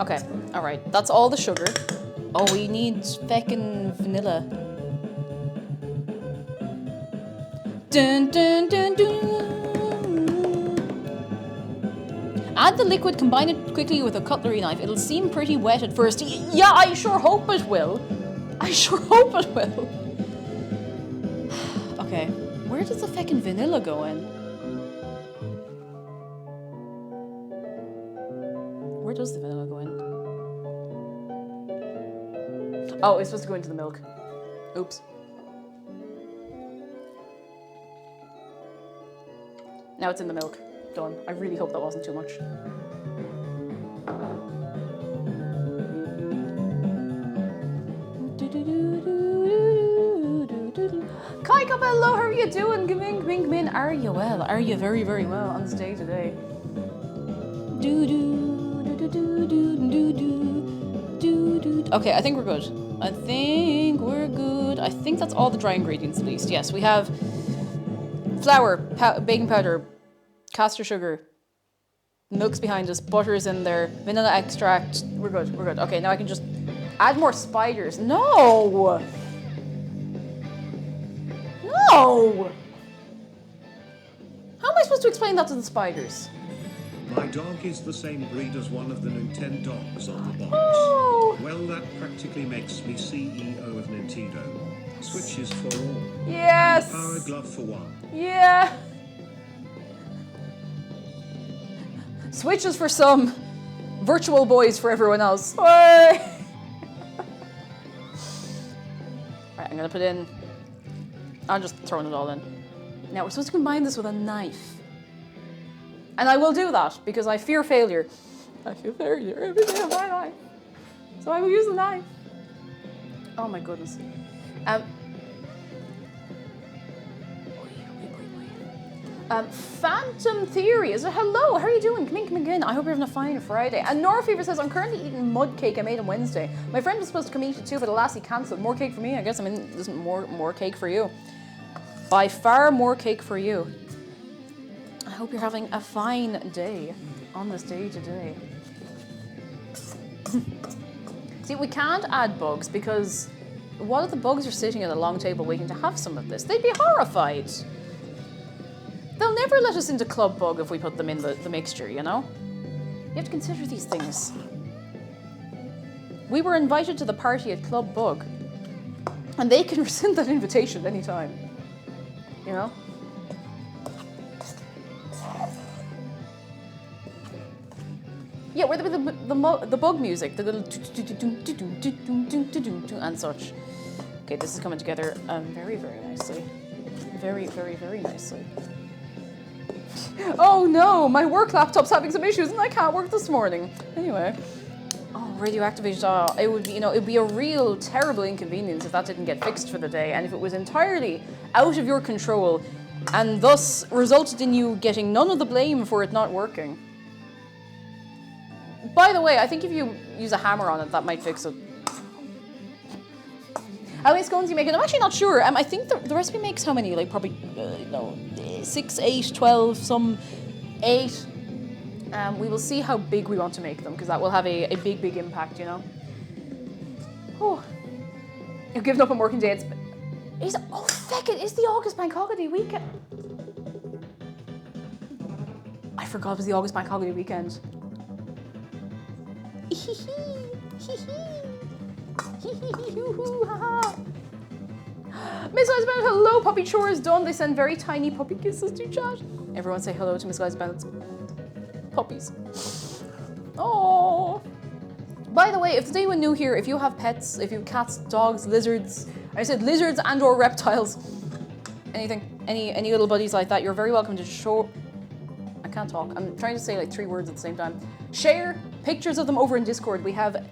Okay, all right, that's all the sugar. Oh, we need feckin' vanilla. Dun dun dun dun. Add the liquid, combine it quickly with a cutlery knife. It'll seem pretty wet at first. Yeah, I sure hope it will. I sure hope it will. Okay, where does the feckin' vanilla go in? Where does the vanilla go in? Oh, it's supposed to go into the milk. Oops. Now it's in the milk. Done. I really hope that wasn't too much. Kai Cup, hello, how are you doing? Come in. Are you well? Are you very, very well on this day today? Okay, I think we're good. I think that's all the dry ingredients at least. Yes, we have flour, baking powder, Castor sugar. Milk's behind us. Butter's in there. Vanilla extract. We're good. We're good. Okay, now I can just add more spiders. No! No! How am I supposed to explain that to the spiders? My dog is the same breed as one of the Nintendo dogs on the box. Oh! Well, that practically makes me CEO of Nintendo. Switches for all. Yes! Power glove for one. Yeah! Switches for some, virtual boys for everyone else. Right, I'm gonna put in. I'm just throwing it all in. Now we're supposed to combine this with a knife. And I will do that because I fear failure. I fear failure every day of my life. So I will use the knife. Oh my goodness. Phantom Theory is a hello. How are you doing? Come in. I hope you're having a fine Friday. And Nora Fever says, I'm currently eating mud cake I made on Wednesday. My friend was supposed to come eat it too, but alas, he cancelled. More cake for me, I guess. I mean, there's more cake for you. By far more cake for you. I hope you're having a fine day on this day today. See, we can't add bugs because what if the bugs are sitting at a long table waiting to have some of this? They'd be horrified. They'll never let us into Club Bug if we put them in the mixture, you know? You have to consider these things. We were invited to the party at Club Bug, and they can rescind that invitation anytime. You know? Yeah, where the bug music, the little and such. Okay, this is coming together very, very nicely. Very, very, very nicely. Oh no, my work laptop's having some issues and I can't work this morning. Anyway. Oh, radioactivated. It would be, you know, it'd be a real terrible inconvenience if that didn't get fixed for the day and if it was entirely out of your control and thus resulted in you getting none of the blame for it not working. By the way, I think if you use a hammer on it, that might fix it. How many scones you making? I'm actually not sure. I think the recipe makes how many? Like probably, 6, 8, 12, some 8. We will see how big we want to make them because that will have a big impact, you know. Oh, you've given up on working day. Oh, feck it! It's the August Bank Holiday weekend. I forgot it was the August Bank Holiday weekend. Miss Liza Bennett, hello, puppy chore is done. They send very tiny puppy kisses to chat. Everyone say hello to Miss Liza Bennett's puppies. Oh. By the way, if there's anyone new here, if you have pets, if you have cats, dogs, lizards, I said lizards and or reptiles, anything, any little buddies like that, you're very welcome to show. I can't talk. I'm trying to say like 3 words at the same time. Share pictures of them over in Discord. We have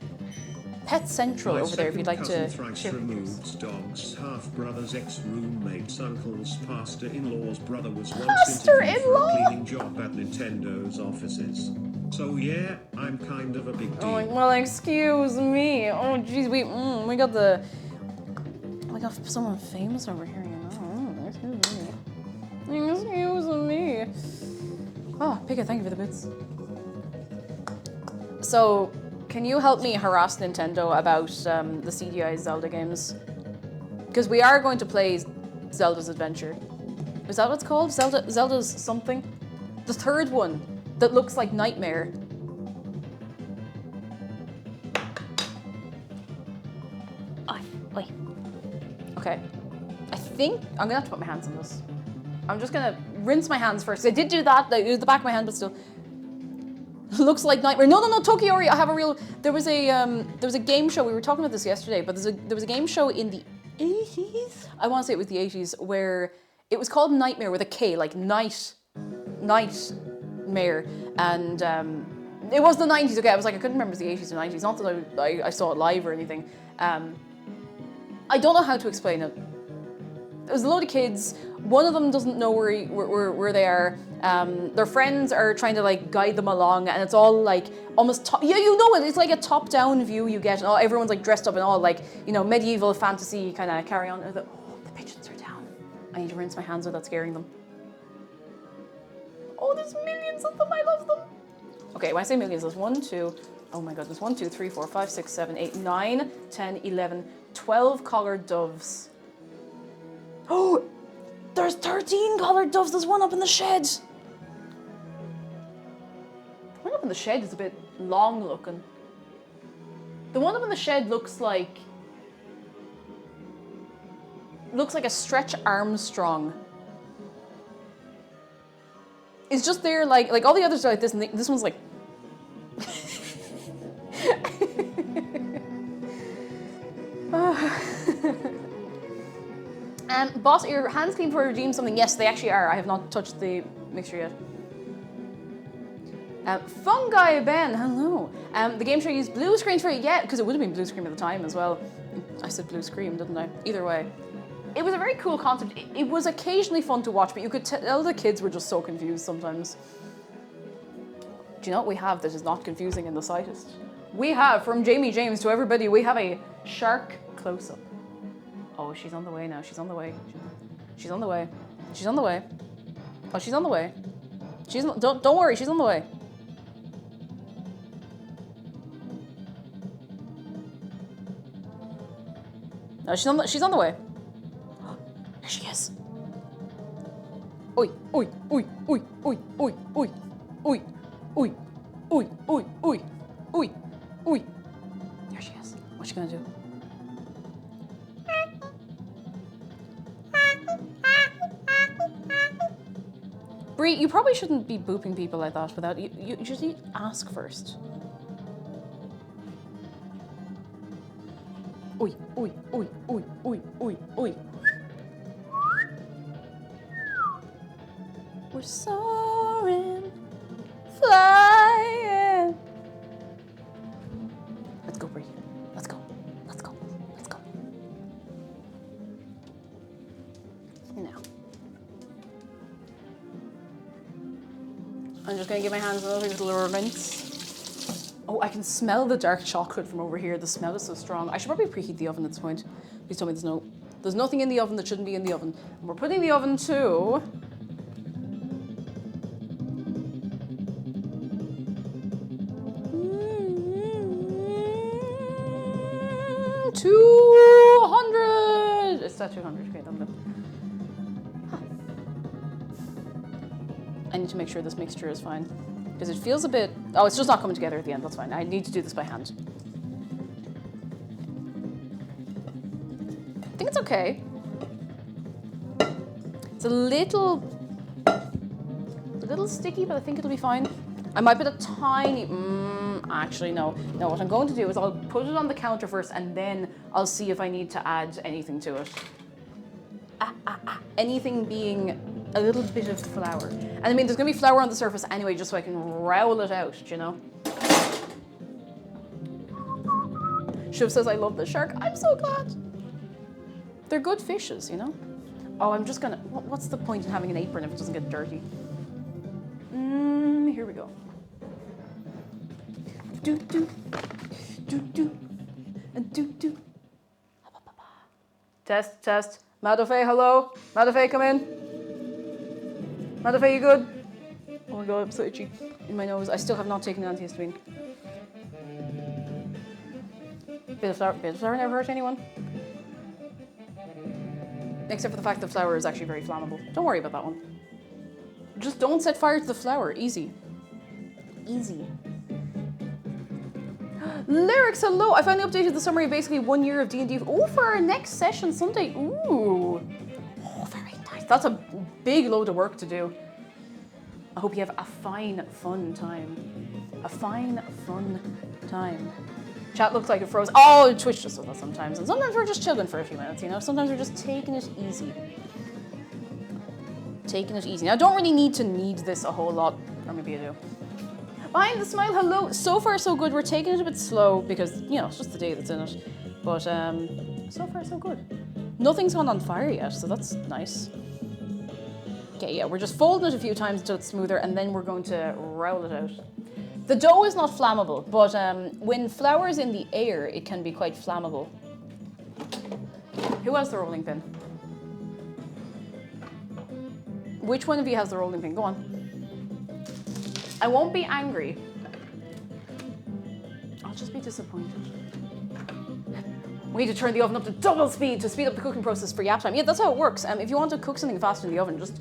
Pet Central over there if you'd like to share removed dogs, half-brothers, ex-roommates, uncles, pastor-in-law's brother was once Pastor-in-law? interviewed for a cleaning job at Nintendo's offices. So yeah, I'm kind of a big deal. Oh, well, excuse me. Oh, jeez, we got someone famous over here, you know. Excuse me. Oh, Pika, thank you for the bits. So, can you help me harass Nintendo about the CDI Zelda games? Because we are going to play Zelda's Adventure. Is that what it's called? Zelda's something? The third one that looks like Nightmare. Oi. Okay. I think I'm gonna have to put my hands on this. I'm just gonna rinse my hands first. I did do that, like, it was the back of my hand, but still. Looks like Nightmare. No, Tokiori. I have a real. There was a game show. We were talking about this yesterday, but there was a game show in the 80s. I want to say it was the 80s where it was called Nightmare with a K, like Nightmare, and it was the 90s. Okay, I was like I couldn't remember the 80s or 90s. Not that I saw it live or anything. I don't know how to explain it. It was a load of kids. One of them doesn't know where they are. Their friends are trying to like guide them along, and it's all like almost yeah, you know it. It's like a top-down view you get, and everyone's like dressed up in all like medieval fantasy kind of carry on. The pigeons are down. I need to rinse my hands without scaring them. Oh, there's millions of them. I love them. Okay, when I say millions, there's 1, 2, oh my goodness, 1, 2, 3, 4, 5, 6, 7, 8, 9, 10, 11, 12 collared doves. Oh, there's 13 collared doves. There's one up in the shed. The one up in the shed is a bit long looking. The one up in the shed looks like a Stretch Armstrong. It's just there like all the others are like this, and this one's like. Boss, are your hands clean before I redeem something? Yes, they actually are. I have not touched the mixture yet. Fungi Ben, hello. The game show used blue screen for it, yeah, because it would have been blue screen at the time as well. I said blue screen, didn't I? Either way. It was a very cool concept. It was occasionally fun to watch, but you could tell the kids were just so confused sometimes. Do you know what we have that is not confusing in the slightest? We have, from Jamie James to everybody, we have a shark close-up. Oh, she's on the way now. She's on the way. She's on the way. She's on the way. Oh, she's on the way. Don't worry, she's on the way. No, she's on the way. There she is. Oi, oi, oi, oi, oi, oi, oi, oi, oi, oi, oi, oi, oi, oi. There she is. What's she gonna do? Bree, you probably shouldn't be booping people like that without you just need to ask first. Oi, oi, oi, oi, oi, oi, oi. We're soaring, flying. Let's go, Bree. Let's go. Let's go. Let's go. Now. I'm just gonna give my hands a little rinse. Oh, I can smell the dark chocolate from over here. The smell is so strong. I should probably preheat the oven at this point. Please tell me there's nothing in the oven that shouldn't be in the oven. And we're putting the oven to 200. It's at 200. Okay, done. I need to make sure this mixture is fine because it feels a bit. Oh, it's just not coming together at the end. That's fine. I need to do this by hand. I think it's okay. It's a little sticky, but I think it'll be fine. I might put a tiny. Actually, no. No, what I'm going to do is I'll put it on the counter first, and then I'll see if I need to add anything to it. Anything being a little bit of flour. And I mean, there's going to be flour on the surface anyway, just so I can roll it out, you know? Shiv says, I love the shark. I'm so glad. They're good fishes, you know? Oh, I'm just going to... What's the point in having an apron if it doesn't get dirty? Here we go. Do do do do and do do. Test. Madofe, hello. Madofe, come in. Madofe, you good? Oh my god, I'm so itchy in my nose. I still have not taken antihistamine. Bit of flour never hurt anyone. Except for the fact that flour is actually very flammable. Don't worry about that one. Just don't set fire to the flour. Easy. Easy. Lyrics, hello. I finally updated the summary, basically 1 year of D&D. Oh, for our next session Sunday. Ooh. Oh, very nice. That's a big load of work to do. I hope you have a fine, fun time. A fine, fun time. Chat looks like it froze. Oh, Twitch just does that sometimes. And sometimes we're just chilling for a few minutes, you know? Sometimes we're just taking it easy. Taking it easy. Now, I don't really need this a whole lot. Or maybe I do. Behind the smile, hello. So far, so good. We're taking it a bit slow because, you know, it's just the day that's in it. But so far, so good. Nothing's gone on fire yet, so that's nice. Okay, yeah, we're just folding it a few times until it's smoother, and then we're going to roll it out. The dough is not flammable, but when flour is in the air, it can be quite flammable. Who has the rolling pin? Which one of you has the rolling pin? Go on. I won't be angry. I'll just be disappointed. We need to turn the oven up to double speed to speed up the cooking process for yap time. Yeah, that's how it works. If you want to cook something fast in the oven, just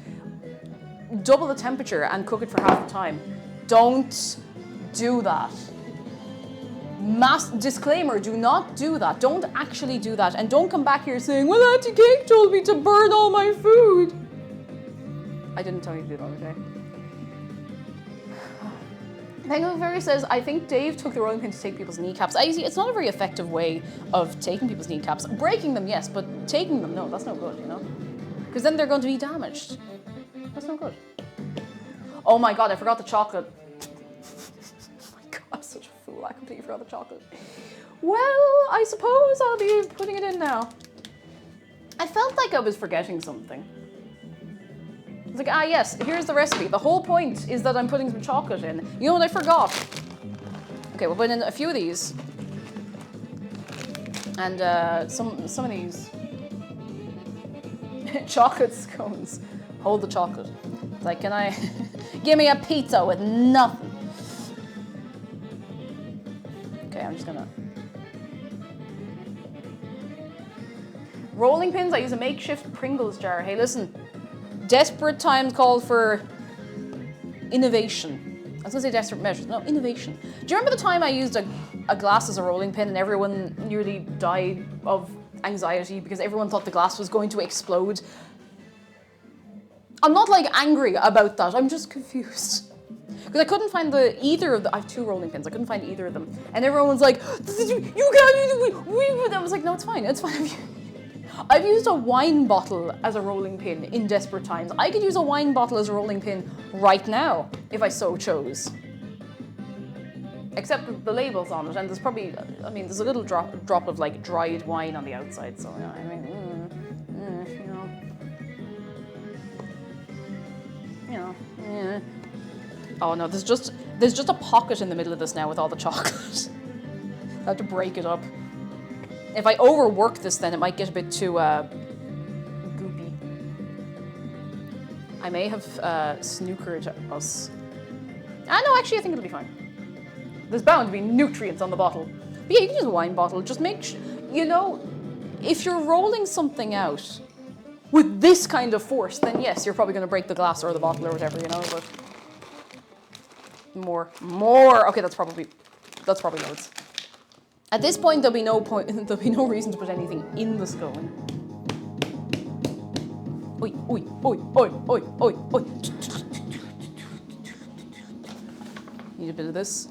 double the temperature and cook it for half the time. Don't do that. Disclaimer, do not do that. Don't actually do that. And don't come back here saying, well, Auntie Cake told me to burn all my food. I didn't tell you to do that, okay? Penguin Fairy says, I think Dave took the rolling pin to take people's kneecaps. I see, it's not a very effective way of taking people's kneecaps. Breaking them, yes, but taking them, no, that's no good, you know? Because then they're going to be damaged. That's no good. Oh my god, I forgot the chocolate. Oh my god, I'm such a fool. I completely forgot the chocolate. Well, I suppose I'll be putting it in now. I felt like I was forgetting something. It's like, ah yes, here's the recipe. The whole point is that I'm putting some chocolate in. You know what I forgot? Okay, we'll put in a few of these. And some of these. Chocolate scones. Hold the chocolate. It's like, can I... Give me a pizza with nothing. Okay, I'm just gonna... Rolling pins, I use a makeshift Pringles jar. Hey, listen. Desperate times call for innovation. I was gonna say desperate measures. No, innovation. Do you remember the time I used a glass as a rolling pin and everyone nearly died of anxiety because everyone thought the glass was going to explode? I'm not like angry about that. I'm just confused. Because I couldn't find either of the... I have two rolling pins. I couldn't find either of them. And everyone was like, you can't... I was like, no, it's fine. It's fine. I've used a wine bottle as a rolling pin in desperate times. I could use a wine bottle as a rolling pin right now, if I so chose. Except that the label's on it, and there's probably, I mean, there's a little drop of like dried wine on the outside, so, you know, I mean, you know. Oh no, there's just a pocket in the middle of this now with all the chocolate. I have to break it up. If I overwork this, then it might get a bit too goopy. I may have snookered us. No, actually, I think it'll be fine. There's bound to be nutrients on the bottle. But yeah, you can use a wine bottle. Just make sure, you know, if you're rolling something out with this kind of force, then yes, you're probably going to break the glass or the bottle or whatever, you know, but more. Okay, that's probably loads. At this point, there'll be no reason to put anything in the scone. Oi, oi, oi, oi, oi, oi, oi. Need a bit of this.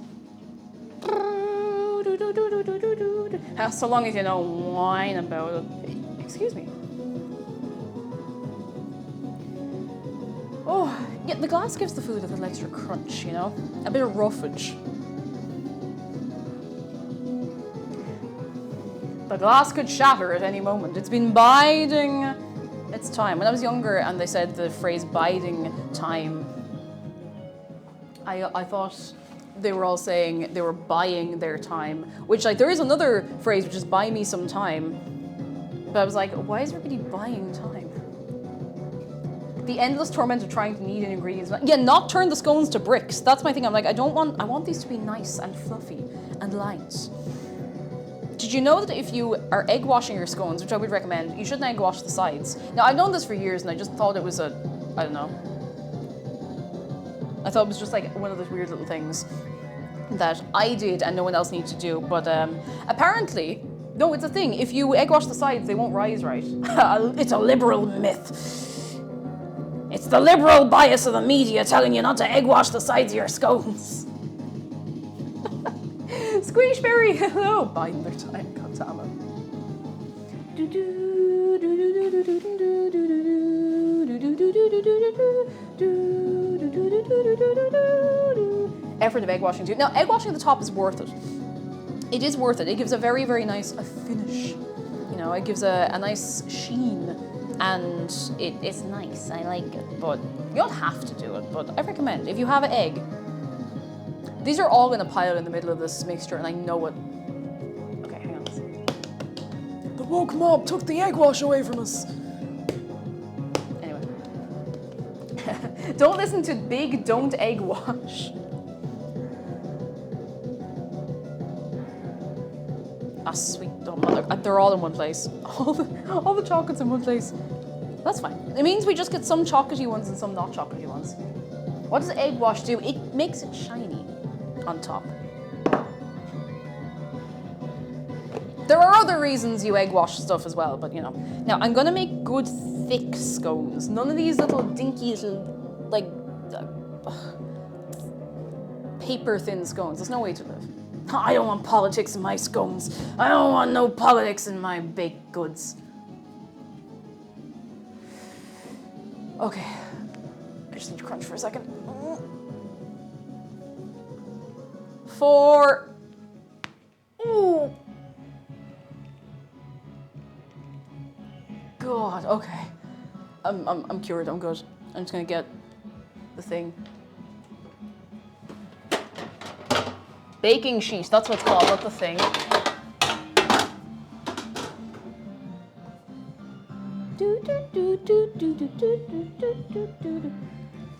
So long as you don't whine about it. Excuse me. Oh, yeah, the glass gives the food a little extra crunch, you know? A bit of roughage. The glass could shatter at any moment. It's been biding its time. When I was younger and they said the phrase biding time, I thought they were all saying they were buying their time, which, like, there is another phrase which is buy me some time. But I was like, why is everybody buying time? The endless torment of trying to knead in ingredients. Yeah, not turn the scones to bricks. That's my thing. I'm like, I want these to be nice and fluffy and light. Did you know that if you are egg washing your scones, which I would recommend, you shouldn't egg wash the sides? Now, I've known this for years and I just thought it was I don't know. I thought it was just like one of those weird little things that I did and no one else needs to do. But apparently, no, it's a thing. If you egg wash the sides, they won't rise right. It's a liberal myth. It's the liberal bias of the media telling you not to egg wash the sides of your scones. Squishberry, hello. Biding their time, goddammit. Effort of egg washing too. Now, egg washing at the top is worth it. It is worth it. It gives a very, very nice finish. You know, it gives a nice sheen. And it's nice. I like it. But you don't have to do it. But I recommend, if you have an egg, these are all in a pile in the middle of this mixture, and I know it. Okay, hang on. The woke mob took the egg wash away from us. Anyway. Don't listen to Big Don't Egg Wash. Ah, sweet dumb mother. They're all in one place. All the chocolates in one place. That's fine. It means we just get some chocolatey ones and some not chocolatey ones. What does egg wash do? It makes it shiny on top. There are other reasons you egg wash stuff as well, but you know. Now, I'm gonna make good thick scones. None of these little dinky little, like, paper thin scones. There's no way to live. I don't want politics in my scones. I don't want no politics in my baked goods. Okay. I just need to crunch for a second. 4. Ooh. God, okay. I'm cured, I'm good. I'm just gonna get the thing. Baking sheet, that's what it's called, not the thing.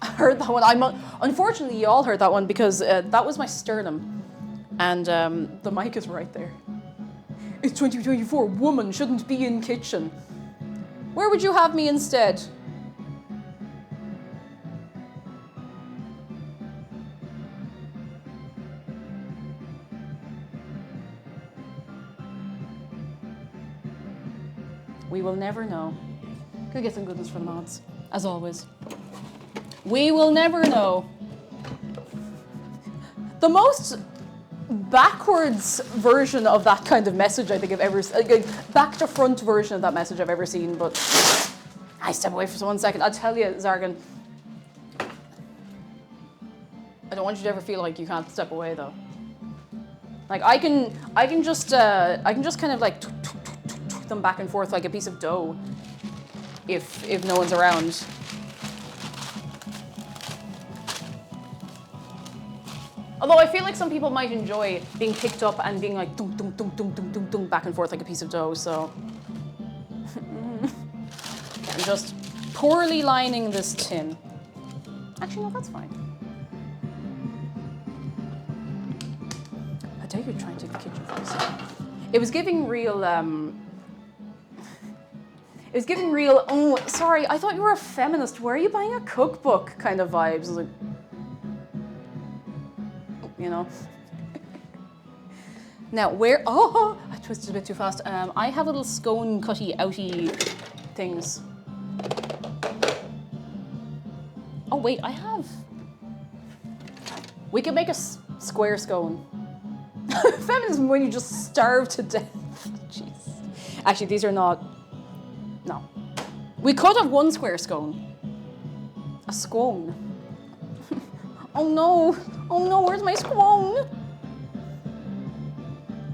I heard that one. Unfortunately, you all heard that one because that was my sternum. And the mic is right there. It's 2024, woman shouldn't be in kitchen. Where would you have me instead? We will never know. Could get some goodness for the mods, as always. We will never know. The most backwards version of that kind of message I think I've ever seen, like back to front version of that message I've ever seen, but I step away for 1 second. I'll tell you, Zargan, I don't want you to ever feel like you can't step away though. Like I can just kind of like them back and forth like a piece of dough if no one's around. Although I feel like some people might enjoy being picked up and being like dum dum dum dum dum dum dum back and forth like a piece of dough, so I'm just poorly lining this tin. Actually no, that's fine. I dare you try and take the kitchen for a second. It was giving real oh, sorry, I thought you were a feminist. Where are you buying a cookbook kind of vibes? I was like, you know. Now, where, oh, I twisted a bit too fast. I have little scone cutty outy things. Oh wait, I have. We could make a square scone. Feminism when you just starve to death. Jeez. Actually, these are not. No. We could have one square scone. A scone. Oh no. Oh no, where's my scone?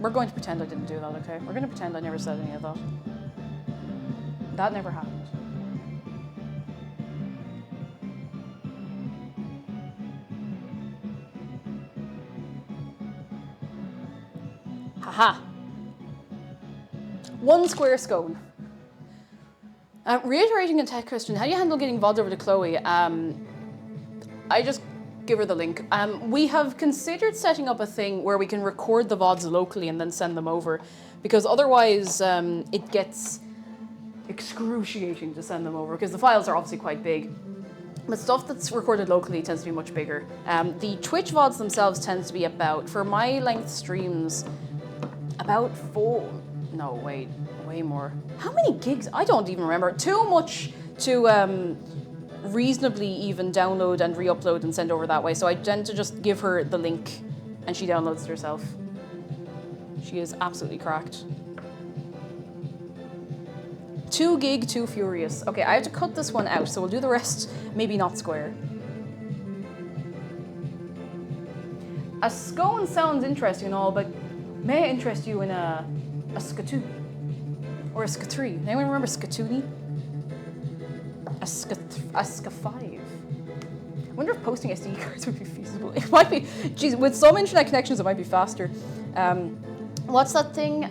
We're going to pretend I didn't do that, okay? We're going to pretend I never said any of that. That never happened. Haha. One square scone. Reiterating a tech question, how do you handle getting VODs over to Chloe? I just give her the link. We have considered setting up a thing where we can record the VODs locally and then send them over, because otherwise it gets excruciating to send them over, because the files are obviously quite big. But stuff that's recorded locally tends to be much bigger. The Twitch VODs themselves tends to be about, for my length streams, about 4, no, wait, way more. How many gigs? I don't even remember. Too much to reasonably even download and re-upload and send over that way. So I tend to just give her the link and she downloads it herself. She is absolutely cracked. 2 gig, too furious. Okay, I have to cut this one out, so we'll do the rest maybe not square. A scone sounds interesting and all, but may I interest you in a skatoon? Or a skatri? Anyone remember skatoony? A ska 5. I wonder if posting SD cards would be feasible. It might be. Geez, with some internet connections, it might be faster. What's that thing?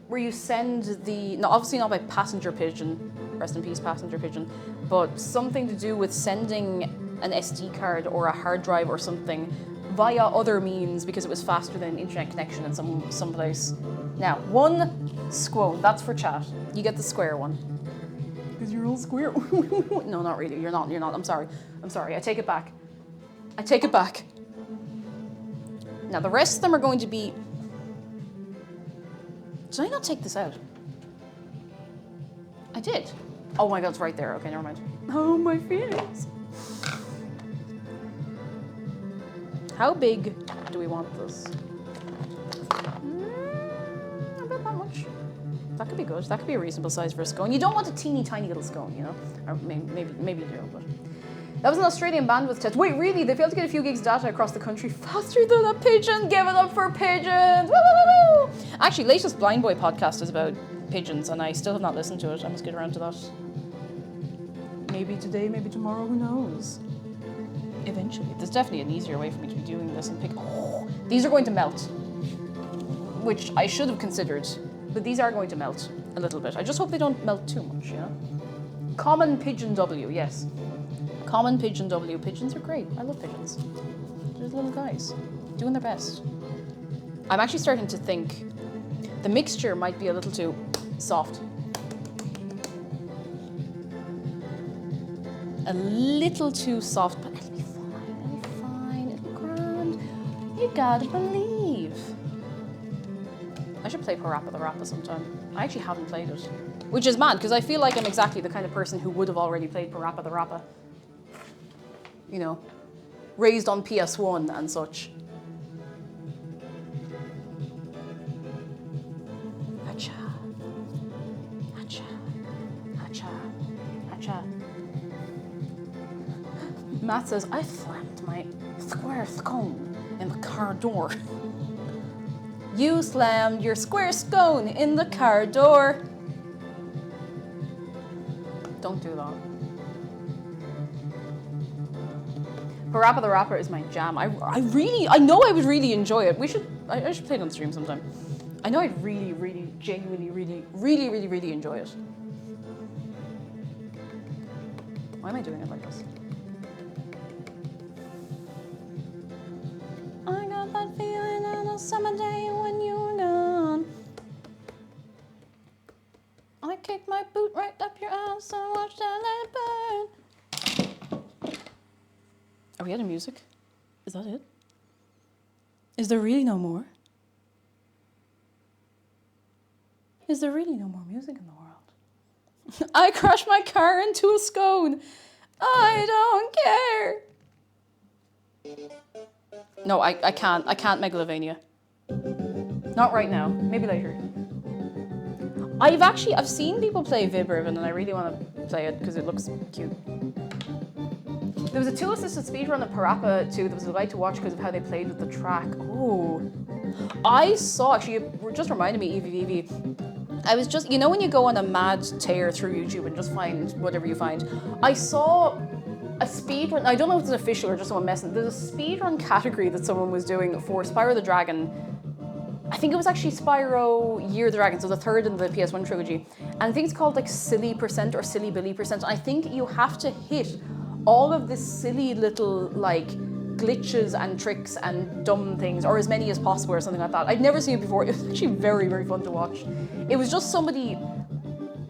Where you send the, no, obviously not by passenger pigeon, rest in peace passenger pigeon, but something to do with sending an SD card or a hard drive or something via other means because it was faster than internet connection in some place. Now, one squone, that's for chat. You get the square one. Because you're all square. No, not really. You're not. I'm sorry. I take it back. Now, the rest of them are going to be... Did I not take this out? I did. Oh my god, it's right there. Okay, never mind. Oh, my feelings. How big do we want this? About that much. That could be good. That could be a reasonable size for a scone. You don't want a teeny tiny little scone, you know? Or maybe you do, but... That was an Australian bandwidth test. Wait, really? They failed to get a few gigs data across the country faster than a pigeon. Give it up for pigeons. Woo, woo, woo. Actually, latest Blind Boy podcast is about pigeons, and I still have not listened to it. I must get around to that. Maybe today, maybe tomorrow, who knows? Eventually. There's definitely an easier way for me to be doing this and pick... Oh, these are going to melt. Which I should have considered. But these are going to melt a little bit. I just hope they don't melt too much, you know? Common pigeon W, yes. Common pigeon W. Pigeons are great. I love pigeons. They're little guys, doing their best. I'm actually starting to think the mixture might be a little too soft. A little too soft, but it'll be fine, it'll be grand. You gotta believe. I should play Parappa the Rapper sometime. I actually haven't played it. Which is mad, because I feel like I'm exactly the kind of person who would have already played Parappa the Rapper. You know, raised on PS1 and such. Acha. Acha. Acha. Acha. Matt says, I slammed my square scone in the car door. You slammed your square scone in the car door. Don't do that. Parappa the Rapper is my jam. I know I would really enjoy it. I should play it on stream sometime. I know I'd really, genuinely, really enjoy it. Why am I doing it like this? I got that feeling on a summer day when you were gone. I kicked my boot right up your ass and watched it let it burn. Are we out of music? Is that it? Is there really no more? Is there really no more music in the world? I crashed my car into a scone. I don't care. No, I can't. I can't Megalovania. Not right now. Maybe later. I've seen people play Vibriv and I really want to play it because it looks cute. There was a tool-assisted speedrun of Parappa 2 that was a delight to watch because of how they played with the track. Oh. I saw, actually, it just reminded me, Evie. I was just, you know when you go on a mad tear through YouTube and just find whatever you find? I saw a speedrun, I don't know if it's official or just someone messing, there's a speedrun category that someone was doing for Spyro the Dragon. I think it was actually Spyro Year of the Dragon, so the third in the PS1 trilogy. And I think it's called like Silly Percent or Silly Billy Percent. And I think you have to hit all of this silly little like glitches and tricks and dumb things, or as many as possible or something like that. I'd never seen it before. It was actually very fun to watch. It was just somebody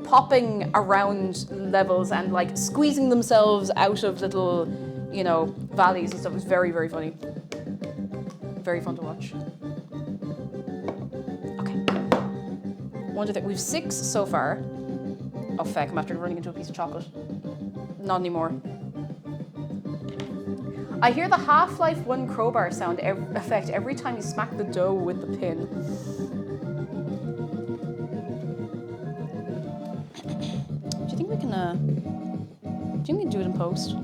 popping around levels and like squeezing themselves out of little, you know, valleys and stuff. It was very funny. Very fun to watch. Okay. Wonder that we've 6 so far. Oh feck, I'm after running into a piece of chocolate. Not anymore. I hear the Half-Life 1 crowbar sound effect every time you smack the dough with the pin. Do you think we can do it in post?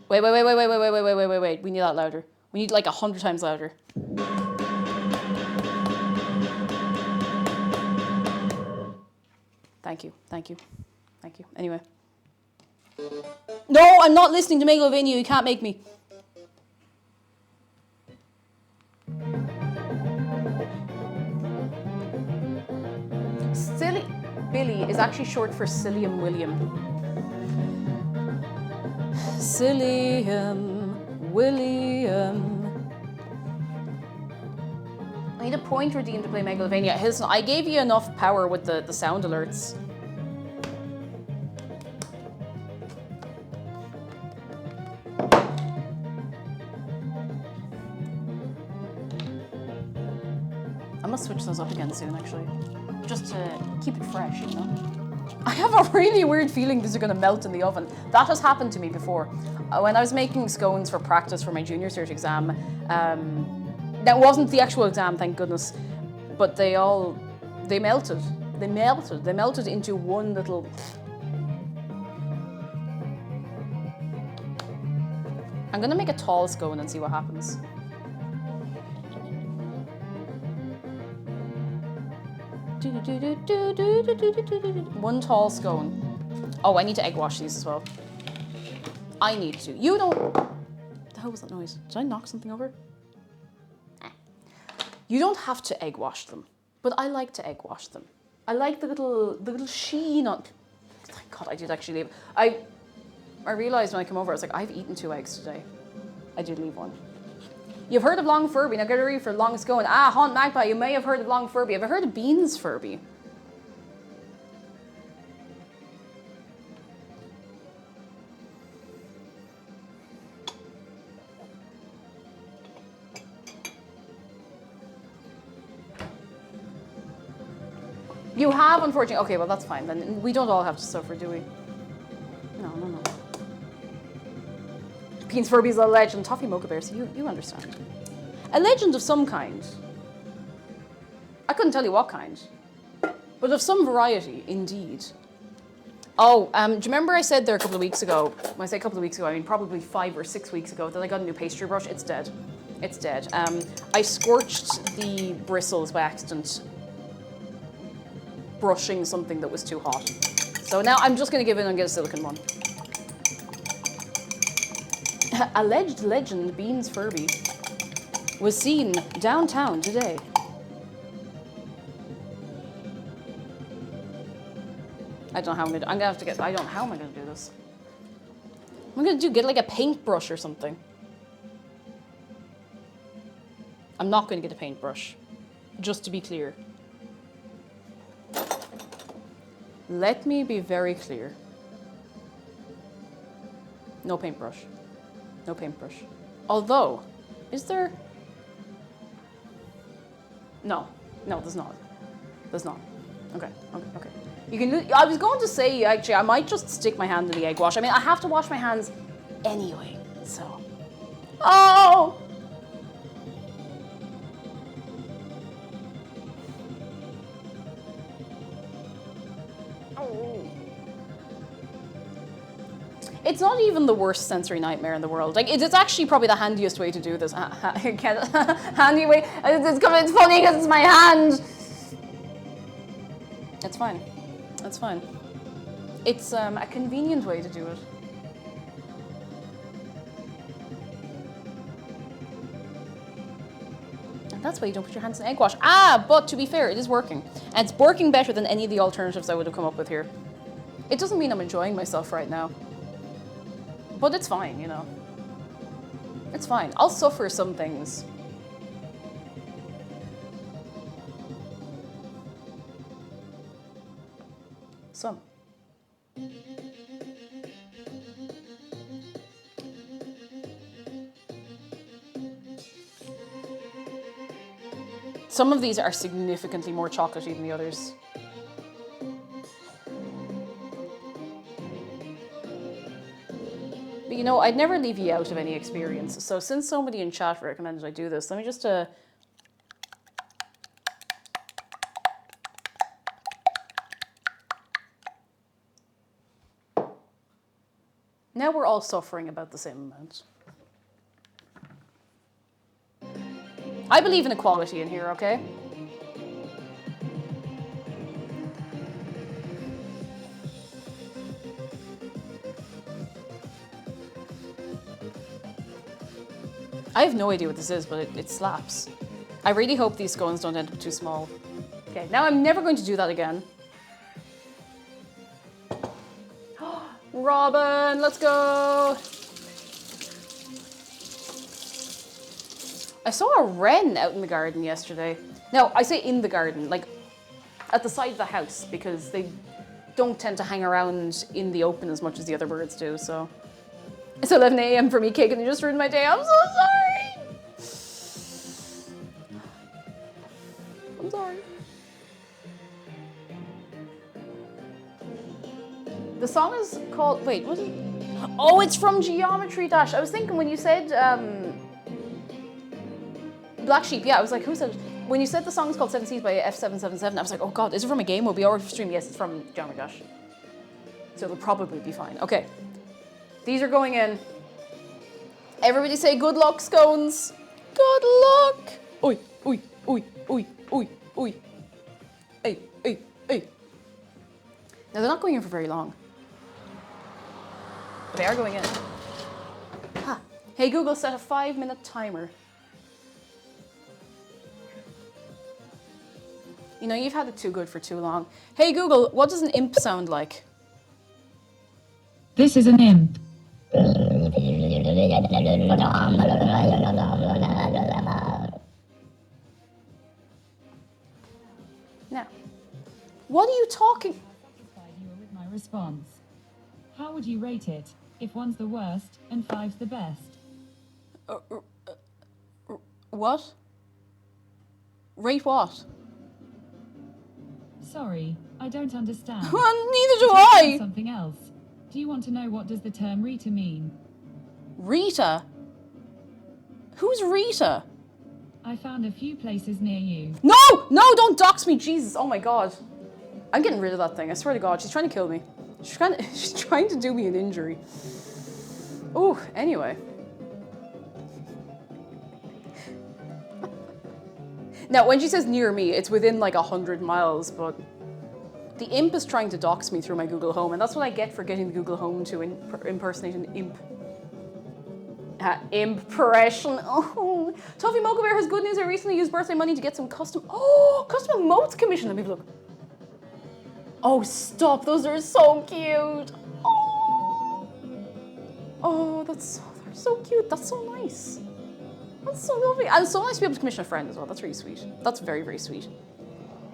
Wait. We need that louder. We need like 100 times louder. Thank you. Anyway. No, I'm not listening to Megalovania. You can't make me. Silly Billy is actually short for Cillian William. Cillian William. I need a point redeemed to play Megalovania. Hilson, I gave you enough power with the sound alerts. I must switch those up again soon, actually. Just to keep it fresh, you know? I have a really weird feeling these are going to melt in the oven. That has happened to me before. When I was making scones for practice for my junior cert exam, that wasn't the actual exam, thank goodness, but they melted. They melted into one little... I'm gonna make a tall scone and see what happens. One tall scone. Oh, I need to egg wash these as well. I need to. You don't... What the hell was that noise? Did I knock something over? You don't have to egg wash them, but I like to egg wash them. I like the little sheen on... Thank God I did actually leave. I realized when I came over, I was like, I've eaten 2 eggs today. I did leave one. You've heard of Long Furby. Now get ready for long scone. Ah, Haunt Magpie, you may have heard of Long Furby. Have you heard of Beans Furby? You have, unfortunately. Okay, well, that's fine. Then we don't all have to suffer, do we? No. Beans Furby's a legend. Toffee Mocha Bear, so you understand. A legend of some kind. I couldn't tell you what kind. But of some variety, indeed. Oh, do you remember I said there a couple of weeks ago, when I say a couple of weeks ago, I mean probably 5 or 6 weeks ago, that I got a new pastry brush? It's dead. It's dead. I scorched the bristles by accident brushing something that was too hot. So now I'm just going to give in and get a silicone one. Alleged legend Beans Furby was seen downtown today. I don't know how I'm gonna how am I gonna do this? I'm gonna get like a paintbrush or something. I'm not gonna get a paintbrush, just to be clear. Let me be very clear. No paintbrush. No paintbrush. Although, is there? No, there's not. There's not. Okay. You can. I was going to say, actually, I might just stick my hand in the egg wash. I mean, I have to wash my hands anyway, so. Oh! It's not even the worst sensory nightmare in the world. Like, it's actually probably the handiest way to do this. Handy way. It's funny because it's my hand. It's fine. That's fine. It's a convenient way to do it. And that's why you don't put your hands in egg wash. Ah, but to be fair, it is working. And it's working better than any of the alternatives I would have come up with here. It doesn't mean I'm enjoying myself right now. But it's fine, you know. It's fine. I'll suffer some things. Some. Some of these are significantly more chocolatey than the others. But you know, I'd never leave you out of any experience. So since somebody in chat recommended I do this, let me just now we're all suffering about the same amount. I believe in equality in here, okay? I have no idea what this is, but it slaps. I really hope these scones don't end up too small. Okay, now I'm never going to do that again. Robin, let's go. I saw a wren out in the garden yesterday. No, I say in the garden, like at the side of the house, because they don't tend to hang around in the open as much as the other birds do, so. It's 11 a.m. for me, Cake, and you just ruined my day. I'm so sorry. I'm sorry. The song is called, wait, what is it? Oh, it's from Geometry Dash. I was thinking when you said, Black Sheep, yeah, I was like, who said, when you said the song is called Seven Seas by F777, I was like, oh God, is it from a game or VR stream? Yes, it's from Geometry Dash. So it'll probably be fine. Okay. These are going in. Everybody say good luck, scones. Good luck. Oi, oi, oi, oi, oi, oi. Hey, hey, hey. Now they're not going in for very long. But they are going in. Ha. Hey Google, set a 5-minute timer. You know, you've had it too good for too long. Hey Google, what does an imp sound like? This is an imp. Now, what are you talking? Satisfied you were with my response. How would you rate it if one's the worst and five's the best? What? Rate what? Sorry, I don't understand. Well, neither do Let's I. try something else. Do you want to know what does the term Rita mean? Rita? Who's Rita? I found a few places near you. No! No, don't dox me, Jesus. Oh my God. I'm getting rid of that thing. I swear to God, she's trying to kill me. She's trying to do me an injury. Oh, anyway. Now, when she says near me, it's within like 100 miles, but the imp is trying to dox me through my Google Home, and that's what I get for getting the Google Home to impersonate an imp. Impression. Oh. Tuffy Mocha Bear has good news. I recently used birthday money to get some custom emotes commission. Let me look. Oh, stop. Those are so cute. Oh, they're so cute. That's so nice. That's so lovely. And it's so nice to be able to commission a friend as well. That's really sweet. That's very, very sweet.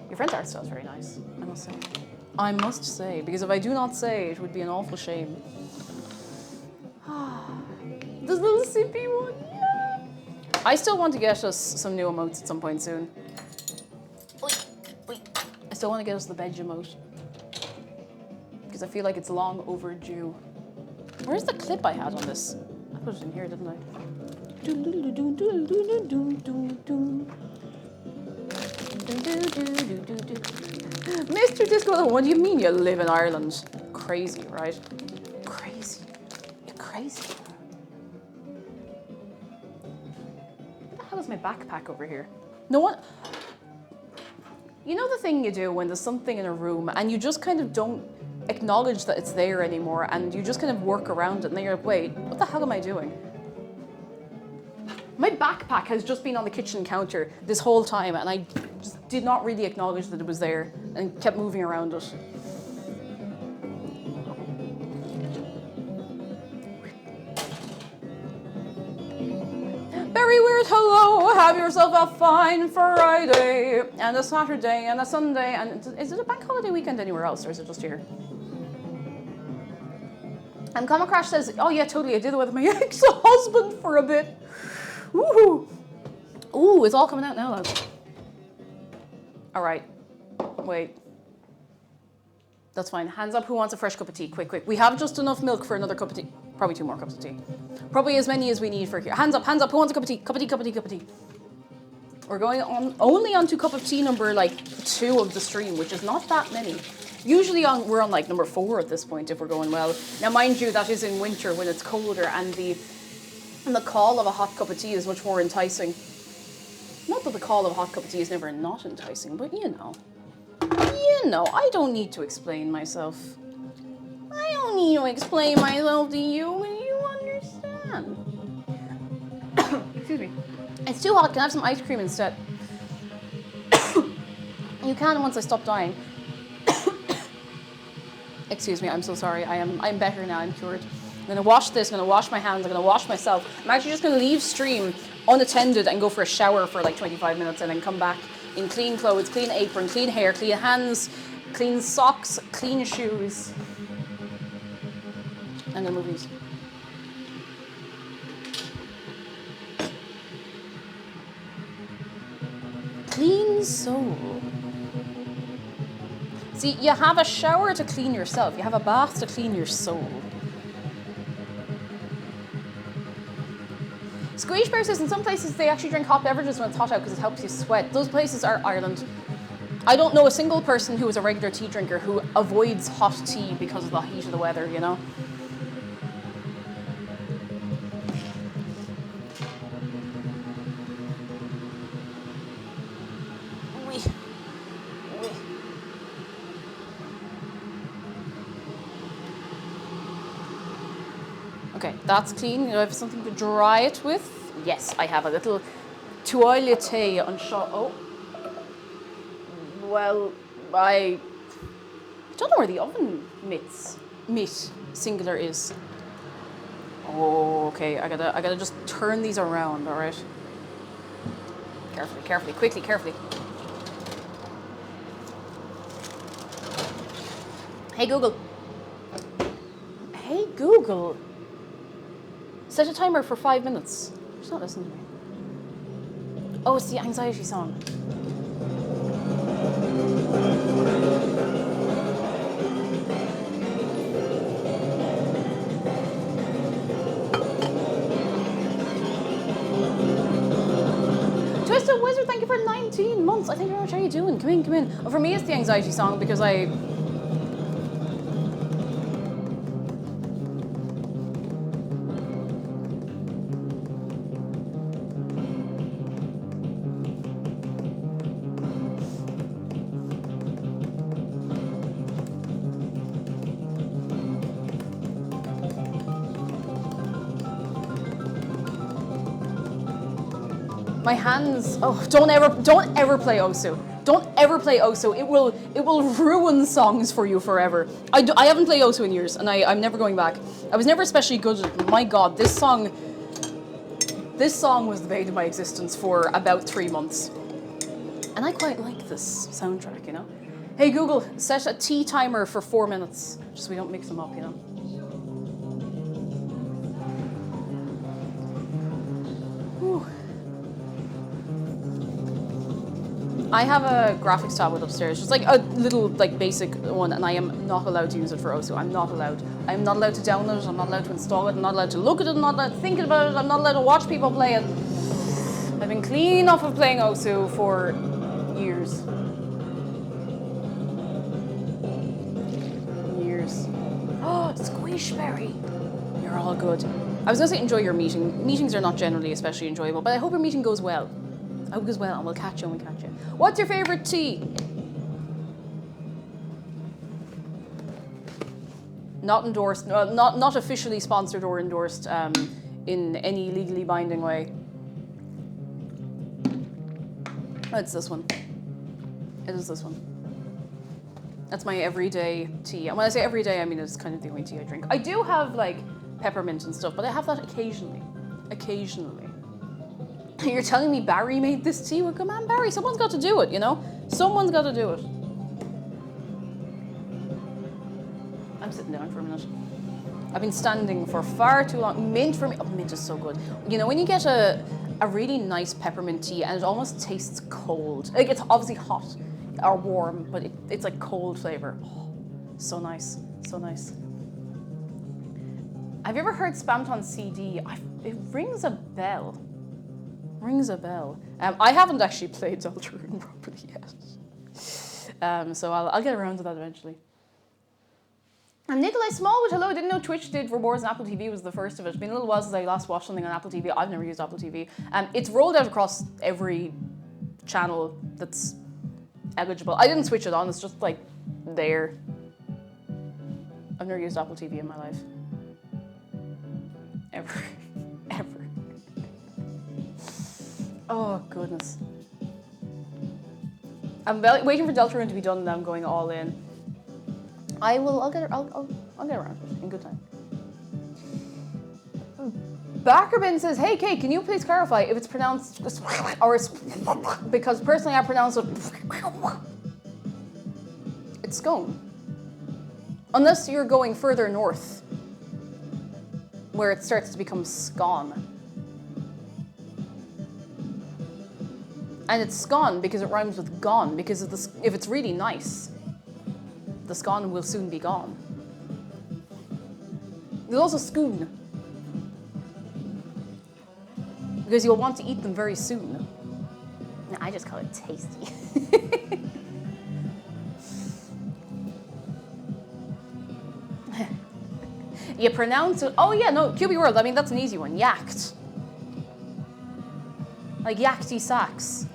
Your friend's art style is very nice, I must say. I must say, because if I do not say, it would be an awful shame. This little sippy one, yeah. I still want to get us some new emotes at some point soon. I still want to get us the veg emote. Because I feel like it's long overdue. Where's the clip I had on this? I put it in here, didn't I? Mr. Disco, what do you mean you live in Ireland? Crazy, right? Crazy. You're crazy. What the hell is my backpack over here? No one... You know the thing you do when there's something in a room and you just kind of don't acknowledge that it's there anymore and you just kind of work around it and then you're like, wait, what the hell am I doing? My backpack has just been on the kitchen counter this whole time and I just did not really acknowledge that it was there and kept moving around it. Very weird, hello, have yourself a fine Friday and a Saturday and a Sunday and is it a bank holiday weekend anywhere else or is it just here? And Comic Crash says, oh yeah, totally, I did it with my ex-husband for a bit. Ooh. Ooh, it's all coming out now, lads. All right. Wait. That's fine. Hands up who wants a fresh cup of tea. Quick, quick. We have just enough milk for another cup of tea. Probably 2 more cups of tea. Probably as many as we need for here. Hands up, who wants a cup of tea? Cup of tea, cup of tea, cup of tea. We're going on only on to cup of tea number like 2 of the stream, which is not that many. Usually we're on like number 4 at this point if we're going well. Now mind you, that is in winter when it's colder and the call of a hot cup of tea is much more enticing. Not that the call of a hot cup of tea is never not enticing, but you know, I don't need to explain myself. I don't need to explain myself to you, and you understand. Excuse me. It's too hot. Can I have some ice cream instead? You can once I stop dying. Excuse me, I'm so sorry. I'm better now, I'm cured. I'm gonna wash this, I'm gonna wash my hands, I'm gonna wash myself. I'm actually just gonna leave stream unattended and go for a shower for like 25 minutes and then come back in clean clothes, clean apron, clean hair, clean hands, clean socks, clean shoes. I'm gonna move these. Clean soul. See, you have a shower to clean yourself. You have a bath to clean your soul. Squeeze Bear says in some places they actually drink hot beverages when it's hot out because it helps you sweat. Those places are Ireland. I don't know a single person who is a regular tea drinker who avoids hot tea because of the heat of the weather, you know? Okay, that's clean. Do I have something to dry it with? Yes, I have a little toiletté on shot. Oh. Well, I don't know where the oven mitt singular is. Oh, okay. I gotta just turn these around, all right? Carefully, quickly. Hey Google. Set a timer for 5 minutes. She's not listening to me. Oh, it's the anxiety song. Twisted Wizard, thank you for 19 months. I think very much. How are you doing? Come in. Well, for me, it's the anxiety song because my hands. Oh, don't ever play Osu. Don't ever play Osu. It will ruin songs for you forever. I haven't played Osu in years, and I'm never going back. I was never especially good at it. But my God, this song was the bane of my existence for about 3 months, and I quite like this soundtrack. You know. Hey Google, set a tea timer for 4 minutes, just so we don't mix them up. You know. Whew. I have a graphics tablet upstairs, just like a little basic one, and I am not allowed to use it for Osu. I'm not allowed. I'm not allowed to download it, I'm not allowed to install it, I'm not allowed to look at it, I'm not allowed to think about it, I'm not allowed to watch people play it. I've been clean off of playing Osu for years. Oh, Squishberry. You're all good. I was gonna say enjoy your meeting. Meetings are not generally especially enjoyable, but I hope your meeting goes well. I hope it goes well, and we'll catch you when we catch you. What's your favorite tea? Not endorsed, not officially sponsored or endorsed in any legally binding way. It's this one. It is this one. That's my everyday tea. And when I say everyday, I mean it's kind of the only tea I drink. I do have like peppermint and stuff, but I have that occasionally. Occasionally. You're telling me Barry made this tea? Well, come on, Barry. Someone's got to do it, you know? Someone's got to do it. I'm sitting down for a minute. I've been standing for far too long. Mint for me. Oh, mint is so good. You know, when you get a really nice peppermint tea and it almost tastes cold. Like, it's obviously hot or warm, but it's like cold flavor. Oh, so nice. So nice. Have you ever heard Spammed on CD? It rings a bell. Rings a bell. I haven't actually played Deltarune properly yet. So I'll get around to that eventually. And Nikolai Smallwood, hello. I didn't know Twitch did rewards and Apple TV was the first of it. It's been a little while since I last watched something on Apple TV. I've never used Apple TV. It's rolled out across every channel that's eligible. I didn't switch it on. It's just like there. I've never used Apple TV in my life. Ever. Ever. Oh, goodness. I'm waiting for Deltarune to be done and I'm going all in. I'll get around to it in good time. Backerbin says, hey Kate, can you please clarify if it's pronounced or it's because personally I pronounce it it's scone. Unless you're going further north where it starts to become scone. And it's scone because it rhymes with gone, because of if it's really nice, the scone will soon be gone. There's also scoon, because you'll want to eat them very soon. No, I just call it tasty. You pronounce it, oh yeah, no, QB World, I mean, that's an easy one, yacked. Like yakety sax.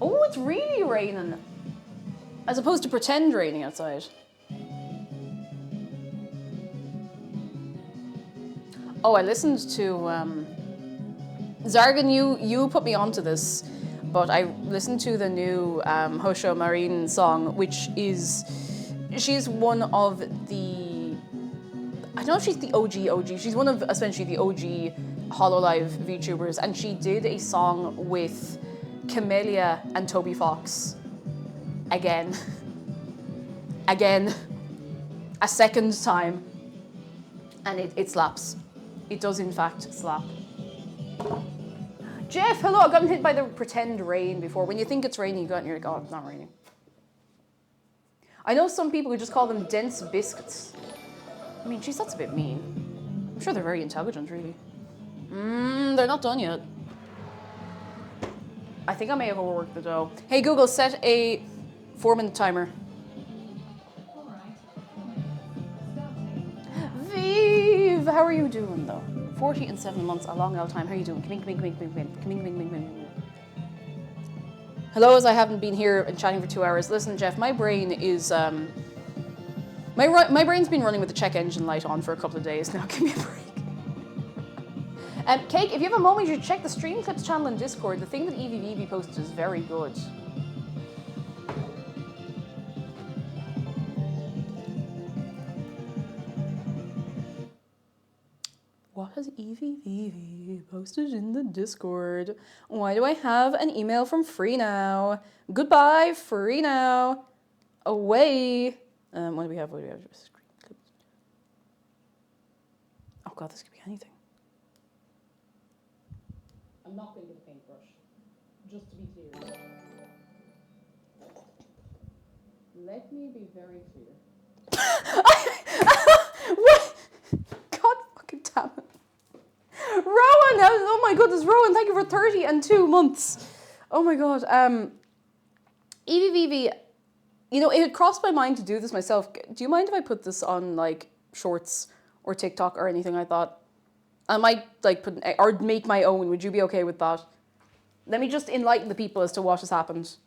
Oh, it's really raining. As opposed to pretend raining outside. Oh, I listened to, Zargan, you put me onto this, but I listened to the new Hosho Marine song, which is, she's one of the, I don't know if she's the OG, she's one of essentially the OG Hololive VTubers, and she did a song with Camellia and Toby Fox. Again, a second time, and it slaps. It does in fact slap. Jeff, hello, I've gotten hit by the pretend rain before. When you think it's raining, you go out and you're like, oh, it's not raining. I know some people who just call them dense biscuits. I mean, geez, that's a bit mean. I'm sure they're very intelligent, really. They're not done yet. I think I may have overworked the dough. Hey Google, set a 4-minute timer. Vive, how are you doing though? 40 and 7 months, a long old time. How are you doing? Come in. Hello, as I haven't been here and chatting for 2 hours. Listen, Jeff, my brain is my brain's been running with the check engine light on for a couple of days now. Give me a break. Cake, if you have a moment, you should check the Stream Clips channel in Discord. The thing that EVVB posted is very good. What has EVVB posted in the Discord? Why do I have an email from Free Now? Goodbye, Free Now. Away. What do we have? Screen clips. Oh god, this could be anything. I'm not going to get a paintbrush, just to be clear. Let me be very clear. What? God fucking damn it. Rowan, oh my goodness, Rowan, thank you for 30 and 2 months. Oh my god. EVVV, you know, it had crossed my mind to do this myself. Do you mind if I put this on like Shorts or TikTok or anything like that? I might like put or make my own. Would you be okay with that? Let me just enlighten the people as to what has happened.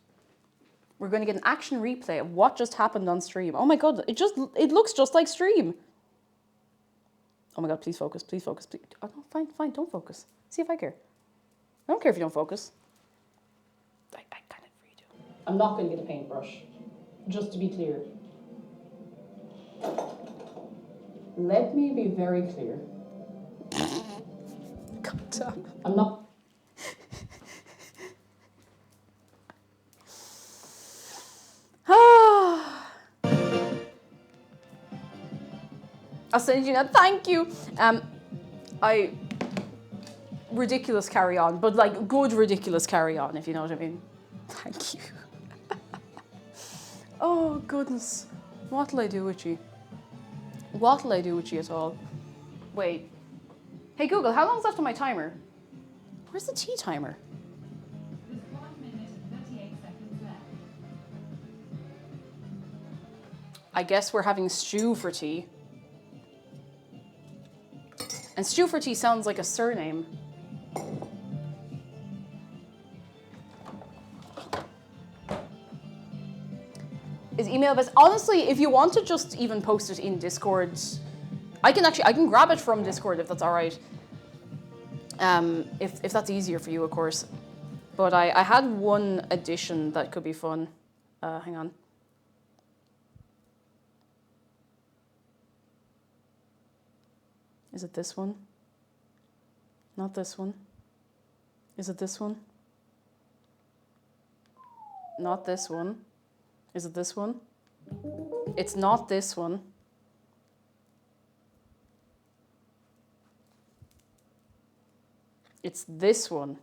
We're going to get an action replay of what just happened on stream. Oh my god, it looks just like stream. Oh my god, please focus, please. Oh no, fine, don't focus. See if I care. I don't care if you don't focus. I kind of really do. I'm not going to get a paintbrush, just to be clear. Let me be very clear. God damn. I'm not. I'll send you now. Thank you. Ridiculous carry on, but like good ridiculous carry on, if you know what I mean. Thank you. Oh goodness. What'll I do with you? What'll I do with you at all? Wait. Hey Google, how long's left on my timer? Where's the tea timer? There's 1 minute and 38 seconds left. I guess we're having stew for tea. And stew for tea sounds like a surname. Is email best? Honestly, if you want to just even post it in Discord, I can grab it from Discord if that's all right. If that's easier for you, of course. But I had one addition that could be fun. Hang on. Is it this one? Not this one. Is it this one? Not this one. Is it this one? It's not this one. It's this one.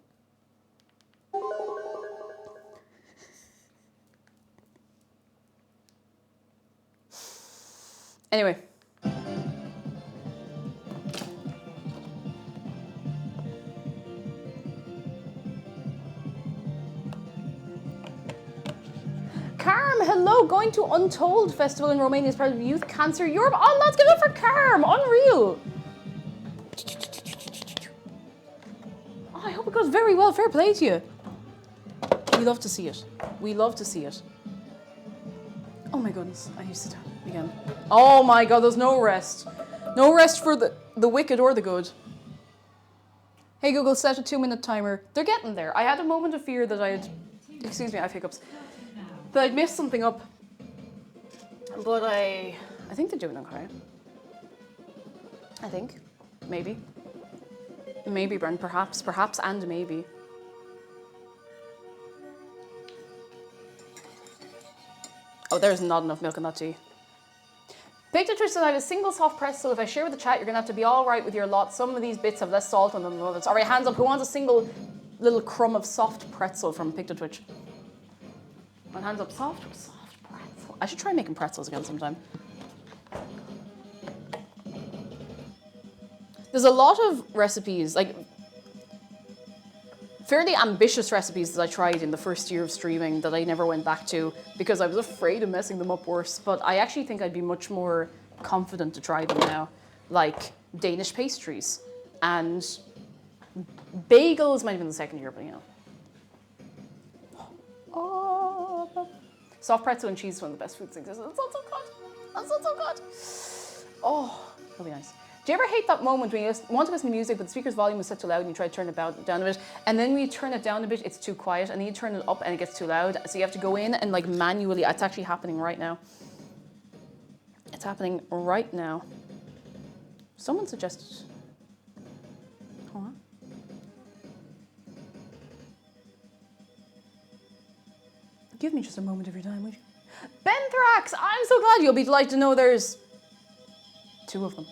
Anyway. Carm, hello, going to Untold Festival in Romania as part of Youth Cancer Europe. Oh, let's give it for Carm, unreal. Oh, I hope it goes very well, fair play to you. We love to see it. We love to see it. Oh my goodness, I need to sit down again. Oh my god, there's no rest. No rest for the wicked or the good. Hey Google, set a 2-minute timer. They're getting there. I had a moment of fear that excuse me, I have hiccups. That I'd messed something up. But I think they're doing okay. I think. Maybe. Maybe, Brent, perhaps and maybe. Oh, there's not enough milk in that tea. Pictotwitch says I have a single soft pretzel. If I share with the chat, you're gonna have to be all right with your lot. Some of these bits have less salt on them than others. All right, hands up. Who wants a single little crumb of soft pretzel from Pictotwitch? One hands up. Soft pretzel. I should try making pretzels again sometime. There's a lot of recipes, like fairly ambitious recipes that I tried in the first year of streaming that I never went back to because I was afraid of messing them up worse. But I actually think I'd be much more confident to try them now. Like Danish pastries and bagels might have been the second year, but you know. Oh, soft pretzel and cheese is one of the best foods in existence. That sounds so good. That sounds so good. Oh, that'll be nice. Do you ever hate that moment when you want to listen to music but the speaker's volume is set too loud and you try to turn it down a bit, and then when you turn it down a bit it's too quiet, and then you turn it up and it gets too loud, so you have to go in and like manually, it's actually happening right now. It's happening right now. Someone suggested. Hold on. Give me just a moment of your time, would you? Benthrax, I'm so glad. You'll be delighted to know there's 2 of them.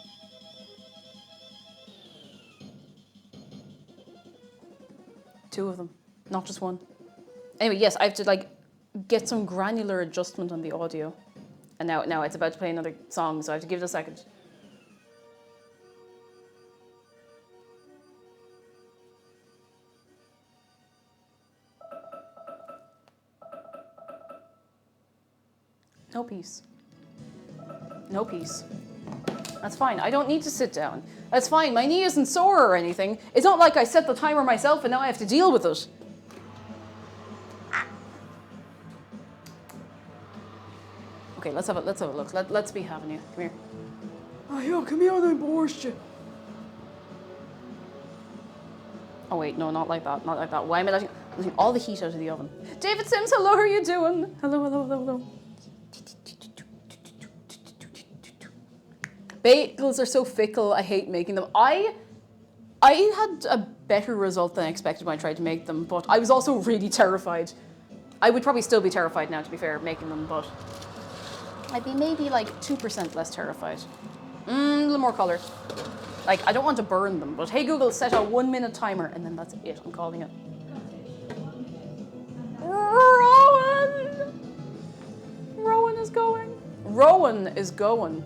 Two of them, not just one. Anyway, yes, I have to like get some granular adjustment on the audio. And now it's about to play another song, so I have to give it a second. No peace. No peace. That's fine. I don't need to sit down. That's fine. My knee isn't sore or anything. It's not like I set the timer myself and now I have to deal with it. Okay, let's have a look. Let's be having you. Come here. Oh, yeah, come here, I borscht you. Oh wait, no, not like that. Not like that. Why am I letting all the heat out of the oven? David Sims, hello, how are you doing? Hello. Bagels are so fickle, I hate making them. I had a better result than I expected when I tried to make them, but I was also really terrified. I would probably still be terrified now, to be fair, making them, but I'd be maybe like 2% less terrified. A little more color. Like, I don't want to burn them, but hey Google, set a 1-minute timer, and then that's it, I'm calling it. Rowan is going. Rowan is going.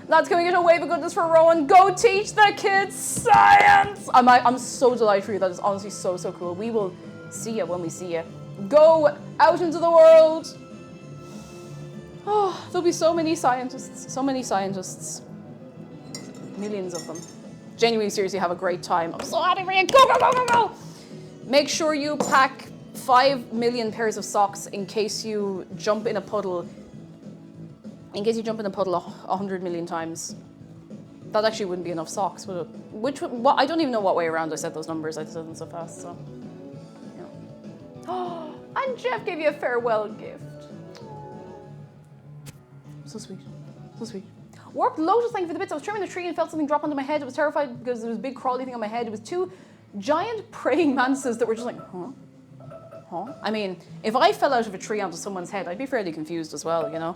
Lads, can we get a wave of goodness for Rowan? Go teach the kids science! I'm so delighted for you. That is honestly so cool. We will see you when we see you. Go out into the world. Oh, there'll be so many scientists. So many scientists. Millions of them. Genuinely, seriously, have a great time. I'm so happy for you. Go! Make sure you pack 5 million pairs of socks in case you jump in a puddle. In case you jump in a puddle 100 million times. That actually wouldn't be enough socks, would it? I don't even know what way around I said those numbers. I said them so fast, so. Yeah. Oh, and Jeff gave you a farewell gift. So sweet. So sweet. Warped Lotus, thank you for the bits. I was trimming the tree and felt something drop onto my head. I was terrified because there was a big crawly thing on my head. It was 2 giant praying mantises that were just like, huh? Huh? I mean, if I fell out of a tree onto someone's head, I'd be fairly confused as well, you know?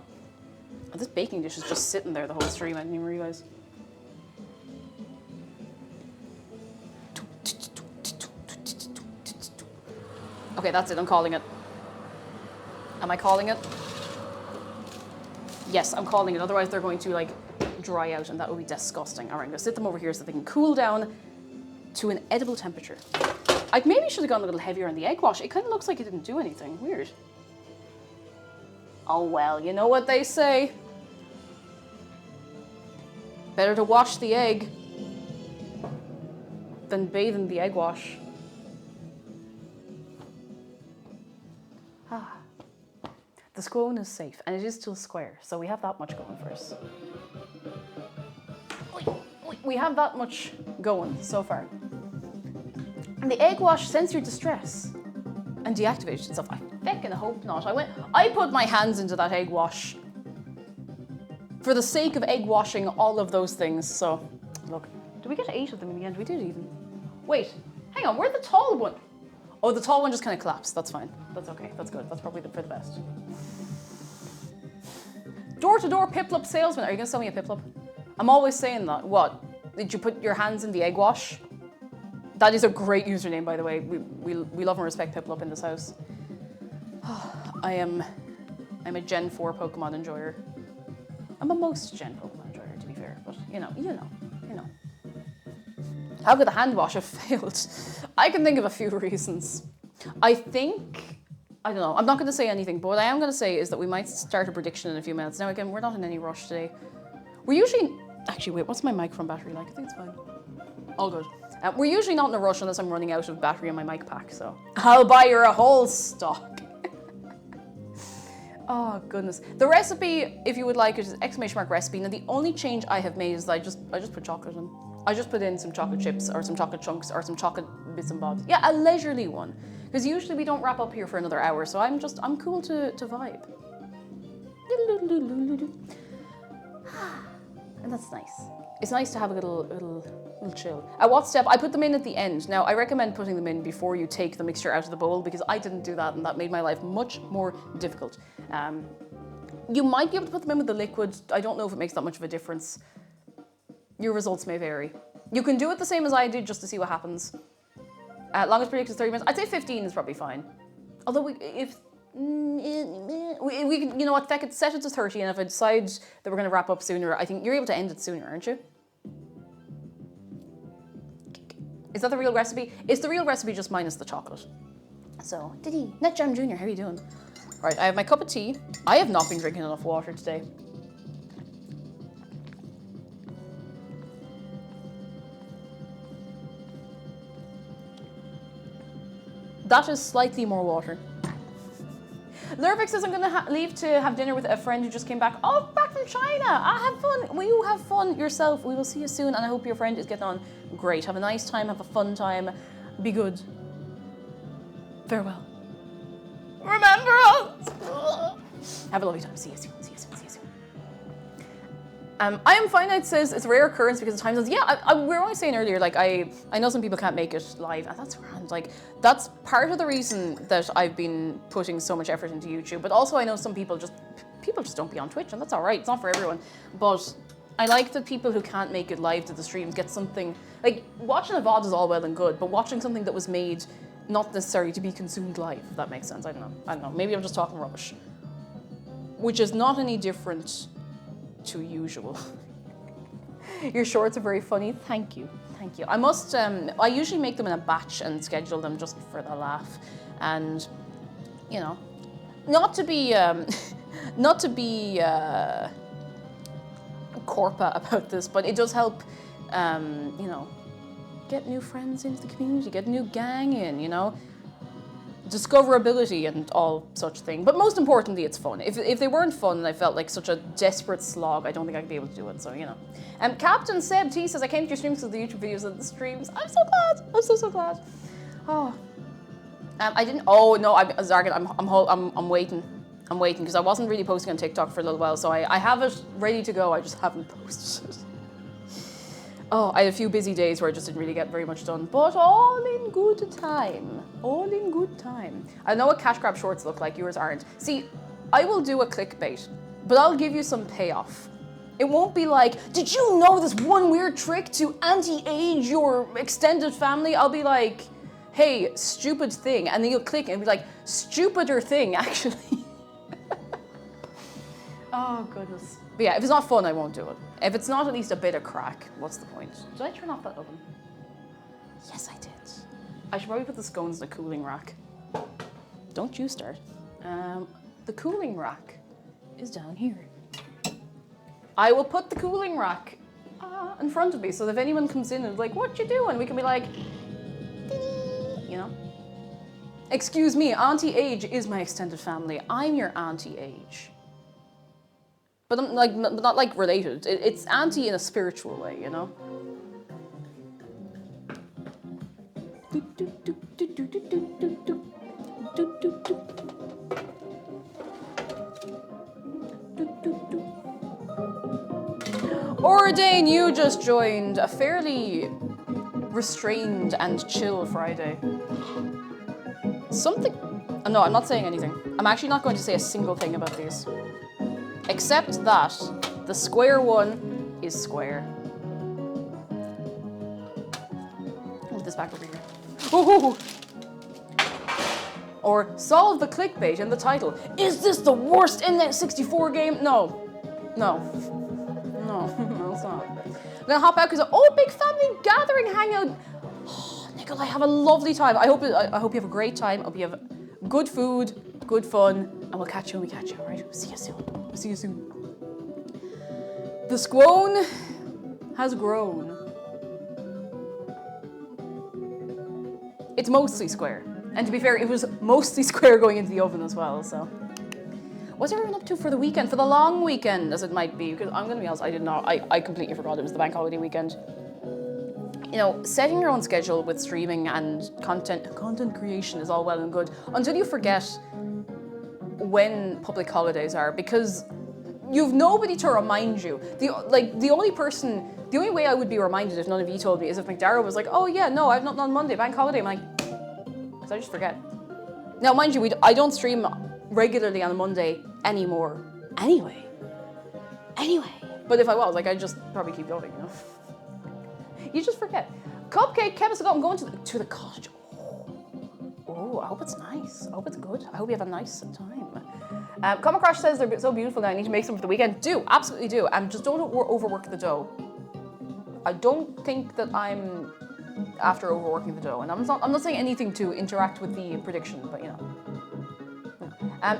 And this baking dish is just sitting there the whole stream, I didn't even realise. Okay, that's it, I'm calling it. Am I calling it? Yes, I'm calling it, otherwise they're going to like dry out and that would be disgusting. All right, I'm gonna sit them over here so they can cool down to an edible temperature. I maybe should have gone a little heavier on the egg wash. It kind of looks like it didn't do anything. Weird. Oh well, you know what they say. Better to wash the egg than bathe in the egg wash. Ah. The scone is safe, and it is still square, so we have that much going for us. We have that much going so far. And the egg wash sensed your distress and deactivated itself. I feckin' hope not. I put my hands into that egg wash for the sake of egg washing all of those things. So, look, did we get 8 of them in the end? We did even. Wait, hang on, where'd the tall one? Oh, the tall one just kind of collapsed. That's fine. That's okay. That's good. That's probably for the best. Door-to-door Piplup salesman. Are you gonna sell me a Piplup? I'm always saying that. What? Did you put your hands in the egg wash? That is a great username, by the way. We love and respect Piplup in this house. I'm a Gen 4 Pokemon enjoyer. I'm a most Gen Pokemon enjoyer, to be fair. But you know. How could the hand wash have failed? I can think of a few reasons. I don't know. I'm not going to say anything, but what I am going to say is that we might start a prediction in a few minutes. Now, again, we're not in any rush today. We're usually... Actually, wait, what's my microphone battery like? I think it's fine. All good. We're usually not in a rush unless I'm running out of battery in my mic pack, so... I'll buy you a whole stock. Oh, goodness. The recipe, if you would like, is !recipe. Now, the only change I have made is that I just put chocolate in. I just put in some chocolate chips or some chocolate chunks or some chocolate bits and bobs. Yeah, a leisurely one. Because usually we don't wrap up here for another hour, so I'm cool to vibe. And that's nice. It's nice to have a little chill. At what step? I put them in at the end. Now, I recommend putting them in before you take the mixture out of the bowl because I didn't do that and that made my life much more difficult. You might be able to put them in with the liquid. I don't know if it makes that much of a difference. Your results may vary. You can do it the same as I did just to see what happens. Longest predicted is 30 minutes. I'd say 15 is probably fine. Although we can, you know what, feck it, set it to 30, and if I decide that we're going to wrap up sooner, I think you're able to end it sooner, aren't you? Is that the real recipe? It's the real recipe just minus the chocolate. So, Diddy, NetJam Jr., how are you doing? Right, I have my cup of tea. I have not been drinking enough water today. That is slightly more water. Lurvik says I'm going to leave to have dinner with a friend who just came back. Oh, back from China. Have fun. Will you have fun yourself? We will see you soon, and I hope your friend is getting on great. Have a nice time. Have a fun time. Be good. Farewell. Remember us. Have a lovely time. See you soon. See you soon. See you soon. I am finite says it's a rare occurrence because of time zones. Yeah, we were only saying earlier, like I know some people can't make it live, and that's grand. Like that's part of the reason that I've been putting so much effort into YouTube. But also I know some people just don't be on Twitch, and that's all right. It's not for everyone. But I like that people who can't make it live to the streams get something. Like watching a VOD is all well and good, but watching something that was made not necessarily to be consumed live, if that makes sense. I don't know. Maybe I'm just talking rubbish. Which is not any different to usual. Your shorts are very funny. Thank you. Thank you. I must, I usually make them in a batch and schedule them just for the laugh. And, you know, not to be corpa about this, but it does help, you know, get new friends into the community, get a new gang in, you know, discoverability and all such thing. But most importantly, it's fun. If they weren't fun and I felt like such a desperate slog, I don't think I'd be able to do it, so, you know. Captain Seb T says, I came to your streams because of the YouTube videos and the streams. I'm so glad. I'm so glad. Oh. I didn't, oh no, Zargan, I'm waiting. I'm waiting because I wasn't really posting on TikTok for a little while, so I have it ready to go. I just haven't posted it. Oh, I had a few busy days where I just didn't really get very much done, but all in good time. All in good time. I know what cash grab shorts look like, yours aren't. See, I will do a clickbait, but I'll give you some payoff. It won't be like, did you know this one weird trick to anti-age your extended family? I'll be like, hey, stupid thing. And then you'll click and be like, stupider thing, actually. Oh, goodness. But yeah, if it's not fun, I won't do it. If it's not at least a bit of crack, what's the point? Did I turn off that oven? Yes, I did. I should probably put the scones in the cooling rack. Don't you start. The cooling rack is down here. I will put the cooling rack in front of me so that if anyone comes in and is like, what you doing? We can be like, you know? Excuse me, Auntie Age is my extended family. I'm your Auntie Age. But I'm like, not like related. It's auntie in a spiritual way, you know? Ordain, you just joined a fairly restrained and chill Friday. Something... No, I'm not saying anything. I'm actually not going to say a single thing about these. Except that the square one is square. Move this back over here. Ooh. Or solve the clickbait in the title. Is this the worst N64 game? No. No. No, no, it's not. I'm gonna hop out because big family gathering hangout. Oh, Nicole, I have a lovely time. I hope you have a great time. I hope you have good food, good fun, and we'll catch you when we catch you, all right? See you soon. See you soon. The squone has grown. It's mostly square. And to be fair, it was mostly square going into the oven as well, so. What's everyone up to for the weekend? For the long weekend, as it might be? Because I'm going to be honest, I did not. I completely forgot it was the bank holiday weekend. You know, setting your own schedule with streaming and content creation is all well and good until you forget when public holidays are, because you've nobody to remind you. The only way I would be reminded if none of you told me is if McDara was like, oh yeah, no, I've not on Monday, bank holiday. I'm like, because I just forget. Now, mind you, I don't stream regularly on a Monday anymore. Anyway. But if I was, like, I'd just probably keep going, you know? You just forget. Cupcake, Kevin, I'm going to the cottage. Oh, I hope it's nice. I hope it's good. I hope you have a nice time. Comic Crash says they're so beautiful now. I need to make some for the weekend. Do, absolutely do. And just don't overwork the dough. I don't think that I'm after overworking the dough. And I'm not saying anything to interact with the prediction, but you know.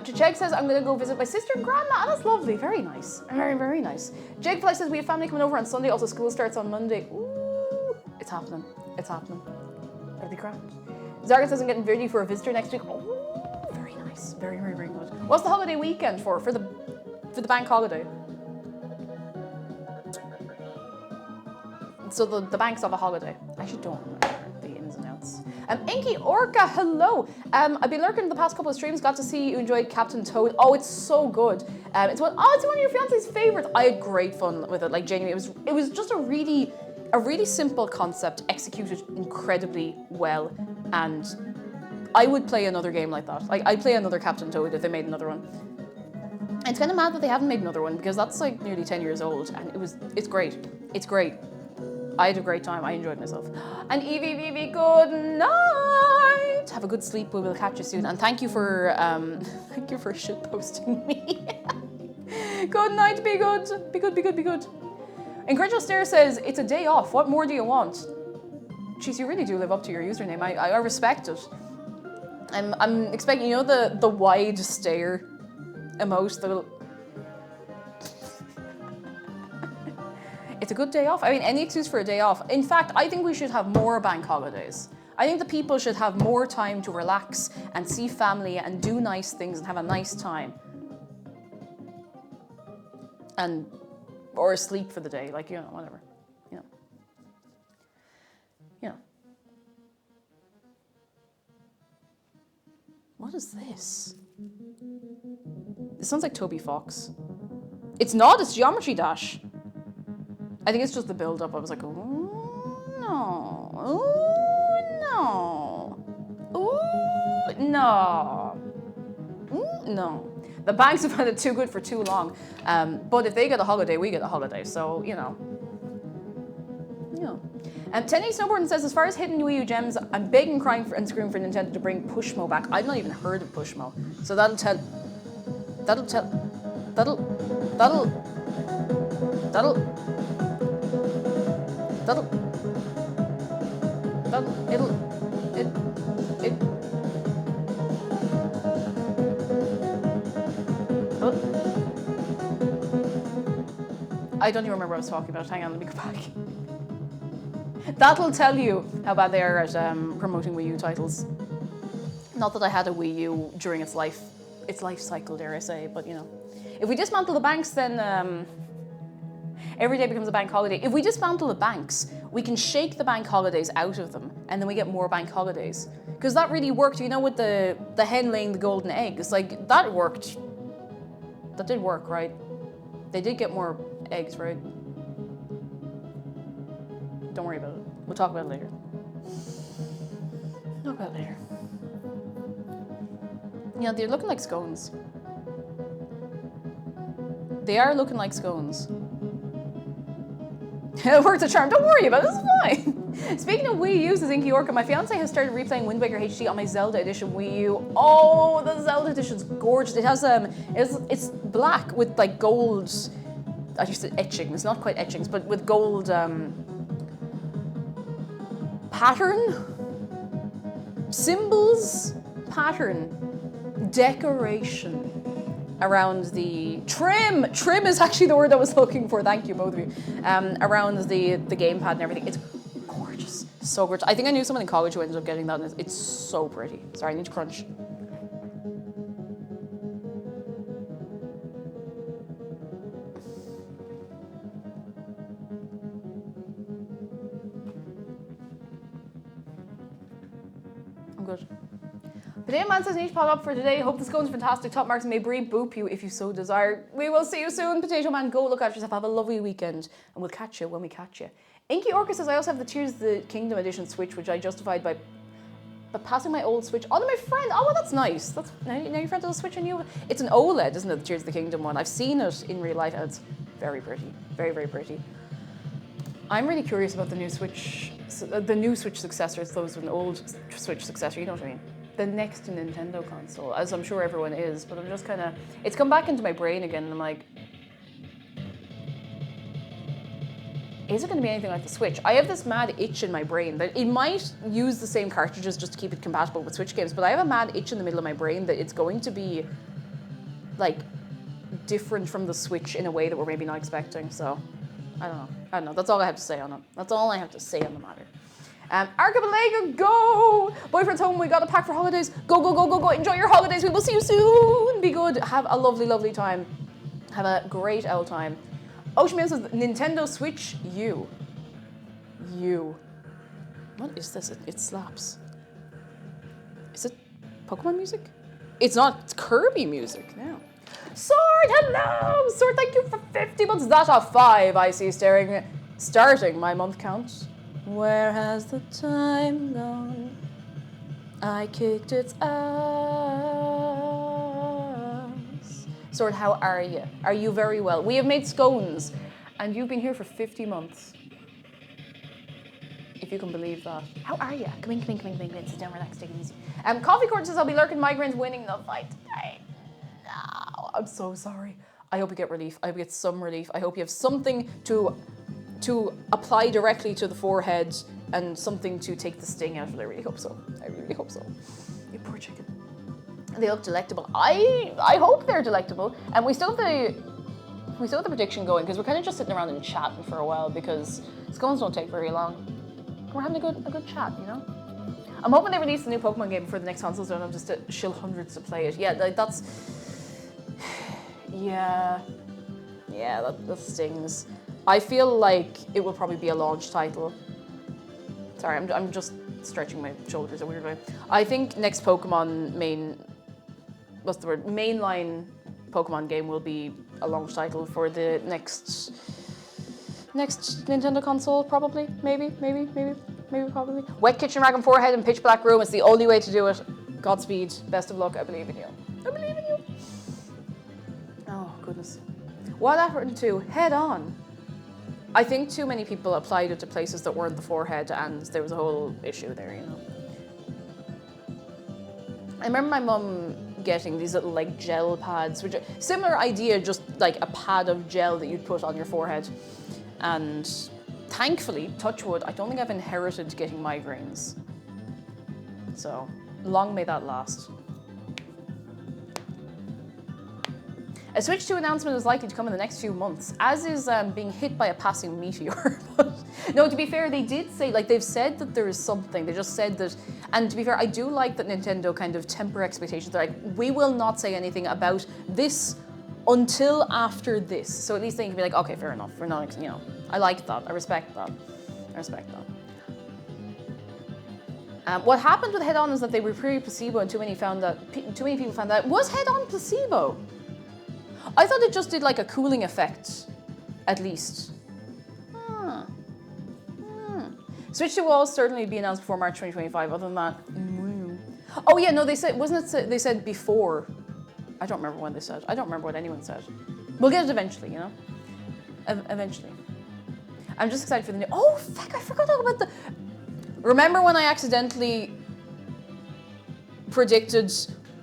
Checheg says, I'm going to go visit my sister and grandma. Oh, that's lovely. Very nice. Very, very nice. Jagfly says, we have family coming over on Sunday. Also, school starts on Monday. Ooh, it's happening. It's happening. That'll be grand. Zargan says, I'm getting ready for a visitor next week. Oh, very nice. Very, very, very good. What's the holiday weekend for the bank holiday? So the banks have a holiday. I actually don't remember the ins and outs. Inky Orca, hello. I've been lurking the past couple of streams. Got to see you enjoyed Captain Toad. Oh, it's so good. It's one of your fiance's favorites. I had great fun with it. Like genuinely, it was just a really simple concept executed incredibly well. And I would play another game like that. Like I'd play another Captain Toad if they made another one. And it's kind of mad that they haven't made another one because that's like nearly 10 years old, and it's great. It's great. I had a great time. I enjoyed myself. And Evie, good night. Have a good sleep. We will catch you soon. And thank you for shit posting me. Good night. Be good. Be good. Be good. Be good. Incredible Stare says it's a day off. What more do you want? Jeez, you really do live up to your username. I respect it. I'm expecting, you know, the wide stare emote. It's a good day off. I mean, any excuse for a day off. In fact, I think we should have more bank holidays. I think the people should have more time to relax and see family and do nice things and have a nice time. Or sleep for the day, like, you know, whatever. You know. What is this? This sounds like Toby Fox. It's not, it's Geometry Dash. I think it's just the build-up. I was like, ooh, no. Ooh, no. Ooh, no. Ooh, no. The banks have found it too good for too long. But if they get a holiday, we get a holiday. So, you know. Tenny Snowboard says, as far as hidden Wii U gems, I'm begging, crying and screaming for Nintendo to bring Pushmo back. I've not even heard of Pushmo. So that'll tell I don't even remember what I was talking about. Hang on, let me go back. That'll tell you how bad they are at promoting Wii U titles. Not that I had a Wii U during its life cycle, dare I say, but you know. If we dismantle the banks, then every day becomes a bank holiday. If we dismantle the banks, we can shake the bank holidays out of them, and then we get more bank holidays. Because that really worked, you know, with the hen laying the golden eggs. Like, that worked. That did work, right? They did get more eggs, right? Don't worry about it. We'll talk about it later. Talk about it later. Yeah, they're looking like scones. They are looking like scones. It worked a charm. Don't worry about it. This is fine. Speaking of Wii U, says Inky Orca, my fiance has started replaying Wind Waker HD on my Zelda edition Wii U. Oh, the Zelda edition's gorgeous. It has it's black with like gold. I used to etchings, not quite etchings, but with gold pattern, symbols, pattern, decoration around the trim. Trim is actually the word I was looking for. Thank you, both of you. Around the gamepad and everything. It's gorgeous, so gorgeous. I think I knew someone in college who ended up getting that, and it's so pretty. Sorry, I need to crunch. Good. Potato Man says, need to pop up for today. Hope the scone's fantastic. Top marks may breed boop you if you so desire. We will see you soon, Potato Man. Go look after yourself. Have a lovely weekend, and we'll catch you when we catch you. Inky Orca says, I also have the Tears of the Kingdom edition Switch, which I justified by passing my old Switch on to my friend. Oh, well, that's nice. That's now your friend has a Switch on you. It's an OLED, isn't it? The Tears of the Kingdom one. I've seen it in real life, and it's very pretty. Very, very pretty. I'm really curious about the new Switch successor. It's those with an old Switch successor, you know what I mean? The next Nintendo console, as I'm sure everyone is, but I'm just kind of, it's come back into my brain again, and I'm like, is it going to be anything like the Switch? I have this mad itch in my brain that it might use the same cartridges just to keep it compatible with Switch games, but I have a mad itch in the middle of my brain that it's going to be, like, different from the Switch in a way that we're maybe not expecting, so I don't know. That's all I have to say on it. That's all I have to say on the matter. Archipelago, go! Boyfriend's home, we got a pack for holidays. Go, go, go, go, go. Enjoy your holidays. We will see you soon. Be good. Have a lovely, lovely time. Have a great old time. Ocean Man says, Nintendo Switch U. What is this? It slaps. Is it Pokemon music? It's not. It's Kirby music now. Sword, hello! Sword, thank you for 50 months. That's a 5 I see starting my month count. Where has the time gone? I kicked its ass. Sword, how are you? Are you very well? We have made scones, and you've been here for 50 months. If you can believe that. How are you? Come in. Sit down, relax, take it easy. Coffee Court says, I'll be lurking migraines winning the fight today. No, I'm so sorry. I hope you get relief. I hope you get some relief. I hope you have something to apply directly to the forehead and something to take the sting out of it. I really hope so. You poor chicken. They look delectable. I hope they're delectable. And we still have the prediction going because we're kind of just sitting around and chatting for a while because scones don't take very long. We're having a good chat, you know? I'm hoping they release a new Pokemon game before the next consoles don't have just to shill hundreds to play it. Yeah, that stings. I feel like it will probably be a launch title. Sorry, I'm just stretching my shoulders a weird way. I think next Pokemon main what's the word, mainline Pokemon game will be a launch title for the next Nintendo console, probably, maybe, probably. Wet Kitchen Rag on Forehead and Pitch Black Room is the only way to do it. Godspeed, best of luck, I believe in you. I believe in you. Oh, goodness. What happened to Head On? I think too many people applied it to places that weren't the forehead, and there was a whole issue there, you know. I remember my mum getting these little like gel pads, which are similar idea, just like a pad of gel that you'd put on your forehead. And thankfully, touch wood, I don't think I've inherited getting migraines. So long may that last. A Switch 2 announcement is likely to come in the next few months, as is being hit by a passing meteor. But no, to be fair, they did say, like, they've said that there is something. They just said that, and to be fair, I do like that Nintendo kind of temper expectations. They're like, we will not say anything about this until after this. So at least they can be like, okay, fair enough. We're not, you know, I like that. I respect that. What happened with Head On is that they were pre-placebo, and too many people found that. Was Head On placebo? I thought it just did like a cooling effect, at least. Switch 2 will almost certainly be announced before March 2025. Other than that, oh yeah, no, they said, wasn't it? They said before. I don't remember when they said. I don't remember what anyone said. We'll get it eventually, you know. Eventually. I'm just excited for the new. Oh fuck! I forgot all about the. Remember when I accidentally predicted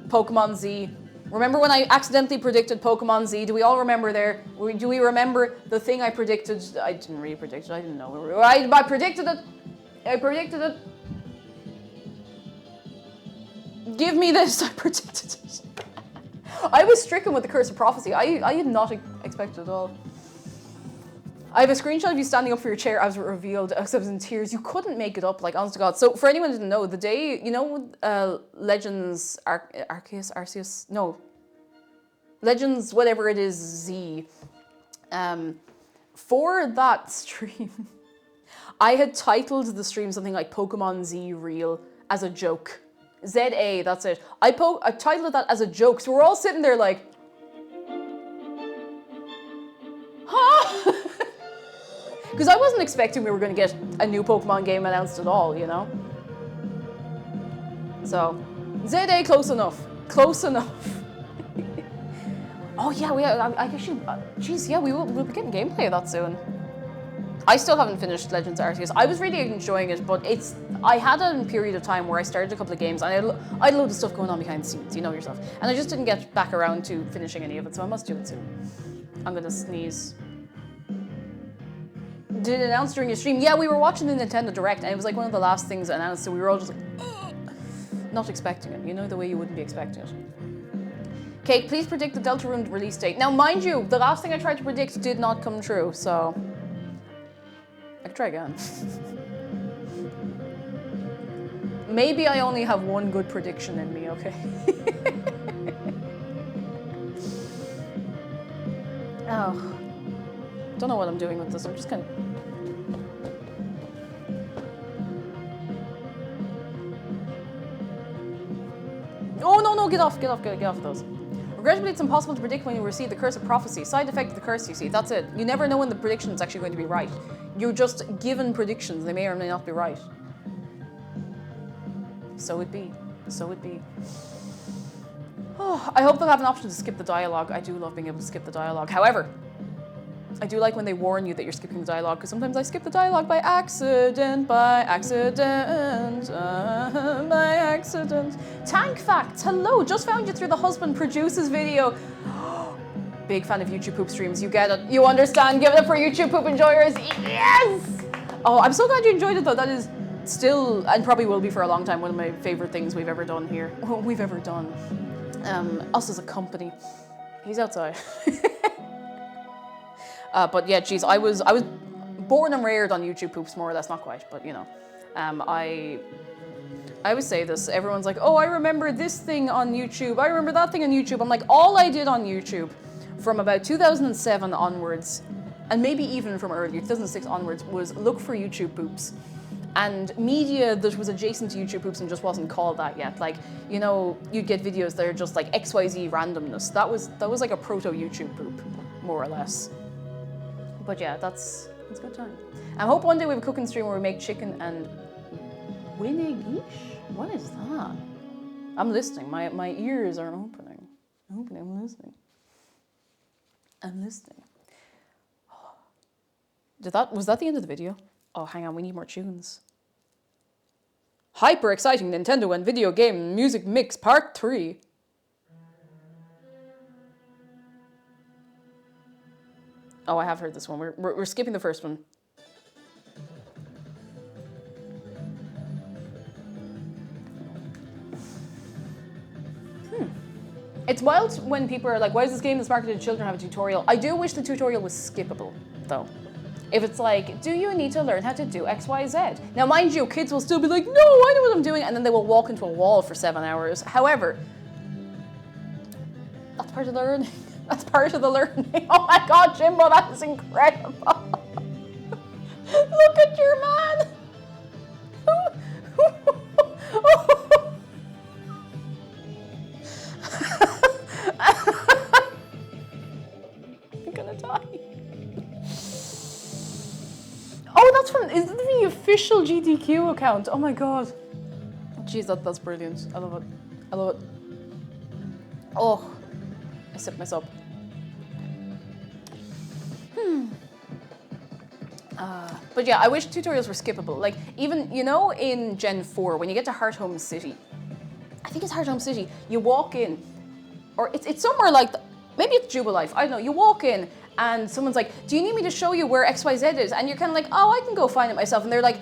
Pokemon Z? Remember when I accidentally predicted Pokemon Z? Do we all remember there? Do we remember the thing I predicted? I didn't really predict it. I didn't know. I predicted it. I predicted it. Give me this. I predicted it. I was stricken with the curse of prophecy. I did not expect it at all. I have a screenshot of you standing up for your chair as it revealed, except I was in tears. You couldn't make it up, like, honest to God. So, for anyone who didn't know, the day, you know, Legends Arceus? No. Legends, whatever it is, Z. For that stream, I had titled the stream something like Pokemon Z Real as a joke. ZA, that's it. I titled that as a joke, so we're all sitting there like, huh? Because I wasn't expecting we were going to get a new Pokemon game announced at all, you know? So, ZA, close enough. Close enough. Oh yeah, I guess geez, yeah, we'll be getting gameplay of that soon. I still haven't finished Legends Arceus. I was really enjoying it, but I had a period of time where I started a couple of games and I had a load of stuff going on behind the scenes, you know yourself. And I just didn't get back around to finishing any of it, so I must do it soon. I'm gonna sneeze. Did it announce during your stream? Yeah, we were watching the Nintendo Direct and it was like one of the last things announced, so we were all just like, ugh, not expecting it, you know, the way you wouldn't be expecting it. Kate, please predict the Deltarune release date. Now, mind you, the last thing I tried to predict did not come true, so I could try again. Maybe I only have one good prediction in me, okay? Oh. Don't know what I'm doing with this. I'm just kind of. Oh no, get off those. Regrettably, it's impossible to predict when you receive the curse of prophecy. Side effect of the curse, you see. That's it. You never know when the prediction is actually going to be right. You're just given predictions. They may or may not be right. So it be. Oh, I hope they'll have an option to skip the dialogue. I do love being able to skip the dialogue. However, I do like when they warn you that you're skipping the dialogue, because sometimes I skip the dialogue by accident. Tank Facts, hello, just found you through the husband produces video. Big fan of YouTube poop streams, you get it, you understand, give it up for YouTube poop enjoyers, yes! Oh, I'm so glad you enjoyed it though, that is still, and probably will be for a long time, one of my favorite things we've ever done here. We've ever done. Us as a company. He's outside. But yeah, geez, I was born and reared on YouTube poops, more or less, not quite, but you know. I always say this, everyone's like, oh, I remember this thing on YouTube, I remember that thing on YouTube. I'm like, all I did on YouTube from about 2007 onwards, and maybe even from earlier, 2006 onwards, was look for YouTube poops. and media that was adjacent to YouTube Hoops and just wasn't called that yet. Like, you know, you'd get videos that are just like XYZ randomness. That was like a proto YouTube Poop, more or less. But yeah, it's a good time. I hope one day we have a cooking stream where we make chicken and Winnigish? What is that? I'm listening. My ears are opening. I'm listening. I'm listening. Was that the end of the video? Oh, hang on, we need more tunes. Hyper exciting Nintendo and video game music mix part 3. Oh, I have heard this one. We're skipping the first one. It's wild when people are like, why is this game that's marketed to children have a tutorial? I do wish the tutorial was skippable, though. If it's like, do you need to learn how to do X, Y, Z? Now, mind you, kids will still be like, no, I know what I'm doing, and then they will walk into a wall for 7 hours. However, that's part of the learning. That's part of the learning. Oh my God, Jimbo, that is incredible. Look at your man. I'm gonna die. Oh, that's from, is it the official GDQ account? Oh my God. Jeez, that's brilliant. I love it. I love it. Oh, I sipped myself. But yeah, I wish tutorials were skippable. Like, even, you know, in Gen 4, when you get to Heart Home City, I think it's Heart Home City, you walk in, or it's somewhere like, maybe it's Jubilife, I don't know, you walk in, and someone's like, do you need me to show you where XYZ is? And you're kind of like, oh, I can go find it myself. And they're like,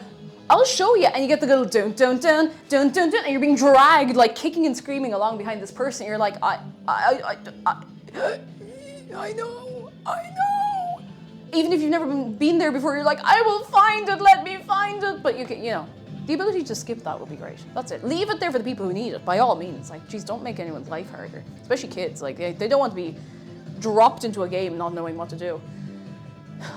I'll show you. And you get the little dun, dun, dun, dun, dun, dun, and you're being dragged, like kicking and screaming along behind this person. You're like, I know. Even if you've never been there before, you're like, I will find it, let me find it. But you can, you know, the ability to skip that would be great. That's it. Leave it there for the people who need it, by all means. Like, geez, don't make anyone's life harder, especially kids. Like, they don't want to be dropped into a game not knowing what to do.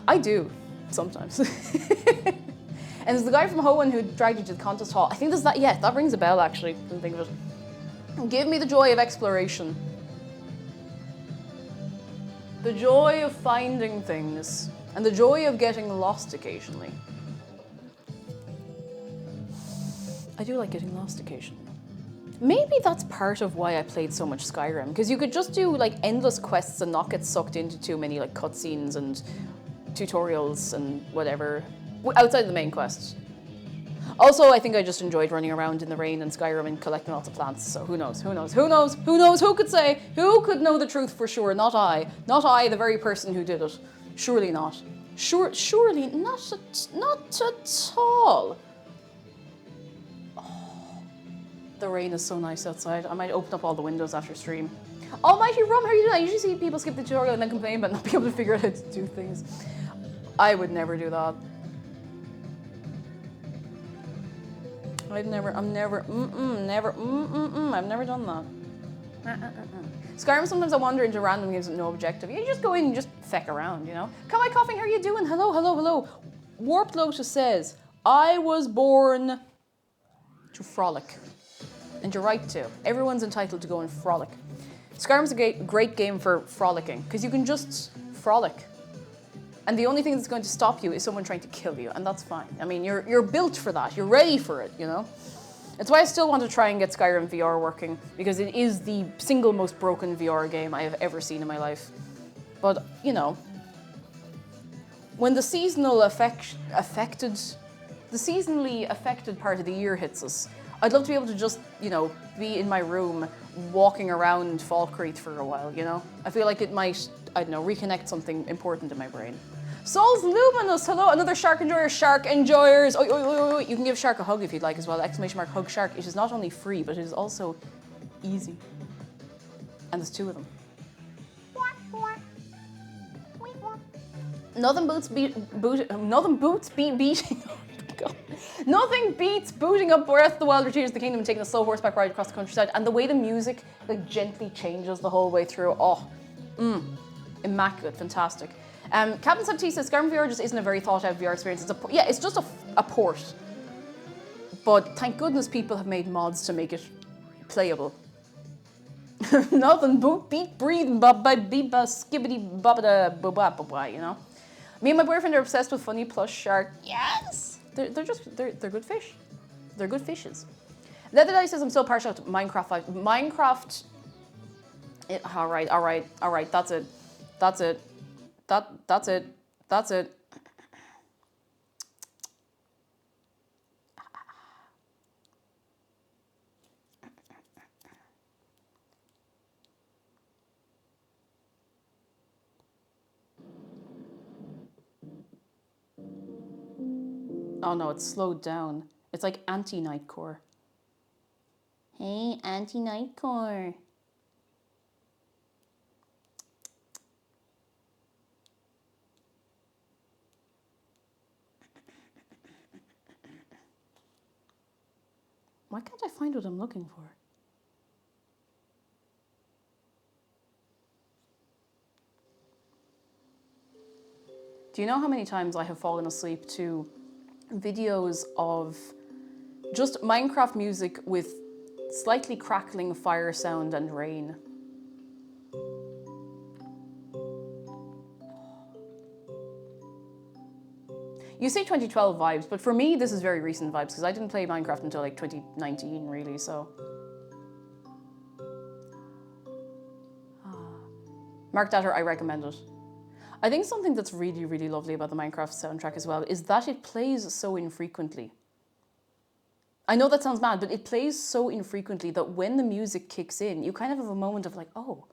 I do, sometimes. And there's the guy from Hoenn who dragged you to the contest hall. I think there's that, yeah, that rings a bell actually, didn't think of it. Give me the joy of exploration. The joy of finding things, and the joy of getting lost occasionally. I do like getting lost occasionally. Maybe that's part of why I played so much Skyrim, because you could just do like endless quests and not get sucked into too many like cutscenes and tutorials and whatever, outside the main quest. Also, I think I just enjoyed running around in the rain in Skyrim and collecting lots of plants, so who knows, who could say, who could know the truth for sure? Not I, the very person who did it. Surely not. Surely not at all. The rain is so nice outside. I might open up all the windows after stream. Almighty Rum, how are you doing? I usually see people skip the tutorial and then complain about not being able to figure out how to do things. I would never do that. I've never done that. Skyrim, sometimes I wander into random games with no objective. You just go in and just feck around, you know? Come on, coughing, how are you doing? Hello. Warped Lotus says, I was born to frolic. And you're right to. Everyone's entitled to go and frolic. Skyrim's a great game for frolicking, because you can just frolic. And the only thing that's going to stop you is someone trying to kill you, and that's fine. I mean, you're built for that. You're ready for it, you know? It's why I still want to try and get Skyrim VR working, because it is the single most broken VR game I have ever seen in my life. But, you know, when the seasonally affected part of the year hits us, I'd love to be able to just, you know, be in my room walking around Falkreath for a while, you know? I feel like it might, I don't know, reconnect something important in my brain. Souls Luminous, hello, another Shark Enjoyer, Shark Enjoyers. Oh, you can give Shark a hug if you'd like as well, ! Hug Shark. It is not only free, but it is also easy. And there's 2 of them. Nothing beats booting up Breath of the Wild, Tears of the Kingdom and taking a slow horseback ride across the countryside. And the way the music like gently changes the whole way through. Oh, immaculate, fantastic. Captain Sabti says Skyrim VR just isn't a very thought out VR experience. It's just a port. But thank goodness people have made mods to make it playable. Nothing but beat, breathe, beep, skibbity, babada, you know? Me and my boyfriend are obsessed with funny plush shark. Yes! They're good fish. They're good fishes. Leather Dice says I'm still partial to Minecraft. Minecraft. All right. That's it. That's it. That's it. Oh no, it's slowed down. It's like anti-Nightcore. Hey, anti-Nightcore. Why can't I find what I'm looking for? Do you know how many times I have fallen asleep to videos of just Minecraft music with slightly crackling fire sound and rain? You say 2012 vibes, but for me this is very recent vibes because I didn't play Minecraft until like 2019 really, so. Mark Datter, I recommend it. I think something that's really, really lovely about the Minecraft soundtrack as well is that it plays so infrequently. I know that sounds mad, but it plays so infrequently that when the music kicks in, you kind of have a moment of like, oh,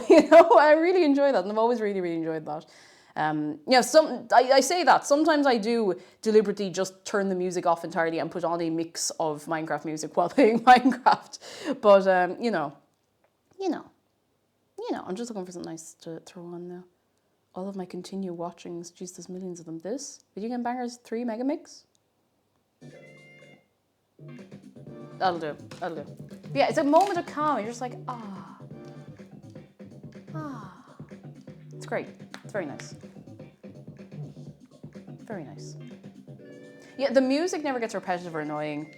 you know, I really enjoy that, and I've always really, really enjoyed that. Yeah, I say that. Sometimes I do deliberately just turn the music off entirely and put on a mix of Minecraft music while playing Minecraft. But, you know, I'm just looking for something nice to throw on now. All of my continue watchings, geez, there's millions of them. This, Video Game Bangers 3 Megamix. That'll do. But yeah, it's a moment of calm. You're just like, It's great. It's very nice. Very nice. Yeah, the music never gets repetitive or annoying.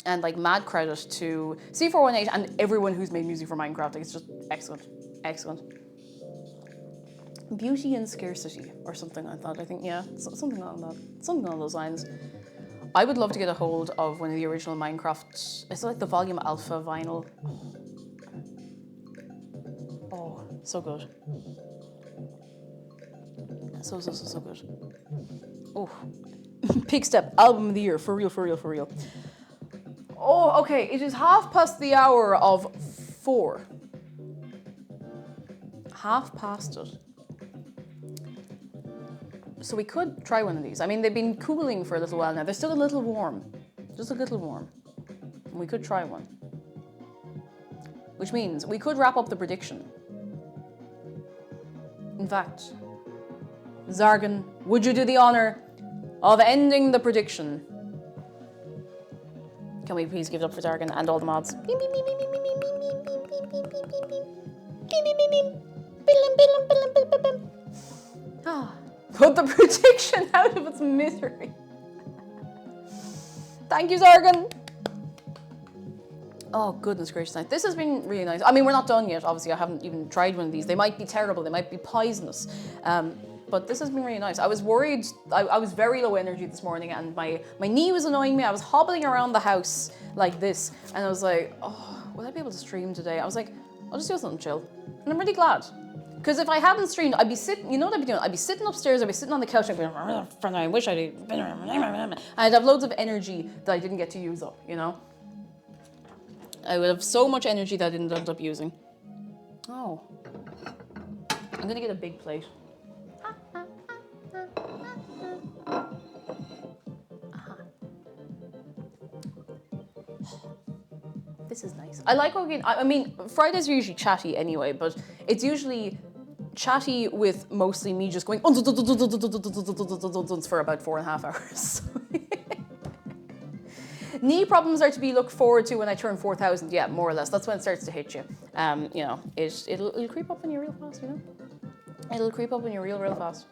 And like mad credit to C418 and everyone who's made music for Minecraft. Like, it's just excellent. Excellent. Beauty and scarcity or something like that. I think, yeah, something like that. Something along those lines. I would love to get a hold of one of the original Minecraft. It's like the Volume Alpha vinyl. Oh, so good. So good. Oh, Pig Step album of the year, for real. Oh, okay, it is 4:30. 4:30. So we could try one of these. I mean, they've been cooling for a little while now. They're still a little warm, just a little warm. We could try one. Which means we could wrap up the prediction. In fact, Zargan, would you do the honor of ending the prediction? Can we please give it up for Zargan and all the mods? Put the prediction out of its misery. Thank you, Zargan. Oh, goodness gracious. This has been really nice. I mean, we're not done yet. Obviously, I haven't even tried one of these. They might be terrible. They might be poisonous. But this has been really nice. I was worried. I was very low energy this morning and my knee was annoying me. I was hobbling around the house like this. And I was like, oh, will I be able to stream today? I was like, I'll just do something chill. And I'm really glad. Because if I hadn't streamed, I'd be sitting, you know what I'd be doing? I'd be sitting upstairs, I'd be sitting on the couch, I'd be like, I wish I did. And I'd have loads of energy that I didn't get to use up, you know? I would have so much energy that I didn't end up using. Oh. I'm gonna get a big plate. This is nice. I like working, I mean, Fridays are usually chatty anyway, but it's usually chatty with mostly me just going for about 4.5 hours. Knee problems are to be looked forward to when I turn 4,000. Yeah, more or less. That's when it starts to hit you. You know, it'll creep up on you real fast, you know? It'll creep up on you real fast.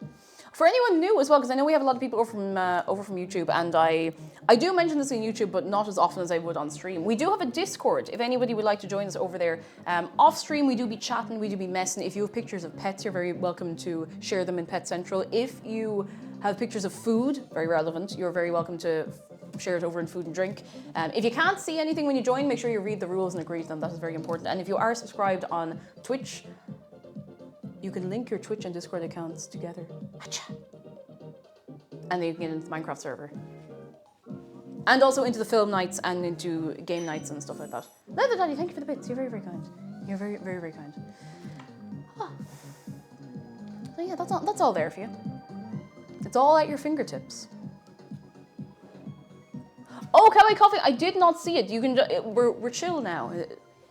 For anyone new as well, because I know we have a lot of people over from YouTube, and I do mention this on YouTube, but not as often as I would on stream. We do have a Discord. If anybody would like to join us over there, off stream we do be chatting, we do be messing. If you have pictures of pets, you're very welcome to share them in Pet Central. If you have pictures of food, very relevant, you're very welcome to share it over in Food and Drink. If you can't see anything when you join, make sure you read the rules and agree to them. That is very important. And if you are subscribed on Twitch, you can link your Twitch and Discord accounts together. And then you can get into the Minecraft server. And also into the film nights and into game nights and stuff like that. Leather Daddy, thank you for the bits. You're very, very kind. You're very, very, very kind. Ah. So yeah, that's all there for you. It's all at your fingertips. Oh, Kawaii Coffee, I did not see it. You can, we're chill now.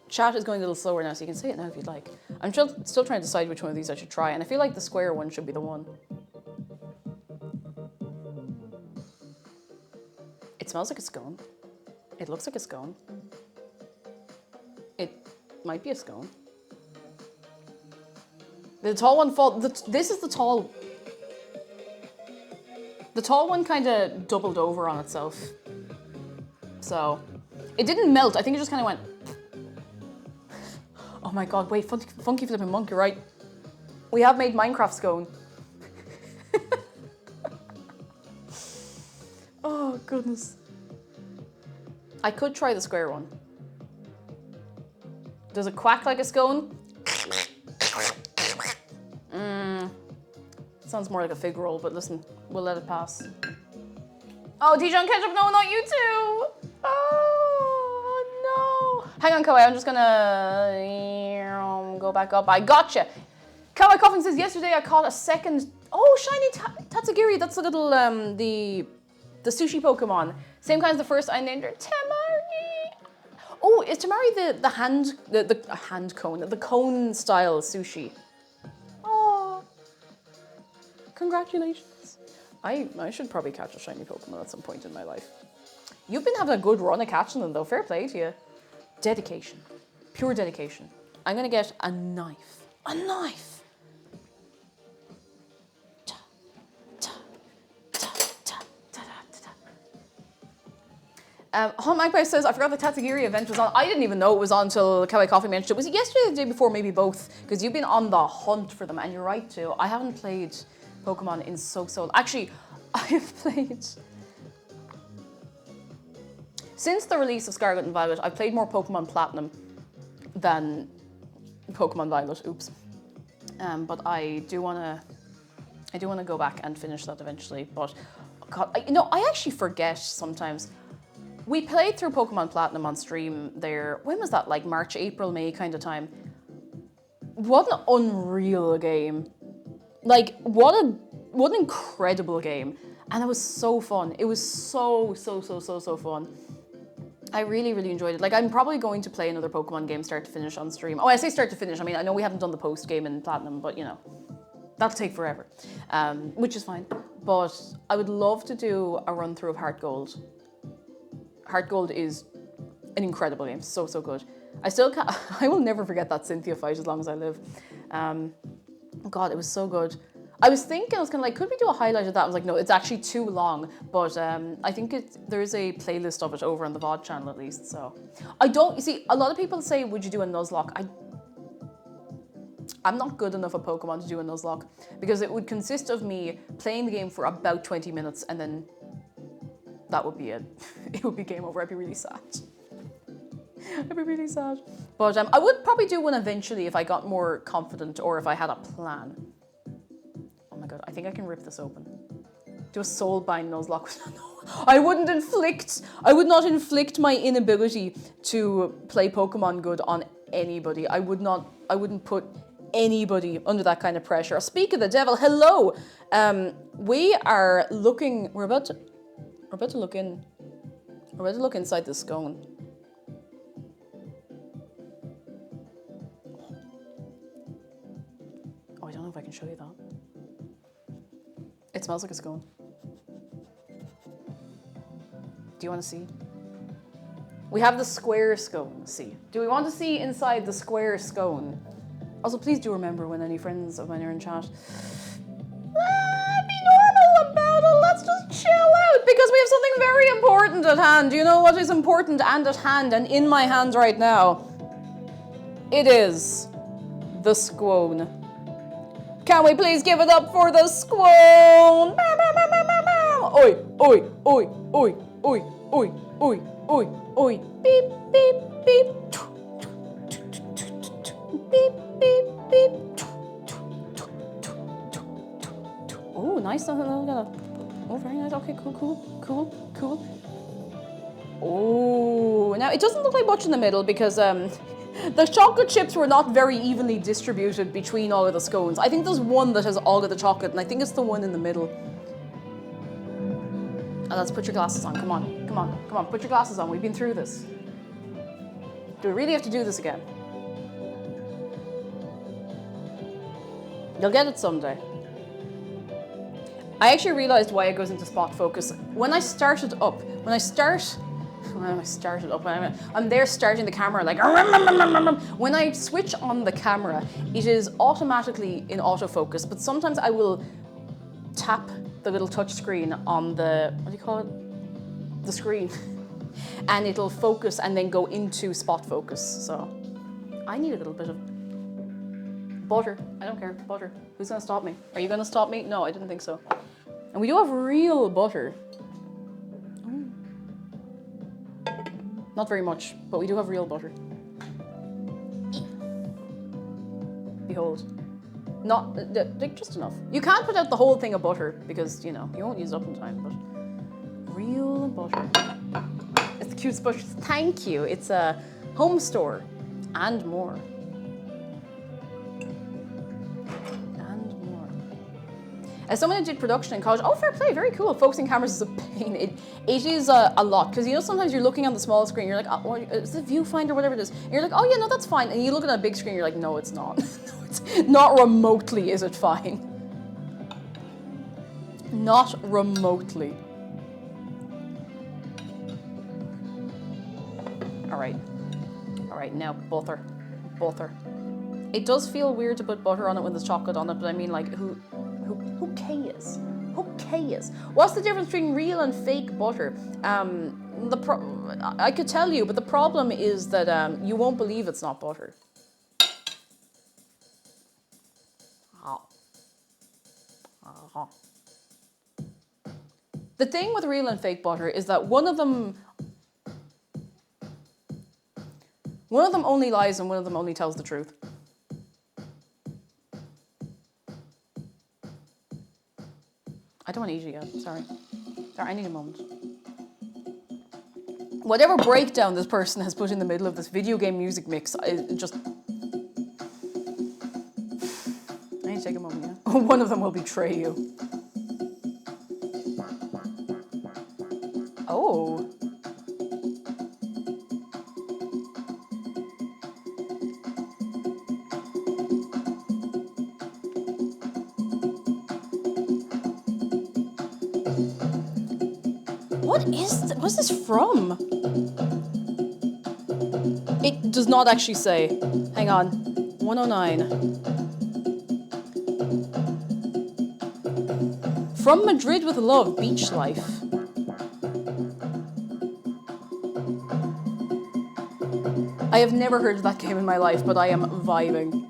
Chat is going a little slower now, so you can say it now if you'd like. I'm still trying to decide which one of these I should try, and I feel like the square one should be the one. It smells like a scone. It looks like a scone. It might be a scone. The tall one this is the tall. The tall one kind of doubled over on itself. So, it didn't melt. I think it just kind of went. Oh my god, wait, Funky Flippin' Monk, you're right. We have made Minecraft scone. Oh, goodness. I could try the square one. Does it quack like a scone? Sounds more like a fig roll, but listen, we'll let it pass. Oh, Dijon Ketchup, no, not you too! Oh, no. Hang on, Kawaii, I'm just gonna go back up. I gotcha. Kawaii Coughing says, yesterday I caught a second... Oh, shiny Tatsugiri. That's the little, the sushi Pokemon. Same kind as the first. I named her Tamari. Oh, is Tamari the hand cone, the cone style sushi? Oh, congratulations. I should probably catch a shiny Pokemon at some point in my life. You've been having a good run of catching them though. Fair play to you. Dedication. Pure dedication. I'm gonna get a knife. A knife! Hot Magpie says, I forgot the Tatsugiri event was on. I didn't even know it was on until Kawaii Coffee mentioned it. Was it yesterday or the day before? Maybe both. Because you've been on the hunt for them, and you're right too. I haven't played Pokemon in so. Actually, I've played... Since the release of Scarlet and Violet, I've played more Pokemon Platinum than Pokemon Violet. Oops. But I do wanna go back and finish that eventually. But God, I actually forget sometimes. We played through Pokemon Platinum on stream there. When was that? Like March, April, May kind of time. What an unreal game. Like, what an incredible game. And it was so fun. It was so fun. I really, really enjoyed it. Like, I'm probably going to play another Pokemon game start to finish on stream. Oh, I say start to finish. I mean, I know we haven't done the post game in Platinum, but you know, that'll take forever, which is fine. But I would love to do a run through of Heart Gold. Heart Gold is an incredible game, so good. I will never forget that Cynthia fight as long as I live. God, it was so good. I was kind of like, could we do a highlight of that? I was like, no, it's actually too long, but I think there's a playlist of it over on the VOD channel at least, so. You see, a lot of people say, would you do a Nuzlocke? I'm not good enough at Pokemon to do a Nuzlocke, because it would consist of me playing the game for about 20 minutes and then that would be it. It would be game over. I'd be really sad. I'd be really sad. But I would probably do one eventually if I got more confident or if I had a plan. Oh my god, I think I can rip this open. Do a soulbind Nuzlocke. No, I would not inflict my inability to play Pokemon good on anybody. I wouldn't put anybody under that kind of pressure. Speak of the devil, hello. We're about to look inside the scone. Oh, I don't know if I can show you that. It smells like a scone. Do you want to see? We have the square scone, see. Do we want to see inside the square scone? Also, please do remember when any friends of mine are in chat. Be let's just chill out because we have something very important at hand. Do you know what is important and at hand and in my hands right now? It is the scone. Can we please give it up for the scone? Oi, oi, oi, oi, oi, oi, oi, oi, oi. Beep, beep, beep. Beep, beep, beep. Oh, nice. Oh, very nice. Okay, cool. Oh, now it doesn't look like much in the middle because the chocolate chips were not very evenly distributed between all of the scones. I think there's one that has all of the chocolate, and I think it's the one in the middle. Let's put your glasses on. Come on. Put your glasses on. We've been through this. Do we really have to do this again? You'll get it someday. I actually realized why it goes into spot focus. When I started up, I'm there starting the camera like, when I switch on the camera, it is automatically in autofocus, but sometimes I will tap the little touch screen on the, what do you call it? The screen. And it'll focus and then go into spot focus. So I need a little bit of butter. I don't care, butter. Who's gonna stop me? Are you gonna stop me? No, I didn't think so. And we do have real butter. Ooh. Not very much, but we do have real butter. Behold. Not, just enough. You can't put out the whole thing of butter because, you know, you won't use it up in time, but real butter. It's the cutest butter. Thank you. It's a home store and more. As someone who did production in college, oh, fair play, very cool. Focusing cameras is a pain. It is a lot, because you know sometimes you're looking on the small screen, you're like, oh, is it viewfinder, whatever it is. And you're like, oh yeah, no, that's fine. And you look at a big screen, you're like, no, it's not. No, it's not remotely is it fine. Not remotely. All right, now butter. It does feel weird to put butter on it when there's chocolate on it, but I mean, like, who cares? Who cares? What's the difference between real and fake butter? I could tell you, but the problem is that you won't believe it's not butter. The thing with real and fake butter is that one of them only lies and one of them only tells the truth. I don't want to eat it yet. Sorry, I need a moment. Whatever breakdown this person has put in the middle of this video game music mix is just... I need to take a moment, yeah? One of them will betray you. Oh. What's this from? It does not actually say. Hang on. 109. From Madrid with Love, Beach Life. I have never heard of that game in my life, but I am vibing.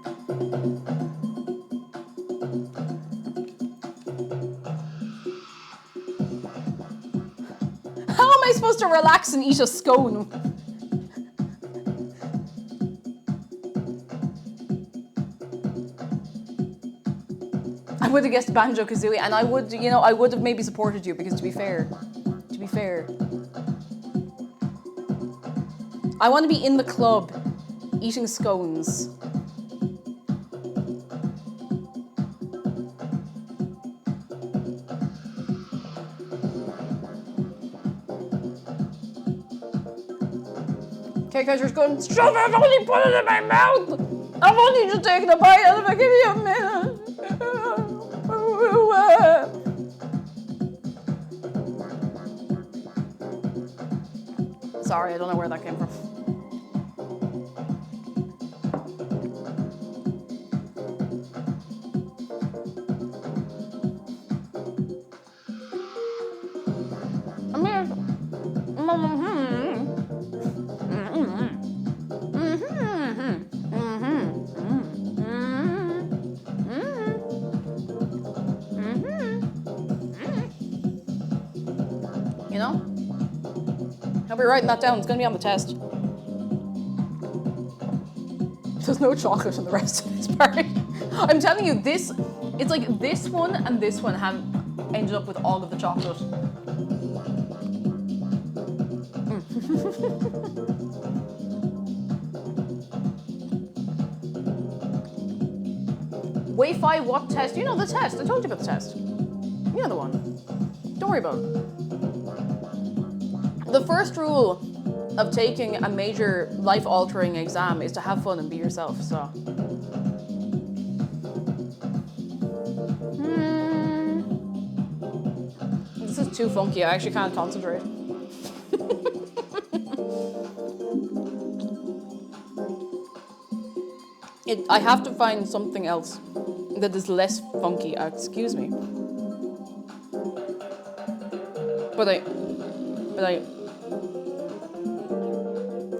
How am I supposed to relax and eat a scone? I would have guessed Banjo-Kazooie, and I would have maybe supported you, because to be fair, I want to be in the club eating scones. Okay, guys, you're just going, shove it, I've only put it in my mouth! I've only just taken a bite out of it, give me a minute! Sorry, I don't know where that came from. you're writing that down. It's going to be on the test. There's no chocolate in the rest of this part. I'm telling you, this, it's like this one and this one have ended up with all of the chocolate. Wi-Fi what test? You know the test. I told you about the test. You know the one. Don't worry about it. The first rule of taking a major life-altering exam is to have fun and be yourself, so. This is too funky. I actually can't concentrate. I have to find something else that is less funky. Excuse me. But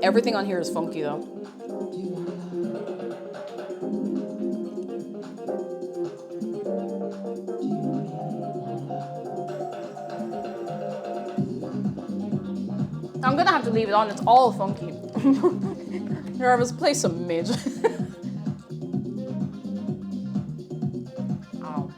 everything on here is funky though. I'm gonna have to leave it on. It's all funky. Nervous. Play some mid. Ow.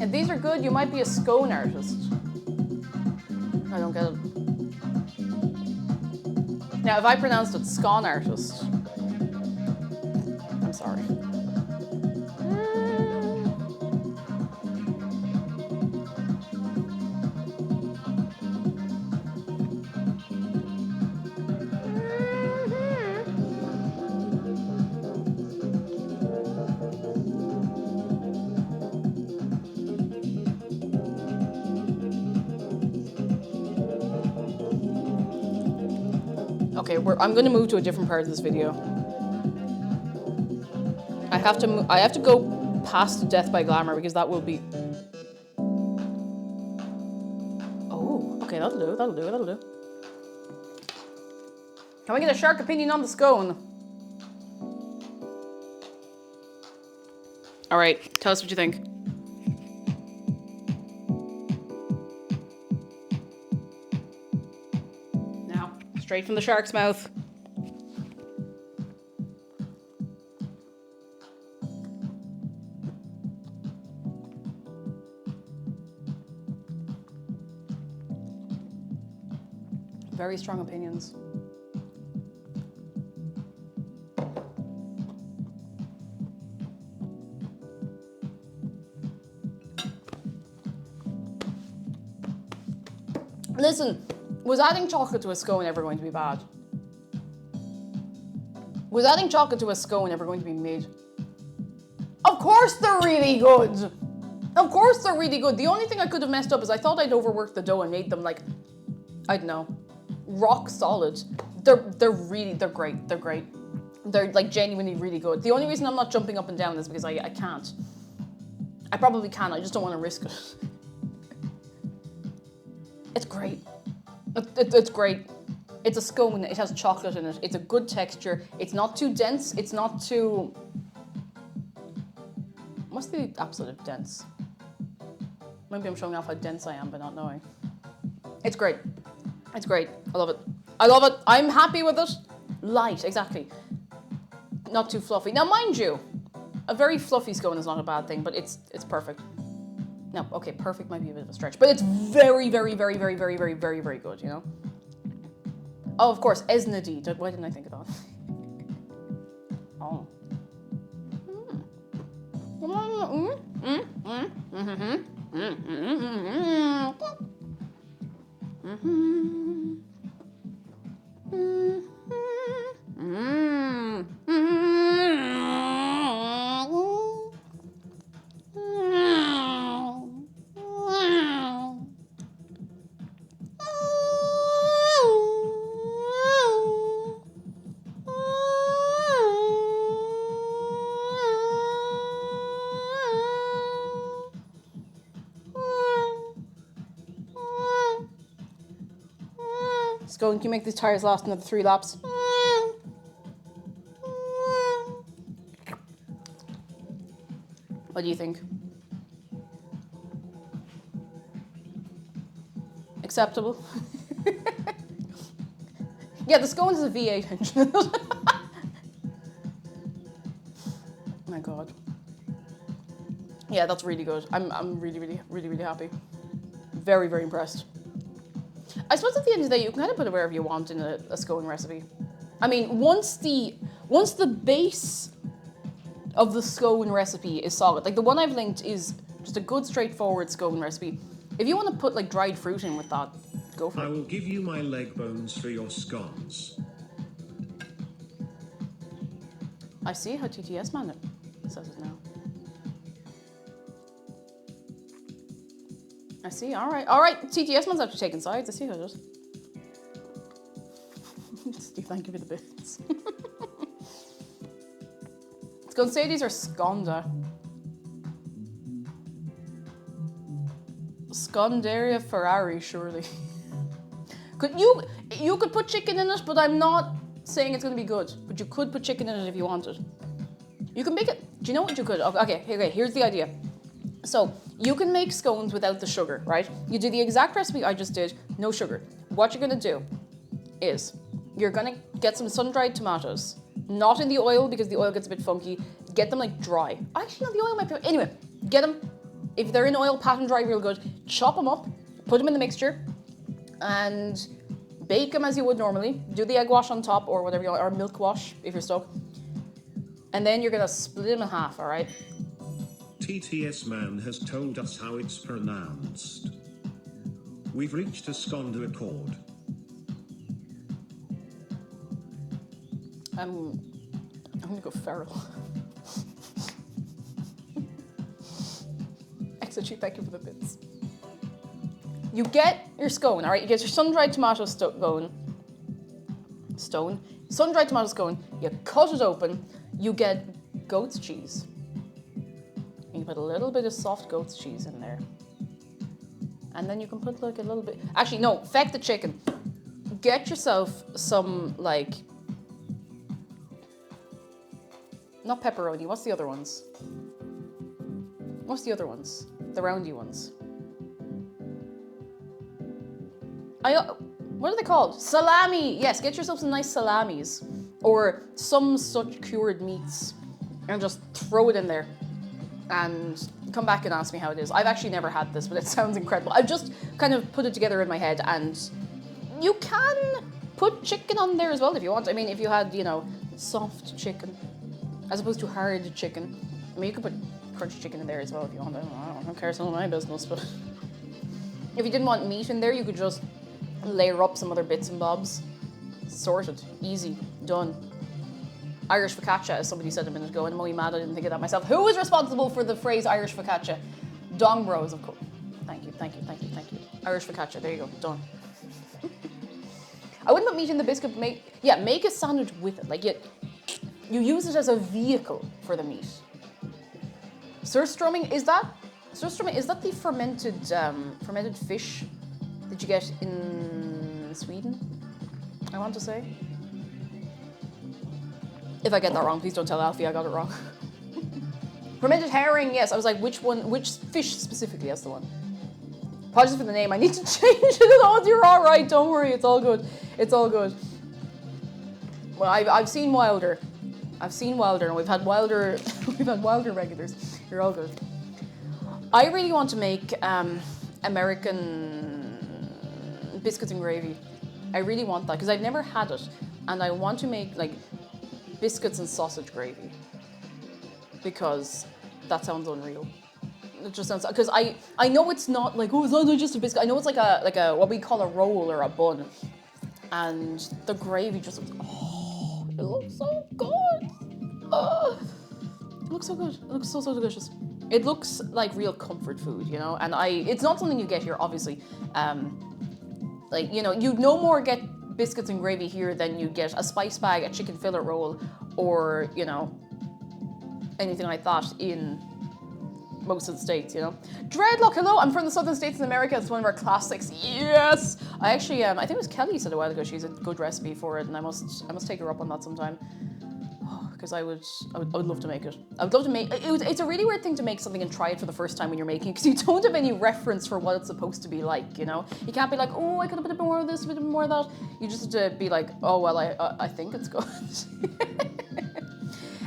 If these are good, you might be a scone artist. I don't get it. Now, if I pronounced it scone artist, I'm sorry. Okay, I'm going to move to a different part of this video. I have to go past Death by Glamour because that will be. Oh, okay, that'll do. Can we get a shark opinion on the scone? All right, tell us what you think. Straight from the shark's mouth. Very strong opinions. Listen. Was adding chocolate to a scone ever going to be bad? Was adding chocolate to a scone ever going to be mid? Of course they're really good! Of course they're really good. The only thing I could have messed up is I thought I'd overworked the dough and made them like, I don't know, rock solid. They're great. They're great. They're like genuinely really good. The only reason I'm not jumping up and down is because I can't. I probably can, I just don't want to risk it. It's great. It's great. It's a scone, it has chocolate in it. It's a good texture. It's not too dense. It's not too... What's the opposite of dense? Maybe I'm showing off how dense I am by not knowing. It's great. It's great. I love it. I love it. I'm happy with it. Light, exactly. Not too fluffy. Now, mind you, a very fluffy scone is not a bad thing, but it's perfect. No, okay, perfect might be a bit of a stretch, but it's very, very, very, very, very, very, very, very good, you know? Oh, of course, Esnadi. Why didn't I think of that? Oh. go. Can you make these tires last another 3 laps? What do you think? Acceptable? Yeah, the Scone is a V8 engine. Oh my god. Yeah, that's really good. I'm really happy. Very, very impressed. I suppose at the end of the day, you can kind of put it wherever you want in a scone recipe. I mean, once the base of the scone recipe is solid, like the one I've linked is just a good straightforward scone recipe. If you want to put like dried fruit in with that, go for I it. will give you my leg bones for your scones. I see how TTS man says it now. I see, alright. TTS man's after taking sides, I see how it is. Steve, thank you for the bits. It's going to say these are Sconda. Scondaria Ferrari, surely. You could put chicken in it, but I'm not saying it's going to be good. But you could put chicken in it if you wanted. You can make it. Do you know what you could? Okay, here's the idea. So you can make scones without the sugar, right? You do the exact recipe I just did, no sugar. What you're going to do is you're going to get some sun-dried tomatoes, not in the oil because the oil gets a bit funky. Get them like dry. Actually, no, the oil might be. Anyway, get them. If they're in oil, pat and dry real good. Chop them up, put them in the mixture, and bake them as you would normally. Do the egg wash on top or whatever you want, or milk wash if you're stuck. And then you're gonna split them in half, all right? TTS man has told us how it's pronounced. We've reached a Sconda accord. I'm gonna go feral. Exit, thank you for the bits. You get your scone, all right? You get your sun-dried tomato sun-dried tomato scone. You cut it open. You get goat's cheese. You put a little bit of soft goat's cheese in there. And then you can put like a little bit... Actually, no, feck the chicken. Get yourself some, like... Not pepperoni, what's the other ones? What's the other ones? The roundy ones. What are they called? Salami! Yes, get yourself some nice salamis. Or some such cured meats. And just throw it in there. And come back and ask me how it is. I've actually never had this, but it sounds incredible. I've just kind of put it together in my head, and you can put chicken on there as well if you want. I mean, if you had, you know, soft chicken as opposed to hard chicken. I mean, you could put crunchy chicken in there as well if you want. I don't care, it's none of my business, but if you didn't want meat in there, you could just layer up some other bits and bobs. Sorted. Easy. Done. Irish focaccia, as somebody said a minute ago, and I'm only mad I didn't think of that myself. Who is responsible for the phrase Irish focaccia? Dong Bros, of course. Thank you. Irish focaccia, there you go, done. I wouldn't put meat in the biscuit, but make a sandwich with it. Like, you use it as a vehicle for the meat. Surströmming, is that the fermented fish that you get in Sweden? I want to say. If I get that wrong, please don't tell Alfie I got it wrong. Fermented herring, yes. I was like, which fish specifically? That's the one. Apologies for the name. I need to change it. Oh, you're all right. Don't worry. It's all good. Well, I've seen Wilder. And we've had Wilder regulars. You're all good. I really want to make American biscuits and gravy. I really want that because I've never had it, and I want to make like biscuits and sausage gravy because that sounds unreal. It just sounds, because I know it's not like, oh, it's not just a biscuit. I know it's like a what we call a roll or a bun, and the gravy just looks, it looks so good. It looks so good. It looks so delicious. It looks like real comfort food, you know. And it's not something you get here, obviously. Like, you know, you no more get biscuits and gravy here than you get a spice bag, a chicken fillet roll, or, you know, anything like that in most of the states, you know. Dreadlock, hello, I'm from the southern states in America. It's one of our classics. Yes! I actually, I think it was Kelly said a while ago, she's a good recipe for it, and I must take her up on that sometime. Because I would love to make it. I would love to make it's a really weird thing to make something and try it for the first time when you're making it, because you don't have any reference for what it's supposed to be like, you know? You can't be like, oh, I could have put a bit more of this, a bit more of that. You just have to be like, oh, well, I think it's good.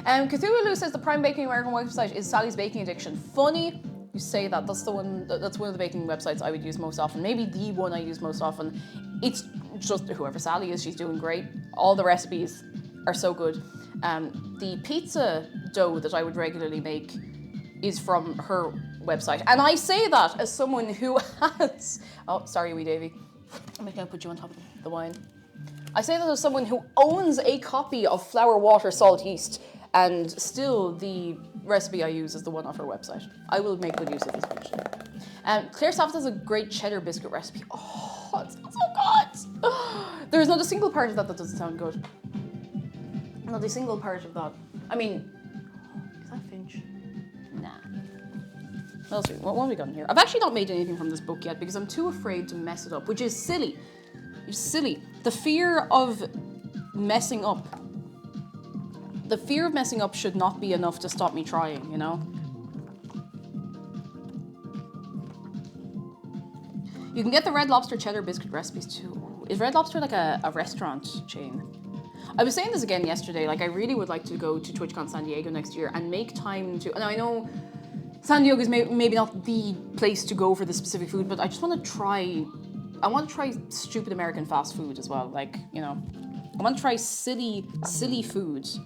Cthulhu says the prime baking American website is Sally's Baking Addiction. Funny you say that. That's one of the baking websites I would use most often. Maybe the one I use most often. It's just whoever Sally is, she's doing great. All the recipes are so good. The pizza dough that I would regularly make is from her website. And I say that as someone who has... Oh, sorry, wee Davy. I'm going to put you on top of the wine. I say that as someone who owns a copy of Flour, Water, Salt, Yeast, and still the recipe I use is the one off her website. I will make good use of this version. Claire Saft has a great cheddar biscuit recipe. Oh, it sounds so good! There's not a single part of that doesn't sound good. Not a single part of that. I mean, is that Finch? Nah. What have we got in here? I've actually not made anything from this book yet because I'm too afraid to mess it up, which is silly. It's silly. The fear of messing up. The fear of messing up should not be enough to stop me trying, you know? You can get the Red Lobster cheddar biscuit recipes too. Is Red Lobster like a restaurant chain? I was saying this again yesterday, like I really would like to go to TwitchCon San Diego next year and make time to, and I know San Diego is maybe not the place to go for this specific food, but I just want to try, I want to try stupid American fast food as well, like, you know, I want to try silly foods.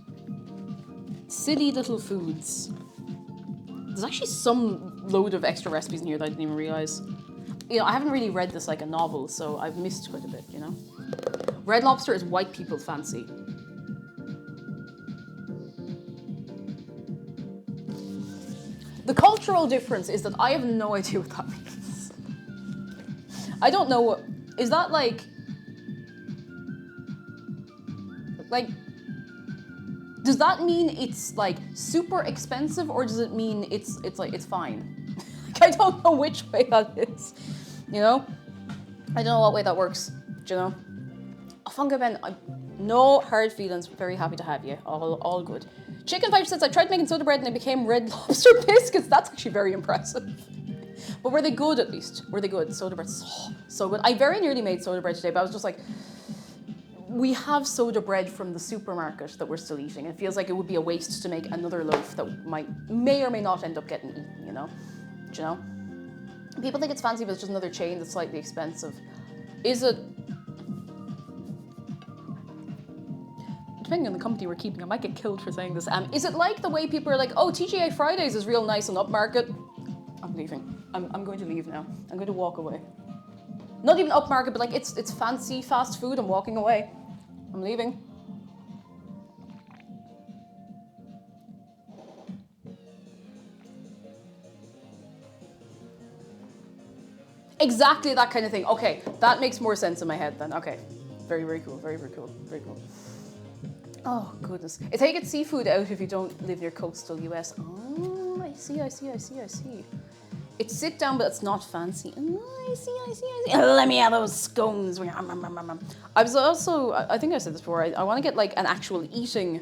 Silly little foods. There's actually some load of extra recipes in here that I didn't even realize. You know, I haven't really read this like a novel, so I've missed quite a bit, you know? Red Lobster is white people's fancy. The cultural difference is that I have no idea what that means. I don't know what... Is that like... Like... Does that mean it's like super expensive, or does it mean it's like it's fine? Like, I don't know which way that is. You know? I don't know what way that works. Do you know? Funga Ben, no hard feelings. Very happy to have you. All good. Chicken 5 says I tried making soda bread and it became Red Lobster biscuits. That's actually very impressive. But were they good at least? Were they good? Soda bread, so good. I very nearly made soda bread today, but I was just like, we have soda bread from the supermarket that we're still eating. It feels like it would be a waste to make another loaf that may or may not end up getting eaten, you know? Do you know? People think it's fancy, but it's just another chain that's slightly expensive. Is it? Depending on the company we're keeping, I might get killed for saying this. Is it like the way people are like, oh, TGI Fridays is real nice and upmarket? I'm leaving. I'm going to leave now. I'm going to walk away. Not even upmarket, but like it's fancy fast food. I'm walking away. I'm leaving. Exactly that kind of thing. Okay, that makes more sense in my head then. Okay, very, very cool. Very, very cool. Very cool. Oh, goodness. It's how you get seafood out if you don't live near coastal US. Oh, I see. It's sit down, but it's not fancy. Oh, I see. Let me have those scones. I was also, I think I said this before, I want to get like an actual eating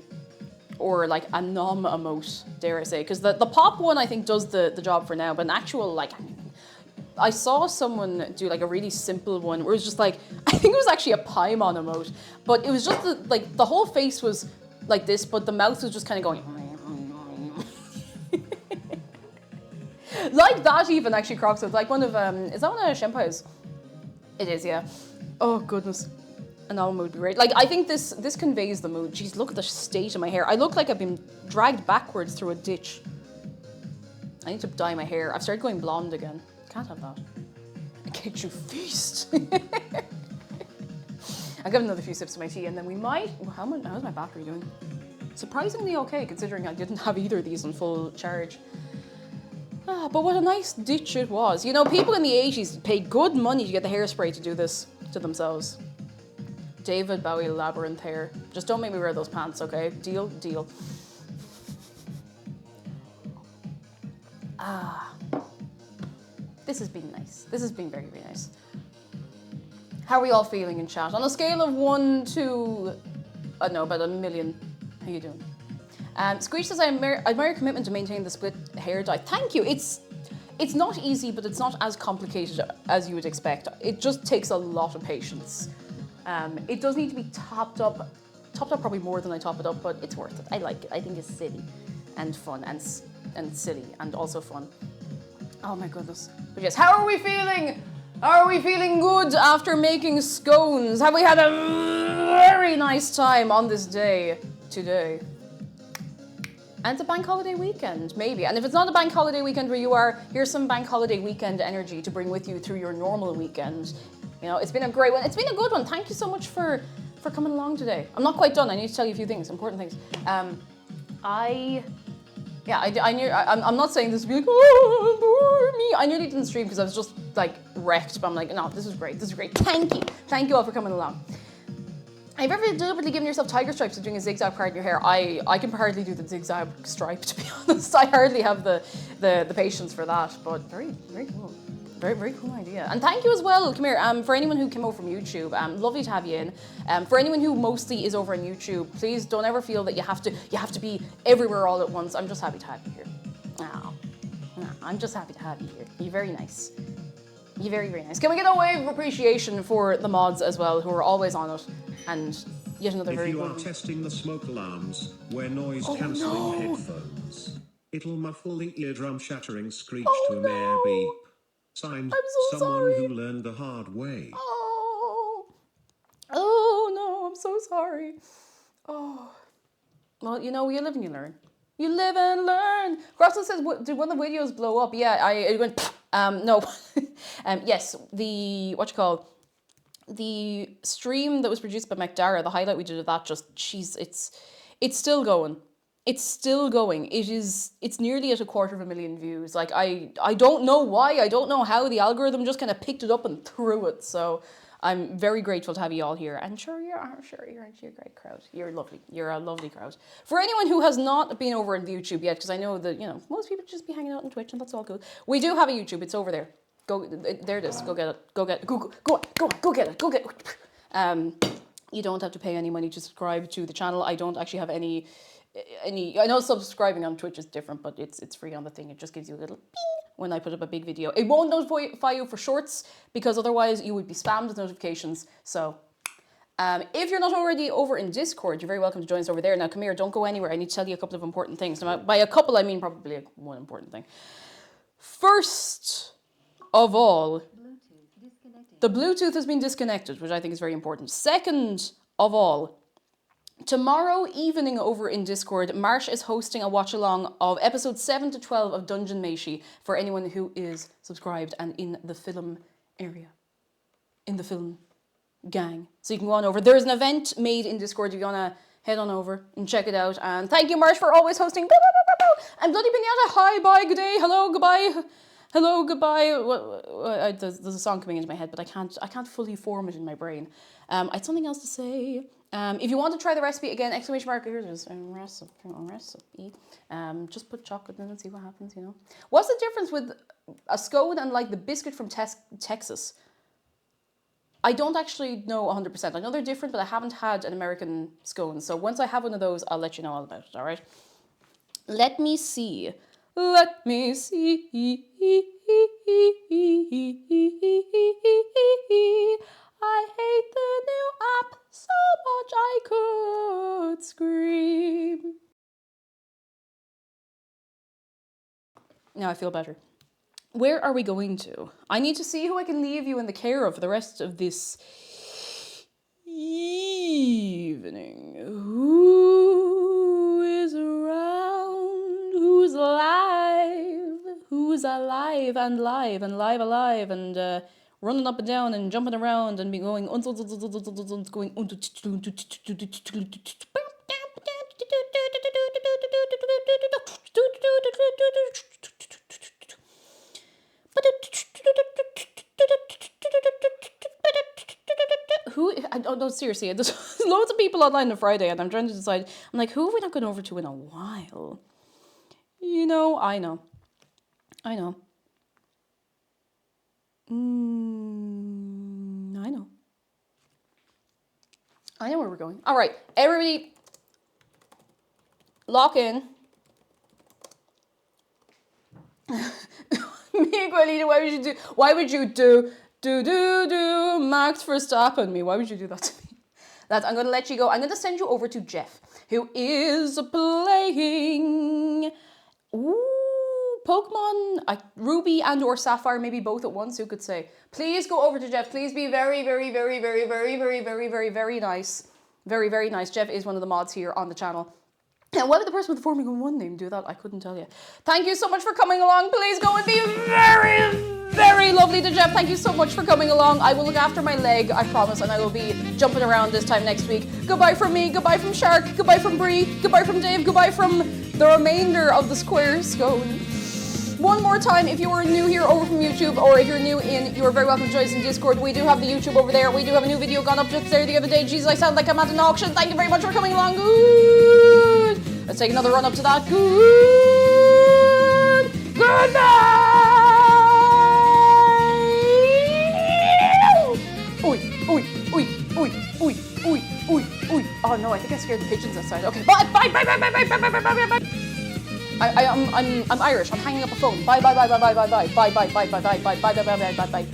or like a nom emote, dare I say. Because the pop one I think does the job for now, but an actual like, I saw someone do like a really simple one where it was just like, I think it was actually a Paimon emote, but it was just like the whole face was like this, but the mouth was just kind of going. Like that even actually crops with like one of, is that one of Shenpai's? It is, yeah. Oh goodness. An album would be great. Like I think this conveys the mood. Jeez, look at the state of my hair. I look like I've been dragged backwards through a ditch. I need to dye my hair. I've started going blonde again. Can't have that. I get you feast. I'll give another few sips of my tea and then we might, how's my battery doing? Surprisingly okay, considering I didn't have either of these on full charge. But what a nice ditch it was. You know, people in the 80s paid good money to get the hairspray to do this to themselves. David Bowie labyrinth hair. Just don't make me wear those pants, okay? Deal. This has been nice. This has been very, very nice. How are we all feeling in chat? On a scale of 1 to, I don't know, about 1,000,000. How you doing? Squeeze says, I admire your commitment to maintain the split hair dye. Thank you. It's not easy, but it's not as complicated as you would expect. It just takes a lot of patience. It does need to be topped up probably more than I top it up, but it's worth it. I like it. I think it's silly and fun and silly and also fun. Oh my goodness. But yes, how are we feeling? Are we feeling good after making scones? Have we had a very nice time on this day today? And it's a bank holiday weekend, maybe. And if it's not a bank holiday weekend where you are, here's some bank holiday weekend energy to bring with you through your normal weekend. You know, it's been a great one. It's been a good one. Thank you so much for coming along today. I'm not quite done. I need to tell you a few things, important things. I'm not saying this to be like, oh, poor me. I nearly didn't stream because I was just like wrecked, but I'm like, no, this is great. This is great. Thank you all for coming along. Have you ever deliberately given yourself tiger stripes for doing a zigzag part in your hair? I can hardly do the zigzag stripe, to be honest. I hardly have the patience for that, but very, very cool. Very, very cool idea. And thank you as well, come here, for anyone who came over from YouTube, lovely to have you in. For anyone who mostly is over on YouTube, please don't ever feel that you have to be everywhere all at once. I'm just happy to have you here. I'm just happy to have you here. You're very nice. You're very, very nice. Can we get a wave of appreciation for the mods as well, who are always on it? And yet another very good one. If you are testing the smoke alarms, wear noise-cancelling headphones. It'll muffle the eardrum-shattering screech to a mere beep. Signed, someone who learned the hard way. Oh no, I'm so sorry. Oh. Well, you know, you live and you learn. You live and learn. Crossland says, did one of the videos blow up? Yeah, it went, no. Yes, the stream that was produced by McDara, the highlight we did of that, it's still going. It's still going. It's nearly at 250,000 views. Like, I don't know why, I don't know how the algorithm just kind of picked it up and threw it. So I'm very grateful to have you all here. And you're a great crowd. You're lovely. You're a lovely crowd. For anyone who has not been over on YouTube yet, because I know that, you know, most people just be hanging out on Twitch and that's all cool. We do have a YouTube. It's over there. Go, there it is. Go get it. Go get it. Go get it. Go get it. You don't have to pay any money to subscribe to the channel. I don't actually have any, I know subscribing on Twitch is different, but it's free on the thing. It just gives you a little ping when I put up a big video. It won't notify you for shorts because otherwise you would be spammed with notifications. So if you're not already over in Discord, you're very welcome to join us over there. Now come here, don't go anywhere. I need to tell you a couple of important things. Now, by a couple, I mean probably one important thing. First of all, the Bluetooth has been disconnected, which I think is very important. Second of all, tomorrow evening over in Discord, Marsh is hosting a watch-along of episodes 7 to 12 of Dungeon Meshi for anyone who is subscribed and in the film area, in the film gang. So you can go on over. There's an event made in Discord. If you want to head on over and check it out. And thank you, Marsh, for always hosting. And Bloody Pinata, hi, bye, good day, hello, goodbye. Hello, goodbye. There's a song coming into my head, but I can't fully form it in my brain. I had something else to say. If you want to try the recipe again, exclamation mark, here's a recipe. Just put chocolate in it and see what happens, you know. What's the difference with a scone and like the biscuit from Texas? I don't actually know 100%. I know they're different, but I haven't had an American scone. So once I have one of those, I'll let you know all about it, all right? Let me see. Let me see. I hate the new app so much I could scream. Now I feel better. Where are we going to? I need to see who I can leave you in the care of for the rest of this evening. Who is around? Who's alive? Who's alive and live and live alive and running up and down and jumping around and be going no, seriously, there's loads of people online on Friday and I'm trying to decide, I'm like, who have we not gone over to in a while? You know, I know. I know. I know. I know where we're going. All right, everybody, lock in. Miguelito, why would you do Max Verstappen me? Why would you do that to me? I'm going to let you go. I'm going to send you over to Jeff, who is playing Pokemon Ruby and or Sapphire, maybe both at once, who could say. Please go over to Jeff. Please be very, very, very, very, very, very, very, very, very nice. Very, very nice. Jeff is one of the mods here on the channel. And why did the person with the Formula 1 name do that? I couldn't tell you. Thank you so much for coming along. Please go and be very, very lovely to Jeff. Thank you so much for coming along. I will look after my leg, I promise, and I will be jumping around this time next week. Goodbye from me. Goodbye from Shark. Goodbye from Bree. Goodbye from Dave. Goodbye from the remainder of the Square Scone. One more time, if you are new here over from YouTube, or if you're new in, you are very welcome to join us in Discord. We do have the YouTube over there. We do have a new video gone up just there the other day. Jesus, I sound like I'm at an auction. Thank you very much for coming along. Good. Let's take another run up to that. Good. Good night. Oi, oi, oi, oi, oi, oi, oi, oi. Oh no, I think I scared the pigeons outside. Okay, bye, bye, bye, bye, bye, bye, bye, bye, bye, bye. I'm Irish. I'm hanging up a phone. Bye, bye, bye, bye, bye, bye, bye, bye, bye, bye, bye, bye, bye, bye, bye, bye, bye, bye, bye.